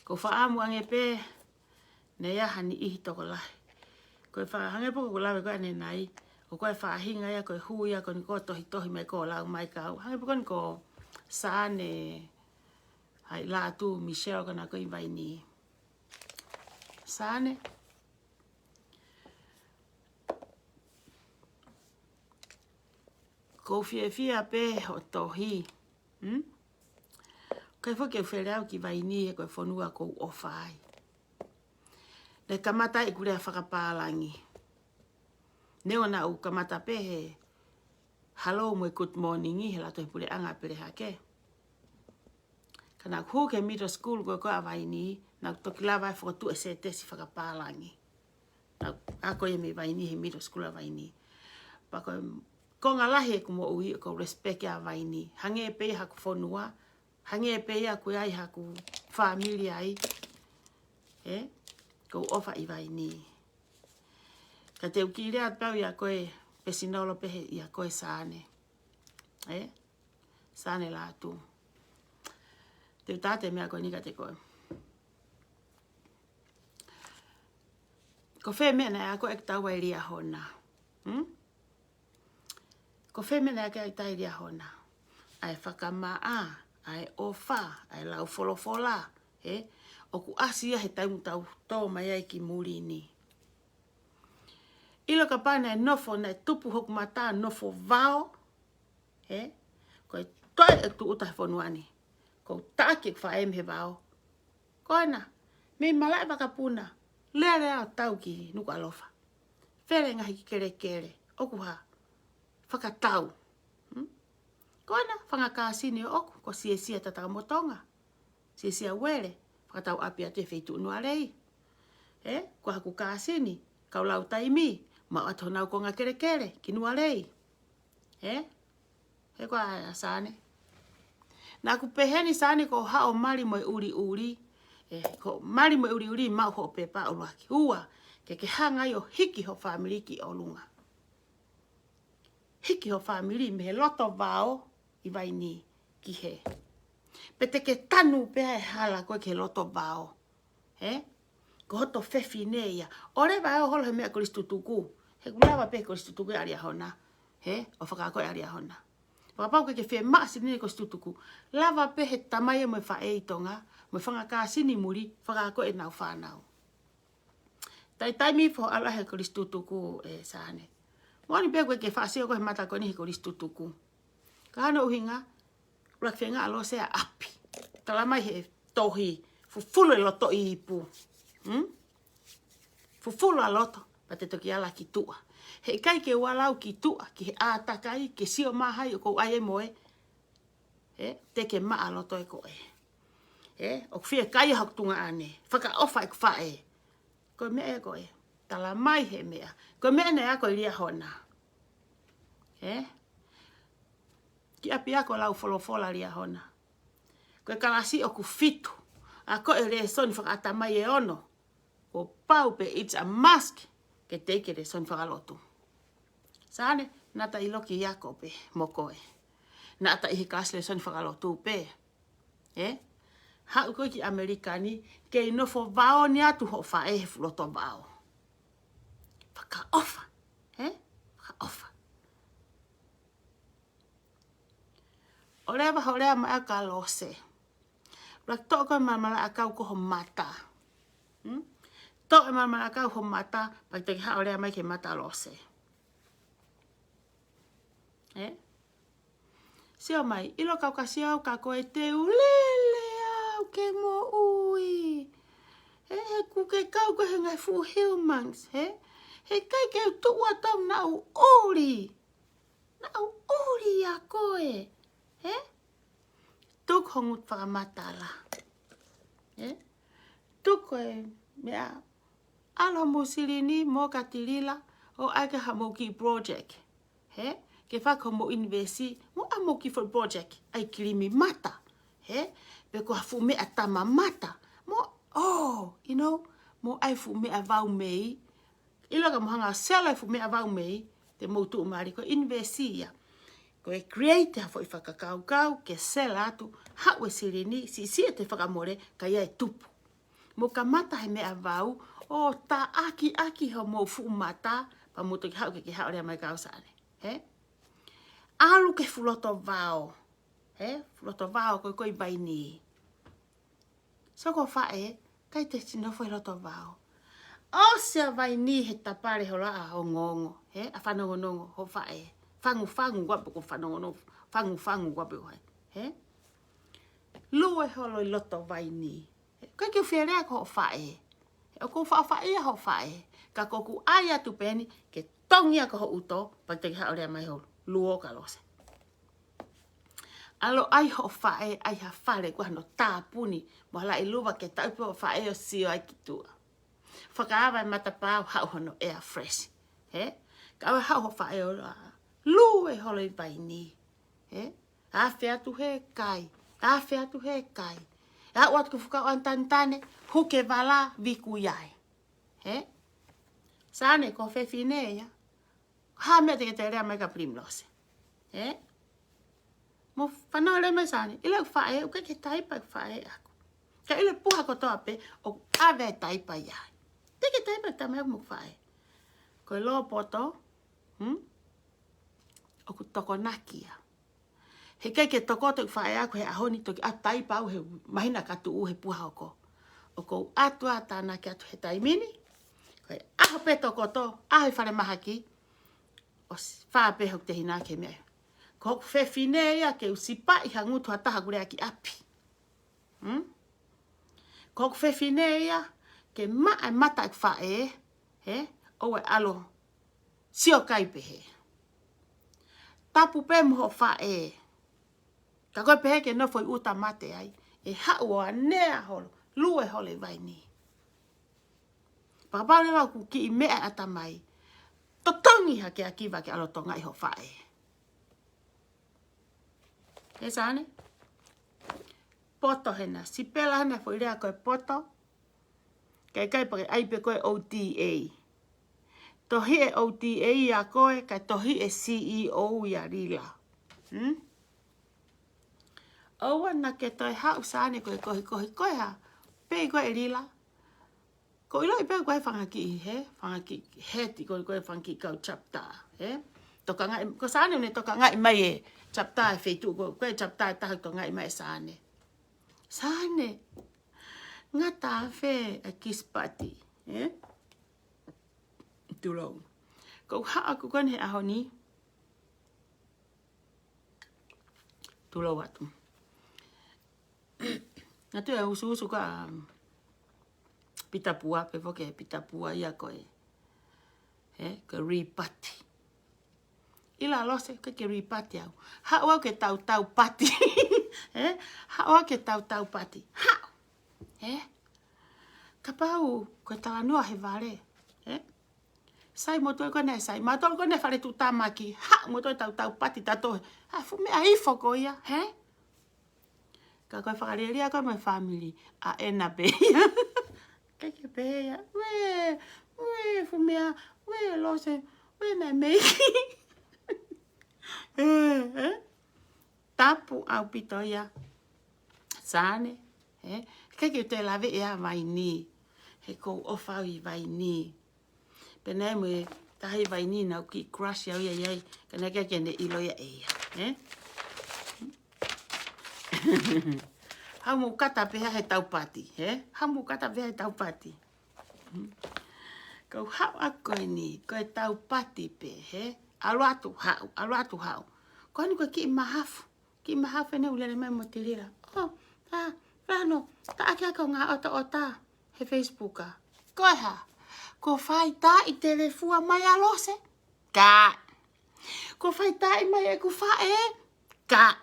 Ko whaamu ange pe. Ne ia hani ihi toko lahi. Koe whaahange poko ko lawe koe ane nai. Ko koe whaahinga ia koe hui ia ko ni ko tohi tohi mai ko lau mai kau. Hange poko ni ko saane. Hai la tu Michelle kana koe vai ni. Saane. Ko fia pe o tohi. Kai fo ke where au ki vai ni he koe whanua kou ofai. Le kamata i kure a whakapālangi. Neo na u kamata pe he. Hello mo good morning i he lato he pule anga pere hake. Kana ku ke middle school koe koe a vai ni. Na toki la vai whakatu e se tesi whakapālangi. Na ako e me vai ni he middle school a vai ni. Pako ko ngā lahi ko mo ui ko respect a vai ni. Hange e pei haku whanua. Hange e pei haku ai haku familia ai. Ko ofa i vai ni. Ka te uki rea pau i a koe pesinolo pehe i a koe saane. Saane la tu. Te utate mea koe ni ka te koe. Ko whē mea na a koe ek tau ai ria hona. Ko whē mea na a koe ek tau ai ria hona. Ai whakamaa, ai ofa, ai lau folofola. O ku asia he tau tō mai ai ki muri ni. Ilo ka pane nofo na tupu hoku mata nofo vao. Koe toi e tu uta he whanuani. Ko taaki whaem he vao. Koina, me malai wakapuna. Lea lea tau ki nuku alofa. Where ngahi ki kere kere. Oku ha. Whakatau. Koina, whangakāsini o oku. Ko sia tataka motonga. Sia were. Whakatau api atu e wheitu unua rei. Ko haku kāsini. Kau lau taimi, ma ato nau ko ngā kere ki nua rei. He ko a sane. Nā ku peheni sane ko hao mari mo uri. Ko mari mo uri mau ho pepa o laki. Ua, ke hanga yo hiki ho family ki o lunga. Hiki ho family me he loto vao I vai ni ki he. Pete ke tanu pea e hala koe ke loto vao. Ko hoto fefi neia. Ore vai o holo he mea koristutuku. He kulawa pe koristutuku aria hona. O whakakoe aria hona. Whakapau ke whea maasi nini koristutuku. Lava pe he tamai mo e whaeitonga. Mo e whangaka sini muri. Whakakoe nau whanau. Tai taimi fo ala he koristutuku e sane. Mwani pe koe ke whaasio koe mata koe ni he koristutuku. Ka hana uhinga. Ula whenga alo sea api. Talamai he tohi. Fufulu e loto I ipu. Fufulu a loto. Pa te toki ala ki tua. He kai ke walau ki tua. Ki he ātakai. Ke sio mahai o kou aie moe. Te ke maa loto e koe. O whia kai hok tunga ane. Whaka ofa e kwhae. Koe mea e koe. Talamai he mea. Koe mea ne a koe ria hona. Ki api ako lau folofola ria hona. Koe kalasi o ku fitu. A koe re soni whakatamai e ono. O pau pe it's a mask. Ke teike re soni whakalotu. Sane, nata I loki iako pe mo koe. Nata I hikasle soni whakalotu pe. Hau koe ki Amerikani. Ke inofo vao ni atu ho whae he fuloto vao. Whaka ofa. Whaka ofa. Orewa horea mai a ka lose. Rak toko mamala akau ko ho mata. Toko mamala akau ho mata. Pak te ha orea mai ke mata lose. Sio mai. Ilo kau kasiau ka koe te ulele au ke mo ui. He kuke kau ko he ngai fu humans. He kai ke tua tau na u uri. Na u uri a koe. Tuk hongut whakamatala. Tuk koe mea alo musirini mo katilila o aika hamo ki project. Ke whaka mo investi mo amo ki for project. Ai kirimi mata. Pe ko hafu mea tama mata. Mo, mo ai fu mea vau mei. Ilo ka mohanga sela fu mea vau mei. Te moutu umari ko investi ya. Ko e create hafo I whakakau ke sela atu hau e sirini si te whakamore ka ia e tupu. Mo ka mata he mea vau o ta aki ho mo fu mata pa moto ki hau ke hau rea mai kausane. Alu ke fuloto vau. Fuloto vau koe vai ni. So ko whae kai te sinofo I loto vau. O sea vai ni he tapare ho raa ho ngongo. A whanongonongo ho whae. Fangu wapu ko whanongono. Fangu wapu hai. Lue holo I loto vai ni. Kai ke whiarea ko ho whae. O ko whae ho whae. Ka koku aia tu peni ke tongia ko ho uto. Pa te hao rea mai ho luo ka lose. Alo ai ho whae ai ha whare kua no tāpuni. Mohala I luwa ke taupu o whae o sio ai ki tua. Whakaawa matapau hau hono air fresh. Ka awa hau ho whae o loa. Lue holo I vai ni. A whea tu he kai. A whea tu he kai. A wat ku whukau antantane. Huke wala viku iai. Sane ko whewhine ya. Ha mea te rea mai ka primlose. Mo whanau le mai sane. Ila whae uke ke taipa whae aku. Ka ila puha ko toa pe o awe taipa iai. Te ke taipa tamai mo whae. Ko lo poto. O ku toko nakia. He kai ke toko te whae ako he ahoni toki a taipa au he mahina katu u he puha oko. O ko atua tāna ki atu he taimini. Ko he aho pe toko to. Aho I whare mahaki. O whape hok te hina ke mea. Ko hoku whewhine ia ke usipa I hangutu hataha gurea ki api. Ko hoku whewhine ia ke maa mata I whae. O e alo. Sio kai pehe. Tapu pe moho whae. Ka koe pehe ke nofo I uta mate ai. E hau o anea holo. Lue hole vai ni. Papale la ku ki mea atamai. Totongi ha ke akiva ke alotonga iho fae. E sane? Poto hena. Sipela hana fo irea koe poto. Kai kai pake aipe koe OTA. Tohi e OTA ia koe, kai tohi e CEO ia rila. Owa na ke toi hau sane koe kohi ha. Pei koe e rila. Ko ilo i pei koe whangaki he. Whangaki heti koe whangaki kau chapta. He? Toka ngai, ko sane une toka ngai mai e chapta e whetu. Koe chapta e tahu to ngai mai sane. Sane. Ngata whe a kispati. He? Tulou. Ko haa ku kone he aho ni. Tulou atu. Nga tu e usu ka pitapua, pe foke pitapua ia koe. He, ke ripati. Ila lose ke ripati au. Hau ke tau pati. He, hau ke tau pati. Hau. He. Kapau koe talanua he vare. He. Sai moto ko ne sai. Mato ko ne fare tu tamaki. Ha, moto tau pati tato. Ha, fu me ai foko ia, he. Ka koe whakareria koe mai family. A ena beia. Keke beia. We, fumea. We, lose. We, na meiki. Tapu au pito ia. Sane. Keke te lave ia vai ni. He kou ofau i vai ni. Pene mwe tahi vai ni na ki crush ia ia ia. Kana keke ne ilo ia ia. Hau mu kata peha he taupati, he? Hau mu kata peha he taupati. Kau hau a koe ni, koe taupati pe, he? Aluatu hau. Koe ni koe ki mahafu ene ulele mai mo tirira. Oh, rano, ta aki ako ngā ota he Facebooka. Koe ha, ko whai ta i telefua mai alose? Ka. Ko whai ta i mai e ku whae? Ka.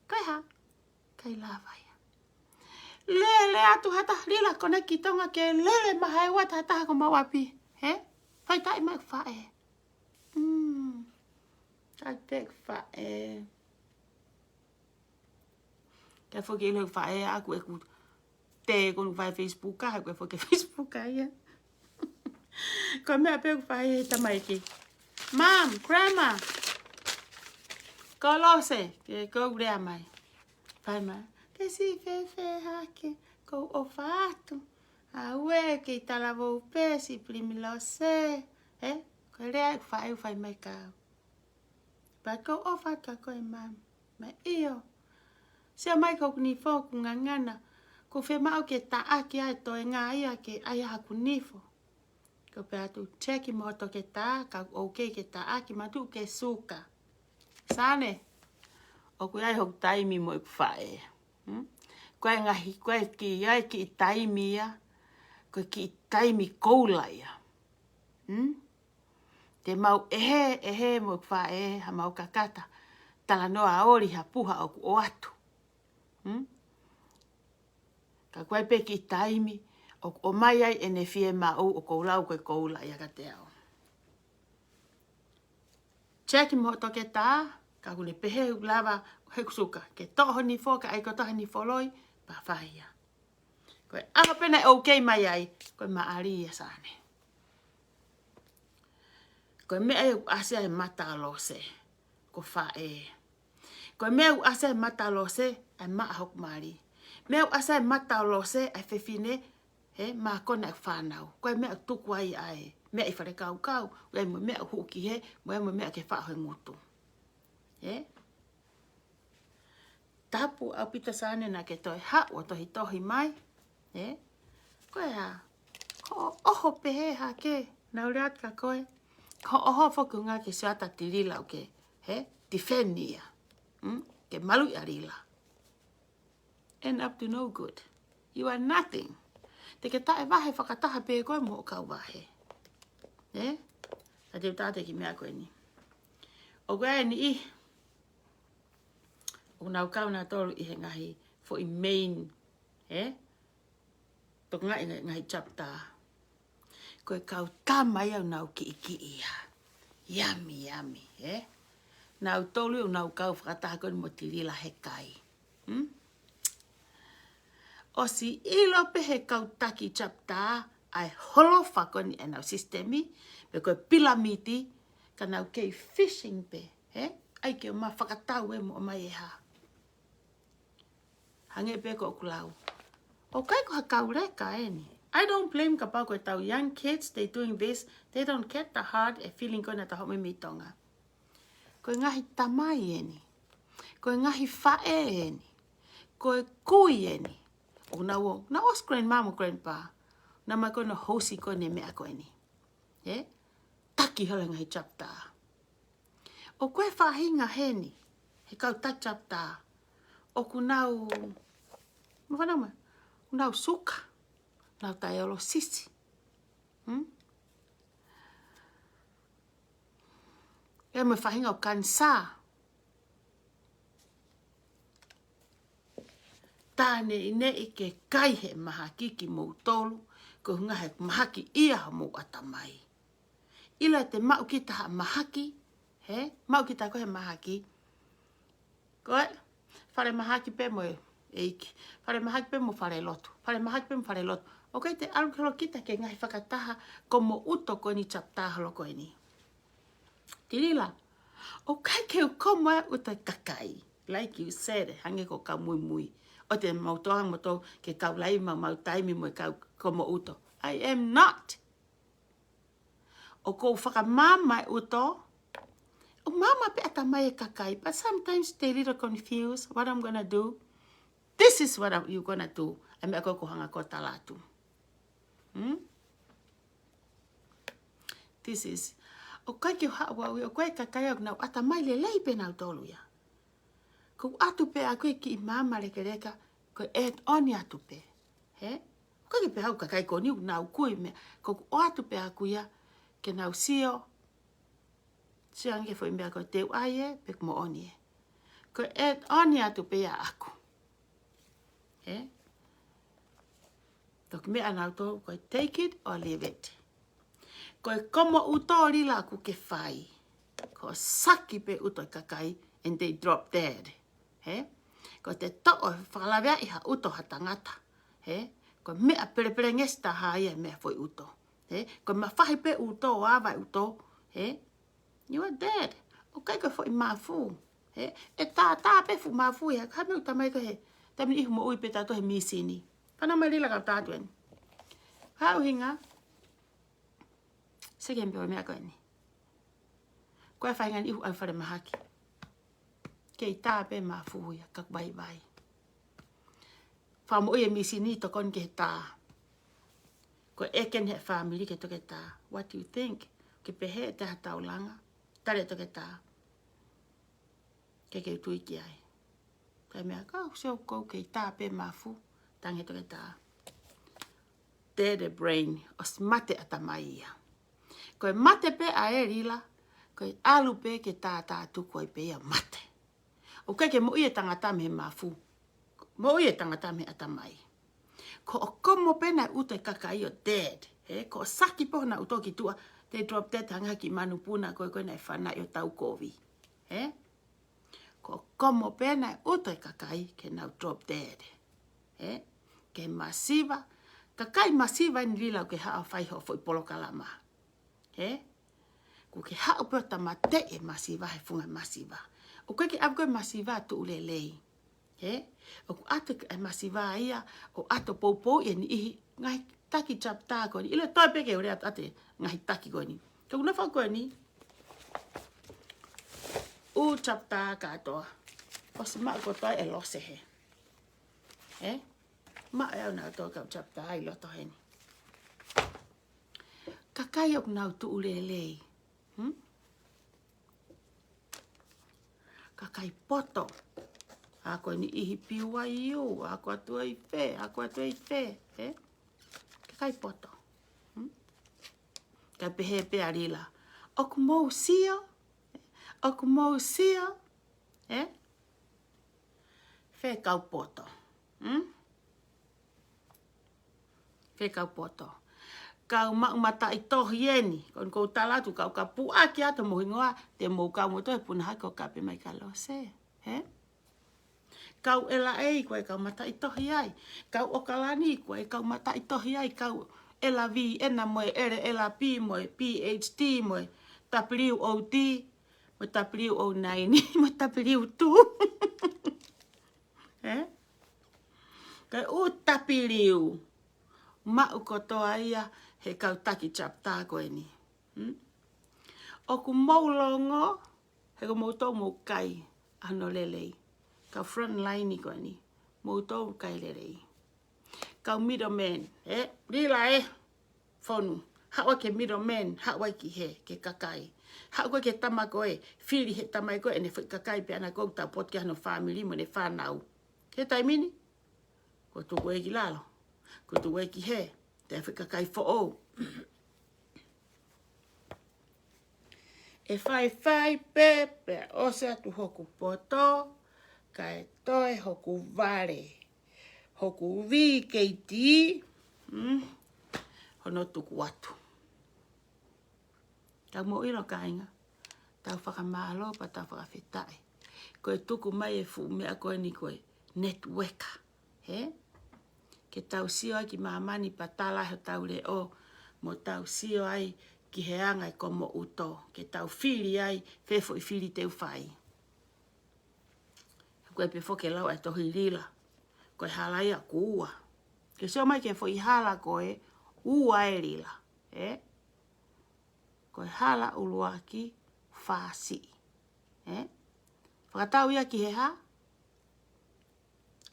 Koe ha. Kai lava ia. Lele atu hata lila kone ki tonga ke lele mahai wat hata ko mawapi. He? Fai tai mai fae. Tai tek fae. Ka foki lo fae aku e ku te ko vai Facebook ka ko foki Facebook ka ia. Ko me ape ku fae tamai ki. Mom, grandma. Ko lose ke ko rea mai. Pai mai. Ke si fefe hake ko o fatu. Awe ke tala vo pesi primi lo se. Ko rea fai mai kau. Pa ko o fatu ko e mam. Ma iyo. Se mai ko ni fo ku ngangana. Ko fe mau ke ta aki ai to ngā ia ke ai haku nifo. Ko pe atu cheki mo to ke ta ka o ke ta aki ma tu ke suka. Sane. O ku ai hok taimi mo ku fae. Koe ngahi, koe ki ai ki taimi ia. Koe ki taimi koula ia. Te mau ehe mo ku fae ha mau kakata. Tala noa aori ha puha o ku o atu. Ka koe pe ki taimi o mai ai ene fie ma o koulau koe koula ia ka te ao. Cheki mo toke tā. Ka kune pehe lava hekusuka. Ke toho ni fo ka aiko toho ni foloi. Pa whahia. Koe aga pena okay mai ai. Koe maari ia sane. Koe mea e ase ai mata lo se. Ko whae. Koe mea u ase ai mata lo se. Ai maa hok maari. Mea u ase ai mata lo se. Ai whewhine. Maa kona e whanau. Koe mea tuku ai ai. Mea i whare kau. Koe mea huki he. Mea ke whaho ngutu. Tapu au pita sane na ke toi o tohi mai. Koe ha. Ko oho pehe ha ke. Naureat ka koe. Ko oho foku ngā ke suata tirila o ke. Tifenia. Ke malu ia rila. End up to no good. You are nothing. Te ke tae wahe whakataha pe koe mo kau wahe. A te utate ki mea koe ni. O koe ni i. O nau kau nā tolu i he ngahi. For i main. Tok ngai chapter. Koe kau tamai au nau ki ia. Yummy, yummy, eh? Nau tolu au nau kau whakatahako ni mo tirila he kai. O si ilo pe he kau taki chapter, ai holofa koni e nau sistemi, pe koe pilamiti, ka nau kei fishing pe, eh? Ai ke o ma whakatau e mo o mai e ha. Hange pe ko kulau. O kai ko hakau reka eni. I don't blame ka pau koe tau young kids, they doing this, they don't get the heart e feeling ko na ta home mi tonga. Koe ngahi tamai eni. Koe ngahi whae eni. Koe kui eni. O na wo, na os grandma mo grandpa. Na mai koe no hosi koe ne mea koe ni. Eh? Taki hala ngahi chapter. O koe whahinga heni. He kau tak chapter. O kunau... Mwhanau mai? Kunau suka. Nau tai olo sisi. E me whahinga o kansa. Tāne i ne i ke kai he mahaki ki mou tolu, ko hunga he mahaki ia mou atamai. Ila te mau ki taha mahaki, he? Mau ki taha ko he mahaki. Koe, whare mahaki pe mo eiki. Whare mahaki pe mo whare lotu. Whare mahaki pe mo whare lotu. O kei te arukelo kita ke ngahi whakataha ko mo uto ko ni chaptahalo ko ni. Tirila, o kai ke u komoe uto kakai. Like you said, hange ko ka mui mui. O te mautohang mo tau ke kau lai ma mau taimi mo kau komo uto. I am not. O ko whakamamai uto. O mama pe atamai e kakai. But sometimes they little confused what I'm gonna do. This is what you're gonna do. A mea ko hanga ko talatu. This is. O kai ki hawa o koe kakai au nau atamai le lei pe nau tolu ya. Ko atu pe a koe ki mama reke reka, ko e oni atu pe. He? Ko ki pe hau kakai ko niu nau kui mea. Ko o atu pe a kuia, ke nau sio. Sio ange fo imea ko teu aie, pe mo oni e. Ko e oni atu pe a aku. He? Tok mea nau tō, ko take it or leave it. Ko e komo utori la ku ke whai. Ko saki pe uto kakai, and they drop dead. He? Ko te to'o whakalawea iha uto ha tangata. He? Ko mea pere ngesta haia mea foi uto. He? Ko ma whahi pe uto o awa uto. He? You are dead. O kai ko foi mafu. He? E tā pe fu mafu ia. Ka meu tamai ko he. Tami ihu mo ui pe tato he misini. Pana mai lila kau tātuen. Hau hinga. Segen pe o mea koe ni. Koe whaingan ihu au whare mahaki. Kei tā pe mā fuhuia, kak bai bai. Wha mo ia misini to kon ke tā. Ko eken he family ke toke tā. What do you think? Ke pehe te hatau langa. Tare toke tā. Ke kei tui ki ai. Kai mea kau seo kou kei tā pe mā fu. Tange toke tā. Dead brain. Os mate atamai ia. Koe mate pe a e rila. Koe alu pe ke tā tuku ai pe ia mate. O kai ke mo ia tangata me mafu. Mo ia tangata me atamai. Ko o komo pena uto e kakai o dead. Ko o saki po na uto ki tua. Te drop dead hanga ki manupuna koe na e whana i o tau kovi. Ko o komo pena uto e kakai ke nau drop dead. Ke masiva. Kakai masiva ni rila ke haa whaiho fo i polo kalama. Ko ke haa upo tamate e masiva he funga masiva. O koe ki apkoe masiva tu ulelei. O ku ato e masiva ia, o ato poupou ia ni ihi, ngai taki chapta koe ni. Ile toi peke ore ate ngai taki koe ni. Ka kuna whau koe ni. U chapta katoa. O si maa ko toi e lose he. Maa e au nau toi kau chapta ai loto he ni. Kakai ok nau tu ulelei. Kakai poto. Ako ni ihi piwa iu. Ako atu ai fe. Ako atu ai fe. Kakai poto. Ka pehe pe arila. Oku mou sio. Oku mou sio. Fe kau poto. Ke kau poto. Kau mata i tohi eni. Kon kou talatu kau ka puaki ata mo hingoa. Te mo kau mo toi puna hako kape mai ka lo se. He? Kau ela ei koe kau mata i tohi ai. Kau okalani koe kau mata i tohi ai. Kau ela vi ena moe ere ela pi moe PhD moe. Tapiriu OT. Moe tapiriu o naini. Moe tapiriu tu. He? Kai u tapiriu. Mau kotoa ia he kau taki chapta koe ni. Oku maulongo he ko moutou mou kai ano lelei. Kau front line ni koe ni. Moutou kai lelei. Kau middleman. Lila Fonu. Hawa ke middleman. Hawa ki he ke kakai. Hawa ke tama koe. Fili he tama koe ene kakai pe ana kou ta pot ke ano family mo ne whanau. Ke taimini? Ko tu koe ki lalo. Ko tu koe ki he. Te kakai fo o. E whai pepe o se atu hoku poto, kai toe hoku vare. Hoku vi kei ti, hono tuku atu. Tau mo ilo ka inga, tau whakamalo pa tau whakawhetai. Koe tuku mai e fu mea koe ni koe networker. He? Ke tau sio ai ki mamani pa tala he tau le o, mo tau sio ai ki he anga i komo uto. Ke tau fili ai, fefo i fili teu whai. Koe pe foke lau e tohi lila. Koe halai a kuua. Ke sio mai ke fo i hala koe, ua e lila. Koe hala uluaki whasi. Whakatau ia ki he ha?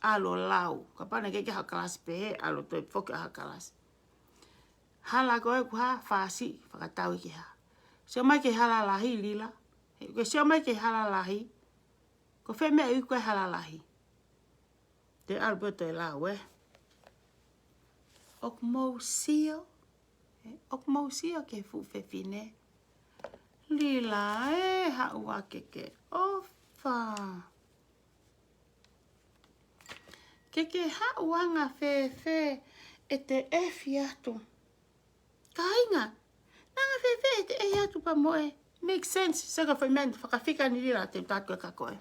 Alo lau. Ka pane ke hakalas pe he, alo toi foke hakalas. Hala koe ku ha whasi, whakatau ki ha. Sio mai ke hala lahi lila. Ke sio mai ke hala lahi. Ko whe mea i koe hala lahi. Te alberto e lau Ok mau sio. Ok mau sio ke fu fefine. Lila haua keke ofa. Keke hauanga fe e te efi atu. Kainga. Nanga fe e te efi atu pa moe. Make sense. Saka whai mea whakawhika ni lila te tātua ka koe.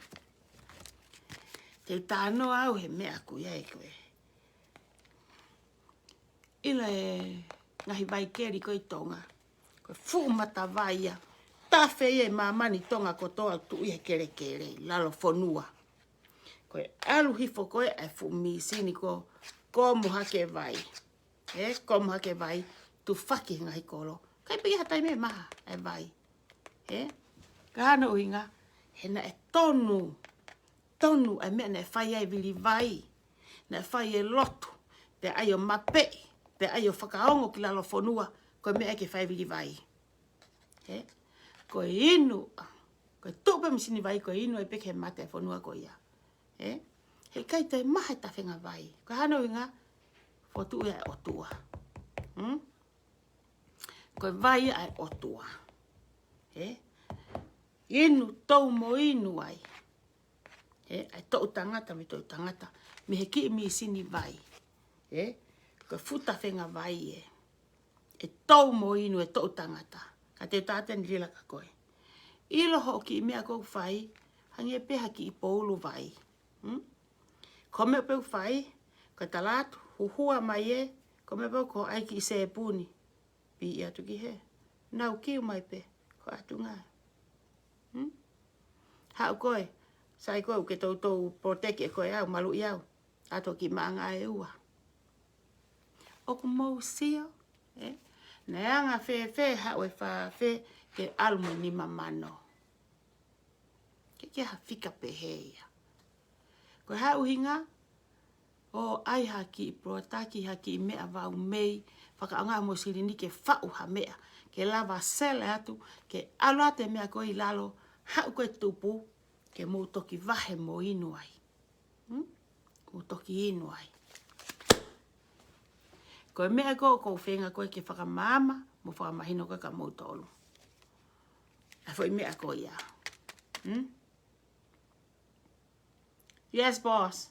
Te tāno au he mea kui ai koe. Ila ngahi vai keri koe tonga. Koe fumata vai ia. Tafe ie mamani tonga kotoa tu ia kere kere. Lalo fonua. Koe alu hifo koe e fumi sini ko muhake vai. Ko muhake vai. Tu whaki ngahi kolo. Kai pigi hatai me maha e vai. Kahana uhinga. Hena e tonu. Tonu e mea ne whai ai vili vai. Ne whai e lotu. Te aio mape. Te aio whakaongo ki lalo fonua. Koe mea ke whai vili vai. Koe inu. Koe tupe misini vai. Koe inu e peke mate e fonua koe ia. He kai te maha ta whenga vai. Koe hana uinga. Fotu ia e otua. Koe vai ia e otua. Inu tau mo inu ai. Ai tau tangata me tau tangata. Me he ki mi sini vai. Koe futa whenga vai e. E tau mo inu e tau tangata. Ka te tāten rila ka koe. Ilo ho ki mea kou whai. Hangi e peha ki i poulu vai. Ko me peu whai. Koe talatu. Huhua mai e. Ko me peu ko aiki i se puni. Pi i atu ki he. Nau kiu mai pe. Ko atu ngai. Hau koe. Sai koe uke tau proteki e koe au. Malu i au. Ato ki maanga e ua. Oku mau sio. Ne anga fe hau e wha ke almu ni mamano. Ke ha fika pe heia. Koe hau hinga. O ai haki protaki haki mea vau mei. Whakaanga mo sirini ke whau ha mea. Ke lava sele atu. Ke alate mea koe i lalo. Hau koe tupu. Ke mou toki vahe mo inu ai. Mou toki inu ai. Koe mea koe kou whenga koe ke whakamama. Mo whakamahino koe ka mou tolu. A fwoi mea koe ia. Yes, boss.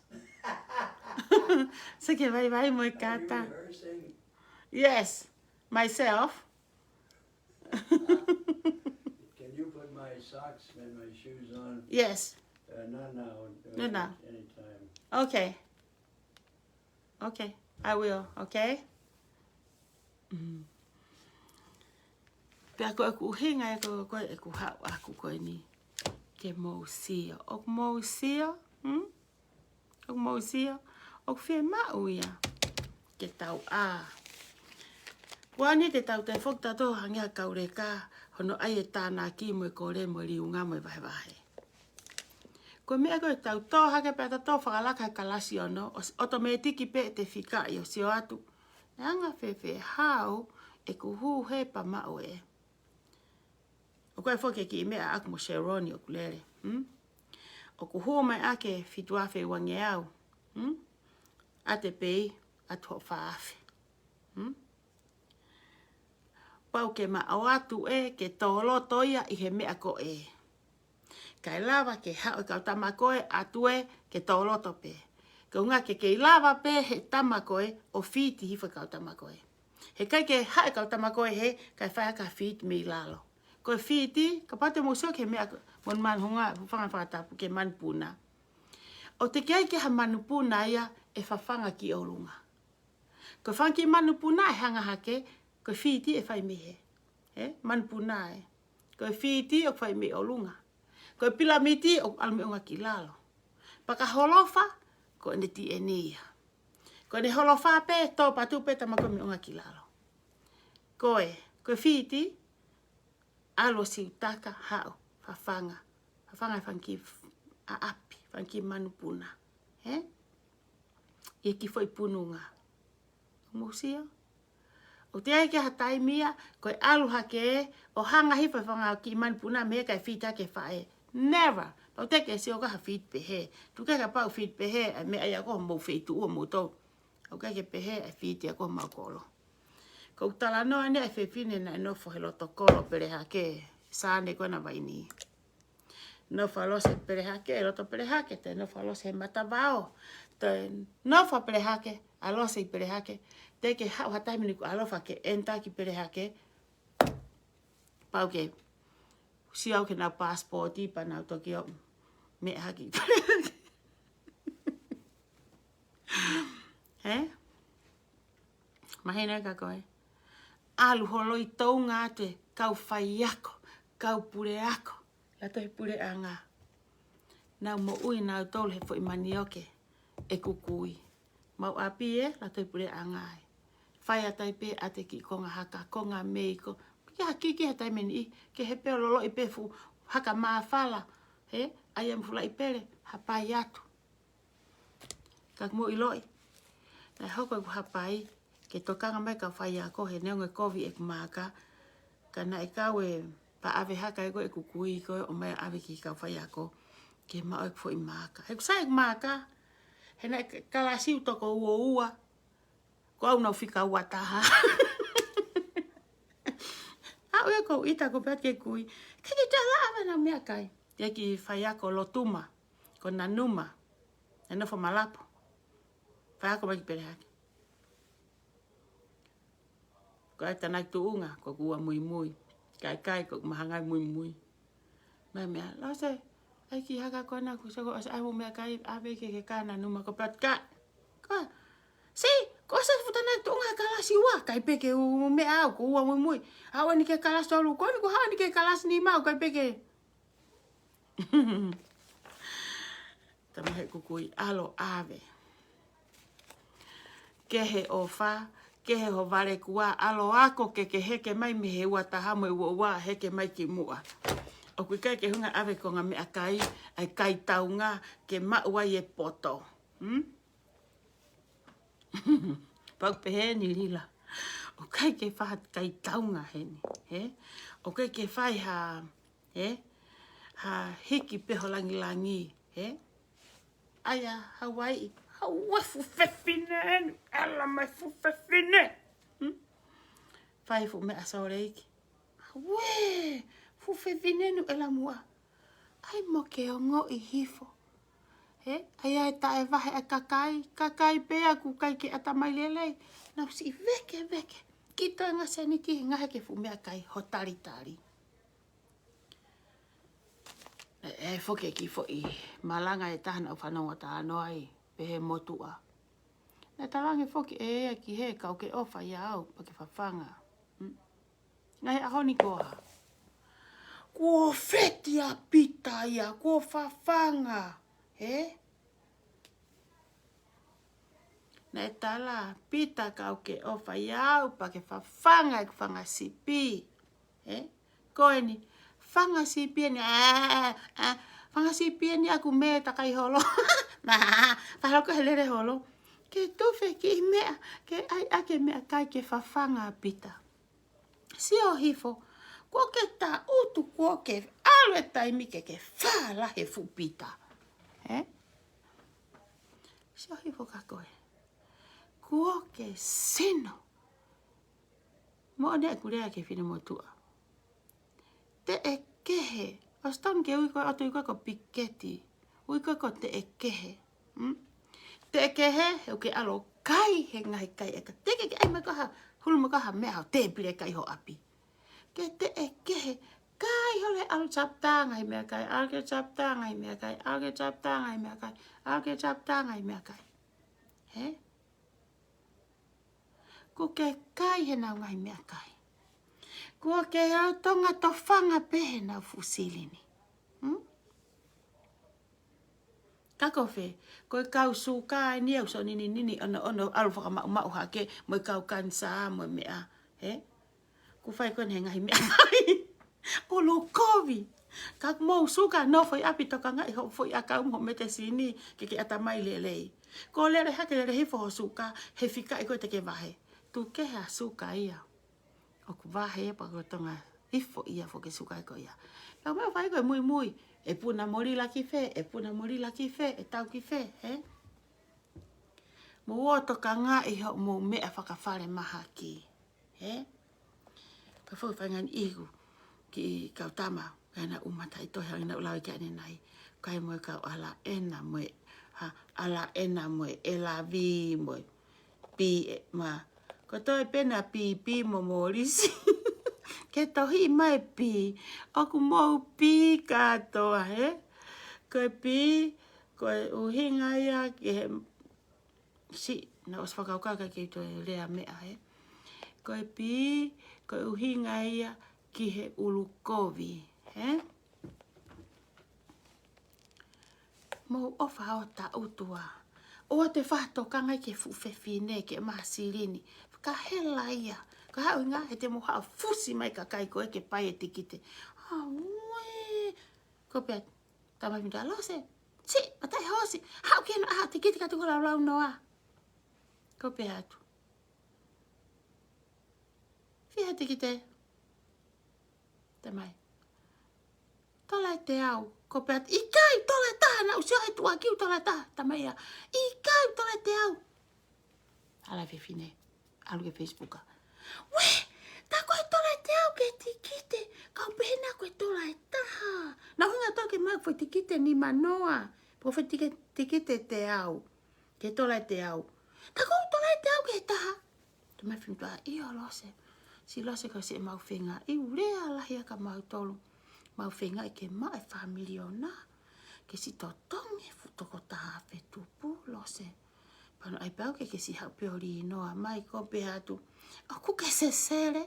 Sake vai mo e kata. Yes, myself. Can you put my socks and my shoes on? Yes. Not now. Not now. Anytime. Okay. Okay, I will, okay? Pea ko e ku hinga e ko e ku hau aku koe ni. Ke mausia. O mausia, O mausia. O whia mau ia. Ke tau a. Wani te tau te whok tato hangia kaure ka. Hono ai e tāna ki mo e kore mo riunga mo e vahe vahe. Ko mea koe tau tō hake pēta tō whakalaka e kalasi ono. O to me tiki pē te whika i o sio atu. Anga whewhe hau e ku hu he pa mao e. O koe whoke ki mea ak mo Sheroni o kulere. O ku hu mai ake fituafe wange au. A te pei a tō whaafe. Pau ke ma au atu e ke tōlo toia i he mea ko e. Kai lava ke hao i kau tamakoe atue ke tōlo tope. Ka unga ke lava pe he tamakoe o whiti hifa kau tamakoe. He kai ke hae kau tamakoe he kai whaia ka whiti me lalo. Koe whiti, ka pate mosio ke mea mon man hunga whangatapu ke manpuna. O te kei ke ha manupuna ia e whawhanga ki orunga. Ko whanki manupuna e hanga hake, ko whiti e whai mehe. Manupuna e. Ko whiti o whai me orunga. Ko pilamiti o alme unga ki lalo. Paka holofa, ko ne ti enia. Ko ne holofa pe, tō patu pe tamako me unga ki lalo. Koe, ko whiti, alo si utaka hao, whawhanga. Whawhanga e whanki a api, whanki manupuna. E ki foi pununga. Musia. O te aike ha taimia, koe alu hake e, o hanga hifa whanga ki manupuna me kai whita ke whae. Never. Pau te ke se o kaha whit pehe. Tu ke ka pau whit pehe, me ai ako mou whitu ua moutou. O ke pehe, ai whiti ako mau kolo. Ko tala noa ne e whipine na e nofo he loto kolo pere hake. Sāne kona vaini. Nofo alose pere hake, loto pere hake, te nofo alose he matavao. Te nofo pere hake, alose i pere hake. Te ke hau hataimini ku alofa ke enta ki pere hake. Pau ke si au ke na passporti pa na toki o me haki. Mahina ka koe. Alu holo i tau ngā te kau whai ako, kau pure ako. La tohi pure a ngā. Nau mo ui nau tolu he fo i mani oke e kukui. Mau api e, la tohi pure a ngā. Whai atai pe ate ki konga haka, konga mei ko. Ki haki ki hatai meni i, ke he peo lolo i pe fu haka maa whala. Ai am fula i pere, hapai atu. Kak mo i loi. Nai hoko i hapai, ke tokanga mai ka whai ako, he neonga kovi e kumaka. Ka na e kau e pa ave haka e ko e kukui ko o mai ave ki ka whai ako. Ke mao e kufo i maka. He kusai kumaka, he na e kalasi utoko ua ua. Ko au nau whika ua taha. Au e ko ita ko pēt ke kui. Kiki te lawa na mea kai. Te ki whai ako lo tuma. Ko nanuma. E nofo malapo. Whai ako mai ki pere hake. Ko ai tanai tuunga. Ko kua mui mui. Kai ko mahangai mui mui. Mai mea. Lau se. Ai ki haka kona ku. Sako as ai mo mea kai. Awe ke kāna numa ko pēt ka. Ko. Si. Ko sa futanai tuunga kalasi ua. Kai peke u mea au. Ko ua mui mui. Hawa ni ke kalas tolu. Ko ni ko hawa ni ke kalas ni mau. Kai peke. Tamahe kukui alo ave. Kehe o wha. Kehe ho vare kua. Alo ako ke heke mai me he ua tahamo e ua heke mai ki mua. O kui kai ke hunga ave ko ngā mea kai. Ai kai taunga ke maua i e poto. Pau pehe ni lila. O kai ke wha kai taunga heni. O kai ke whai ha. Ha hiki peho langi langi. Aya Hawaii. Hawaii fufefine. Ala mai fufefine. Whai fu mea saoreiki. Hawaii. Fufefine nu ela mua. Ai mo ke ongo i hifo. Ai ai tae vahe a kakai. Kakai pea ku kai ke atamai lelei. Nau si veke. Kita ngase ni ki ngahe ke fu mea kai hotari tari. E foke ki fo i malanga e tahana o whanonga ta anoa i pehe motua. Na talange foke e ki he kau ke ofa ia au pa ke whawhanga. Ngai ahoni koha. Kua fetia pita ia, kua whawhanga. He? Na tala pita kau ke ofa ia au pa ke whawhanga e whanga sipi. He? Koe ni, whanga sipi ni, whanga sipi ni aku me takai holo. Whaloko helere holo. Ke tuwhe ki mea, ke ai ake mea kai ke whawhanga pita. Si o hifo, kua ke ta utu kua ke alwe taimi ke whalahe fu pita. Eh? Si o hifo kakoe. Kua ke sino. Mo ne kurea ke whine motua. Te e kehe. Ostam ke uiko atu iko ko piketi. Uiko ko te e kehe. Te e kehe, heu ke alo kai he ngahi kai eka. Teke ke ai makaha, hulu makaha mea hao te pile kai ho api. Ke te e kehe, kai hole alu chaptanga i mea kai, alke chaptanga i mea kai, alke chaptanga i mea kai, alke chaptanga i mea kai. He? Ko ke kai he nau ngai mea kai. Ko ke au tonga to whanga pehe nau fusilini. Kako whe, koe kau suka ni au so nini ono alu whaka mau hake, moi kau kansa, moi mea. He? Ku whai koe ngahi mea kai. Olo kovi. Kak mau suka no foi api toka ngai ho foi akau mo mete sini ke atamai lelei. Ko lere hake lere hifo ho suka he fika iko te ke vahe. Tu ke ha suka ia. O ku vahe pa ko tonga hifo ia fo ke suka iko ia. Ka me vai ko mui. E puna mori la ki fe, e tau ki fe, he? Mo o toka ngai ho mo mea whakawhare maha ki. He? Ka fo whangan ihu. Ki kau tama, kana umata i tohe ina ulau ki ane nai. Kai moe kau ala ena moe, ela vi moe, pi ma. Ko toi pena pi mo morisi. Ke tohi mai pi, oku mou pi katoa, he? Koe pi, koe uhinga ia, ke he, si, na os whakaukaka ki toi rea mea, he? Koe pi, koe uhinga ia, ki he ulukovi, he? Mau ofa o ta utua. O te whahatokangai ke fuwhewhine ke mahasilini. Ka hela ia. Ka hau ngā he te moha fusi mai ka kai koe ke pai e tikite. Ue. Ko pia tamai minda lose. Si, matai hosi. Hau kena aha tikite ka tuko lau noa. Ko pia atu. Whiha tikite. Tamai. Tolai te au. Ko pia ikai tolai taha na usio he tua kiu tolai taha. Tamai ia. Ikai tolai te au. Ala fefine. Alu ke Facebooka. We, ta koe tolai te au ke tikite. Kau pehena koe tolai taha. Na hunga toke mai koe tikite ni manoa. Po fe tikite te au. Ke tolai te au. Ta koe tolai te au ke taha. Tu mai fintua, iyo lose. Si lose ko se mau whenga. I urea lahia ka mau tolu. Mau whenga i ke mai whamiliona. Ke si totonge futoko taha whetupu lose. Pano ai pau ke si hau peori noa mai ko pe atu. Aku ke sesere.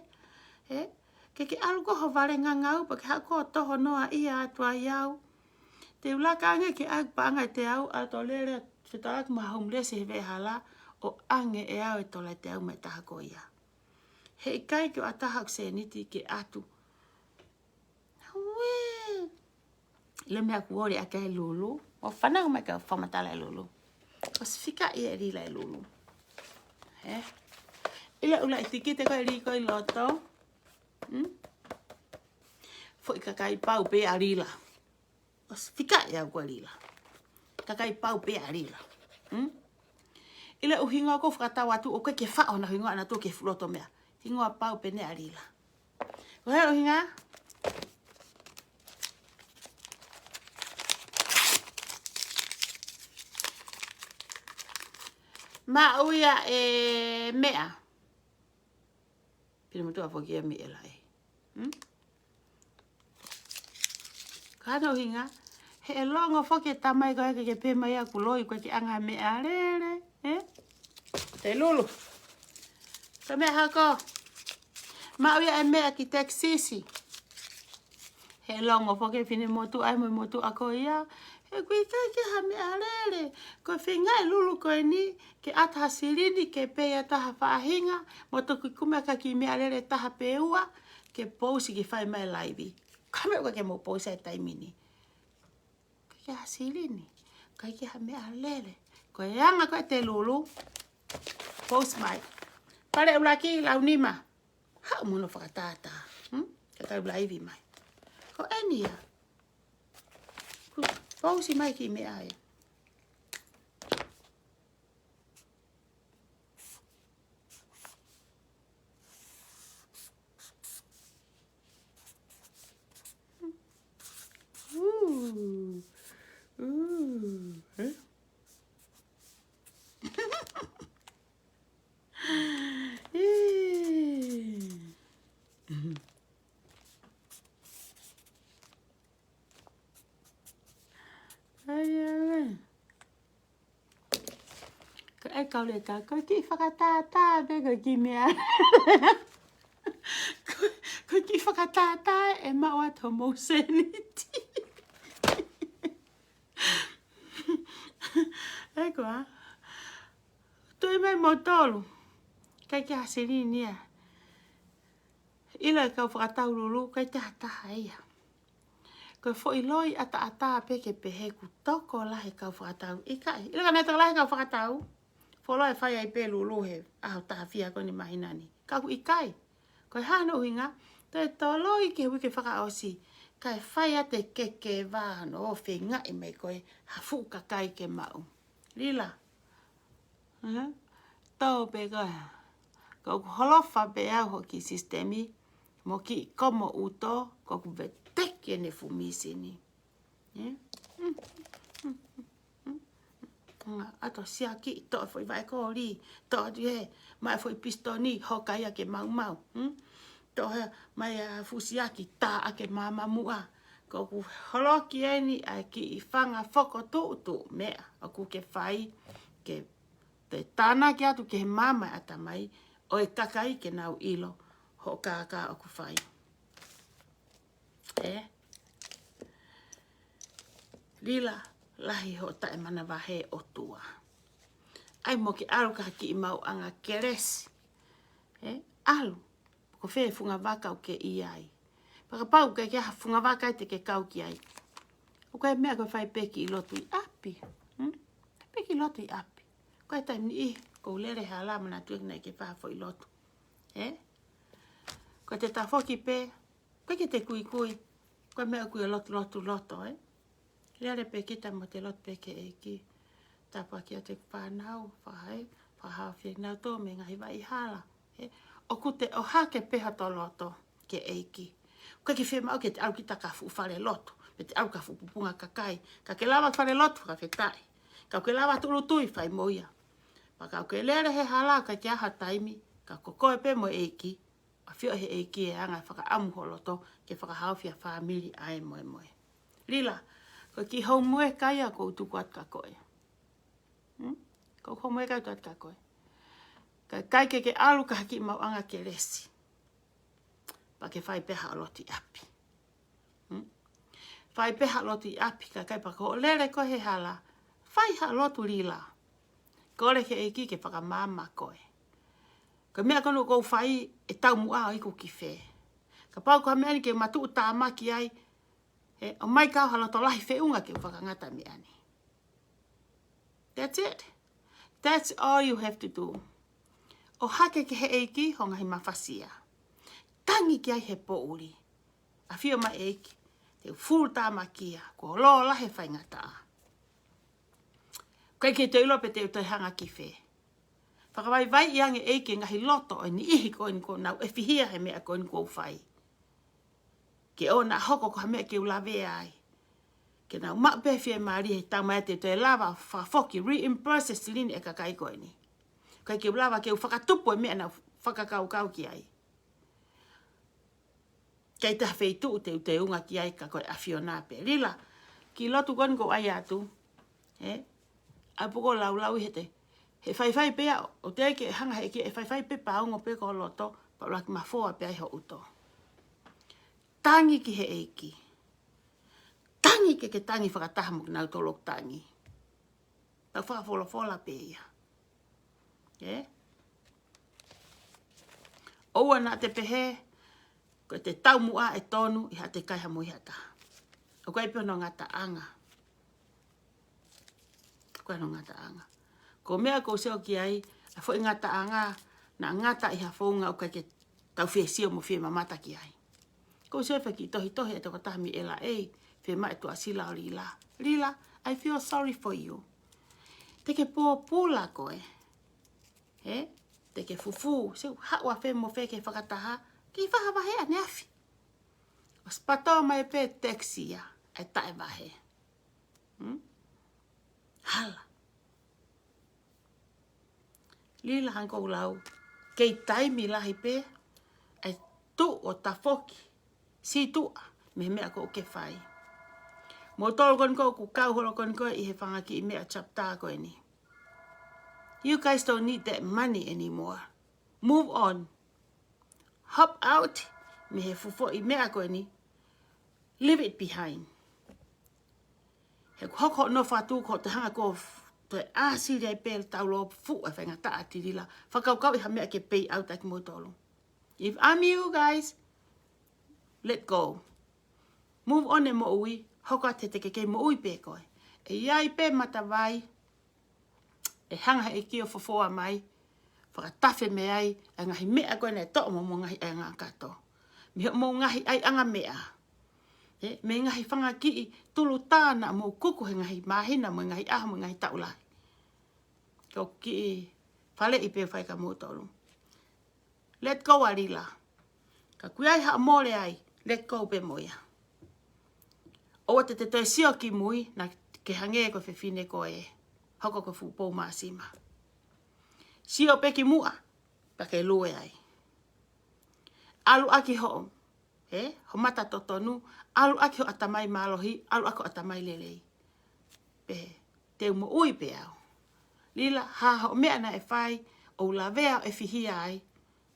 He? Ke aluko ho vale ngangau pa ke hako toho noa ia atua iau. Te ulaka ange ke ag pa angai te au ato lere fitalak mahumlese he hala o ange e au e tolai te au me tahako ia. He kai ke o atahak se niti ke atu. Ue. Le mea kuori a kai lulu. O whanau mai ka whamatala e lulu. Pasifika ia e rila e lulu. He? Ila ula itikite koe riko i loto. Fo i kakai pau pe a rila. Pasifika ia koe rila. Kakai pau pe a rila. Ila uhinga ko whakatau atu o koe ke whao na hingoa na tō ke fuloto mea. Hingoa pau pe ne a rila. Koe uhinga? Ma uia e mea. Pina mutua fokia mea lai. Kano hinga. He longo foke tamai koe ke pe mai aku loi koe ki anga mea rere. Te lulu. Ka mea hako. Ma uia e mea ki teksisi. He longo foke fine motu ai mo motu ako ia. He kui kai ke ha mea rere. Ko whingai lulu koe ni ke ata sirini ke pea taha whaahinga. Moto kui kumeka ki mea rere taha peua. Ke pousi ki whai mai laivi. Kame uka ke mo pousi ai taimini. Ke ha sirini. Kai ke ha mea rere. Ko e anga koe te lulu. Post mai. Pare ulaki lau nima. Ha umuno whakatata. Ke tau laivi mai. Ko enia. Pousi mai ki mea ai. Ai kau le ka ko ki whakatata be ko ki mea. Ko ki whakatata e maua to moseniti. Ai koa. Tui mai motolu. Kai ki hasiri nia. Ila kau whakatau lulu kai te hataha ia. Ko fo iloi ata peke pehe ku toko lahe kau whakatau. Ikai. Ila ka neta lahe kau whakatau. Folo e whai ai pe lulu he aho taha fia ko ni mahinani. Kaku ikai. Ko hano hinga. Te toloi ke hui ke whakaosi. Kai whai a te keke wāno o whenga i mei koe. Hafu kakai ke mau. Lila. Tau pe koe. Ko holofa pe au hoki sistemi. Mo ki komo uto. Ko ku veteke ne fumisini. Ato sia ki to foi vai ko li to die mai foi pistoni hokai ke mau mau to mai fusiaki ta ake mama mua ko ku holoki eni ai ki fanga foko tu me aku ke fai ke te tana ki atu ke mama ata mai o e kakai ke nau ilo hokaka aku fai lila lahi ho ta e mana wahe o tua. Ai mo ki alu ka ki mau anga keresi. Alu. Ko whee funga waka o ke iai. Paka pau ke kia funga waka te ke kau ki ai. O koe mea koe whai peki i lotu i api. Peki i lotu i api. Koe taim ni i. Ko lere ha la mana tuek nei ke whafo i lotu. Koe te tafoki pe. Koe ke te kui. Koe mea kui loto. Lere pe kita mo te lot peke e ki. Tapa kia te whanau, whahau whienau tō me ngai wai hala. O kute o hake peha to loto ke e ki. Koe ki whema au ke te au ki takafu whare loto. Me te au kafu pupunga kakai. Ka ke lawa whare loto ka whetai. Ka ke lawa tulu tui whai moia. Pa ka ke lere he hala ka ki aha taimi. Ka kokoe pe mo e ki. A whio he e ki e anga whaka amu holoto ke whakahau whia whamiri ai moe. Lila. Ko ki hau mue kaya ko utuku at kakoe. Ko hau mue kaya at kakoe. Kai ke alu ka haki mau anga ke resi. Pa ke whai peha loti api. Whai peha loti api ka kai pa ko lere ko he hala. Whai ha lotu lila. Ko le ke eki ke whakamama koe. Ka mea kono kou whai e tau mua o iku ki whē. Ka pau ko mea ni ke matu uta amaki ai. O mai kau hala to lahi whiunga ke whakangata me ani. That's it. That's all you have to do. O hake ke he eiki honga hi mawhasia. Tangi ki ai he pouri. A whio mai eiki. Te full tāma kia. Ko lo lahe whaingata a. Kai ke te ulope te utai hanga ki whē. Whakawai vai i ange eiki ngahi loto o ni ihi ko ni ko nau e whihia he mea ko ni ko whai. Ke o na hoko ko hamea ke ulawe ai. Ke nau makpe fie maari he tau mai te lava whafoki re-improcess lini e kakai koe ni. Kai ke ulawa ke whakatupu e mea na whakakau ki ai. Kei ta wheitu te unga ki ai ka koe awhiona pe. Rila, ki lotu kon ko ai atu. Ai poko lau he te. He whai pea, o te ke hanga he ki e whai pe paungo pe ko loto, pa laki mawhoa pe ai ho uto. Tangi ki he eiki. Tangi ke tangi whakatahamu ki nau tolok tangi. Pa whakafola pe ia. Oua na te pehe, ko te tau mua e tonu, i ha te kaiha mui hata. O kai pio no ngata anga. Koe no ngata anga. Ko mea ko seo ki ai, a fo ngata anga, na ngata i ha whaunga o kai ke tau whesio mo whe mamata ki ai. Ko seo whaki tohi e te kotahami ela ei, whe mai tu asila o Rila. Rila, I feel sorry for you. Te ke pōpūla koe. Te ke fufu, seu hawa whe mo whe ke whakataha, ki whahawahe ane awhi. O spato mai pe taxi ya, ai tae wahe. Hala. Lila hanko lau, kei taimi lahi pe, ai tu o tafoki, si tua, me mea ko ke whai. Mo tolo kon ko, ku kau holo kon ko, i he whangaki i mea chapta ko ni. You guys don't need that money anymore. Move on. Hop out, me he fufo i mea ko ni. Leave it behind. He hoko no whatu ko te hanga ko te āsi rei pēr tau lo fu e whenga taa tirila. Whakaukau i ha mea ke pay out aki mo tolo. If I'm you guys, let go. Move on e mo ui, hoko te ke mo ui pē koe. E iai pē matawai, e hanga e kio fofoa mai, whakatafe me ai, e ngahi mea koe nei to'o mo ngahi e ngā kato. Mi mo ngahi ai anga mea. Me ngahi whanga ki i tulu tāna mo kuku he ngahi mahina mo ngahi aha mo ngahi taulahi. Ko ki i whale i pē whai ka mūtolu. Let go a Rila. Ka kuiai ha mole ai, let go pe moia. Oa te toi sio ki mui, na ke hange ko whiwhine ko e. Hoko ko fu māsima. Sio pe ki mua, pa ke lue ai. Alu aki ho, ho mata totonu, alu aki ho atamai malohi, alu ako atamai lelei. Pe, te umo ui pe au. Lila, ha ho mea na e whai, o la vea e whihia ai,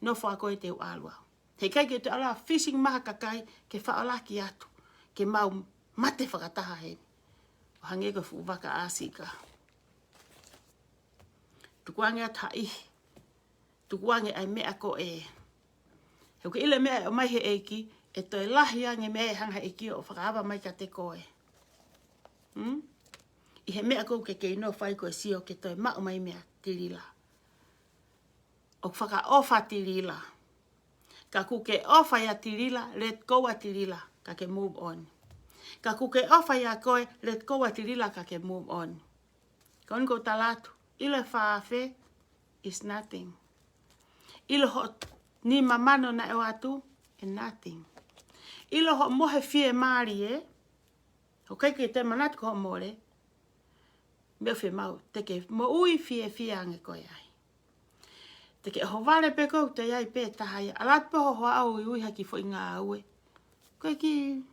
no wha koe te u alua. He kai ke te ala fishing maha kakai, ke whaalaki atu, ke mau mate whakataha he. O hange ko fu waka asika. Tukuange ata ihi. Tukuange ai mea ko e. Heu ke ile mea o mai he eiki, e toi lahi ange mea e hanga eiki o whakaaba mai ka te koe. I he mea kou ke no whai koe sio ke toi mao mai mea tirila. O whaka ofa tirila. Ka kuke ofa ya tirila, let go a tirila, ka ke move on. Ka kuke ofa ya koe, let go a tirila, ka ke move on. Kon ko talatu, ile whaafe is nothing. Ile ho ni mamano na e watu, and nothing. Ile ho mohe fie maari o kai ke te manatu ko more, me whi mau, te ke mo ui fie ange koe ai. Te ke ho vale pe kou te iai pe tahai, alat pe ho hoa au i ui haki fo inga aue. Koe ki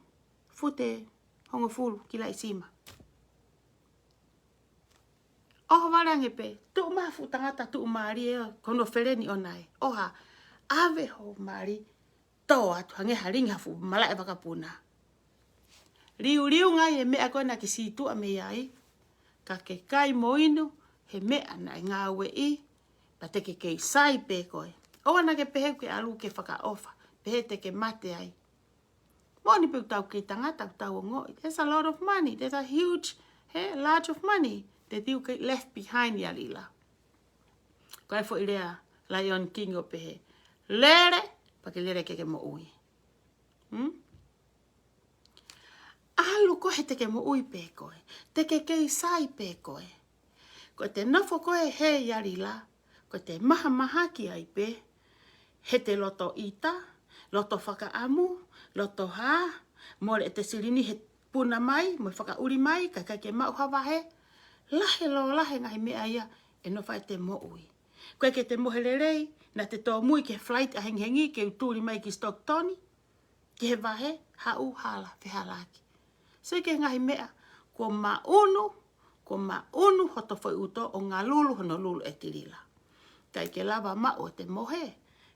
fute hongo fulu ki lai sima. Oho vale ange pe, tu mafu tangata tu maari kono whereni o nai. Oha, ave ho maari, tō atu hange haringi hafu malai wakapuna. Riu ngai e mea koe na ki situ a me iai, ka ke kai moinu, he mea na ngā ue i, pa te ke kei sai pe koe. Oa na ke pehe ke alu ke whaka ofa, pehe te ke mate ai. Moni pe tau ke tangata tau ngoi. There's a lot of money, there's a huge, large of money, te tiu ke left behind ya Lila. Koe fo irea Lion King o pehe. Lere, pa ke lere ke mo ui. Alu koe te ke mo ui pe koe. Te ke kei sai pe koe. Koe te nofo koe he Yarila. Koe te maha ki ai pe. He te loto ita. Loto whaka amu. Loto ha. More te sirini he puna mai. Mo whaka uri mai. Kai ke mau hawa he. Lahe lo lahe ngahi mea ia. E nofai te mo ui. Koe ke te mohelerei, na te tō mui ke flight a hengi ke uturi mai ki Stocktoni, ke he wahe, hau hala, whihalaki. Se ke ngahi mea, ko maunu hoto whai uto o ngā lulu hono lulu e tirila. Kai ke lava mao te mohe,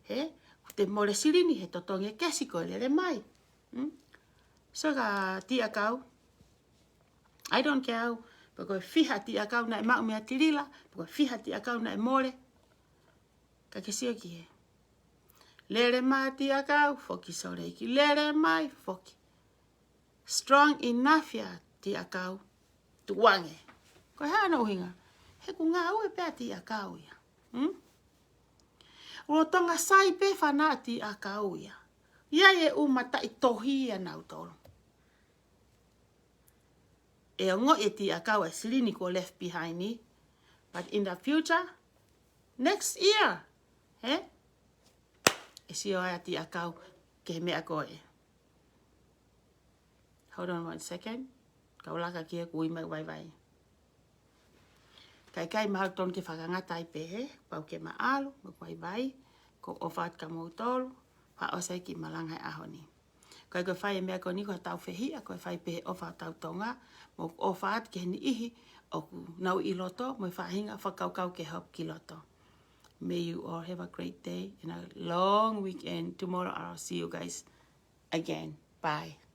he, te more sirini he totongi kesi ko lere mai. So ka tia kau, I don't care, pako whiha tia kau na e mau mea tirila, pako whiha tia kau na e more, ka ke sio ki he. Lere mai tia kau, foki soreiki, lere mai, foki. Strong enough ya tia kau, tuange. Ko hea no hinga, he ku ngā ue pēr tia kau ya. Uro tonga sai pe whana tia kau ya. Ia e umata i tohi nau tolu. E ongo e tia kau e sirini ko left behind ni. But in the future, next year, e si o ati a kau ke mea koe. Hold on 1 second. Kau laka kia kui mai vai. Kai mahau ton ke whakangata i pehe, pau ke maalu, vai, ko ofat ka mautolu, pa osai ki malangai ahoni. Kai koe whai e mea ko ni ko tau whehia, koe whai pehe ofa tau tonga, mo ofat ke ni ihi, oku nau i loto, mo whahinga whakaukau ke hop ki loto. May you all have a great day and a long weekend. Tomorrow I'll see you guys again. Bye.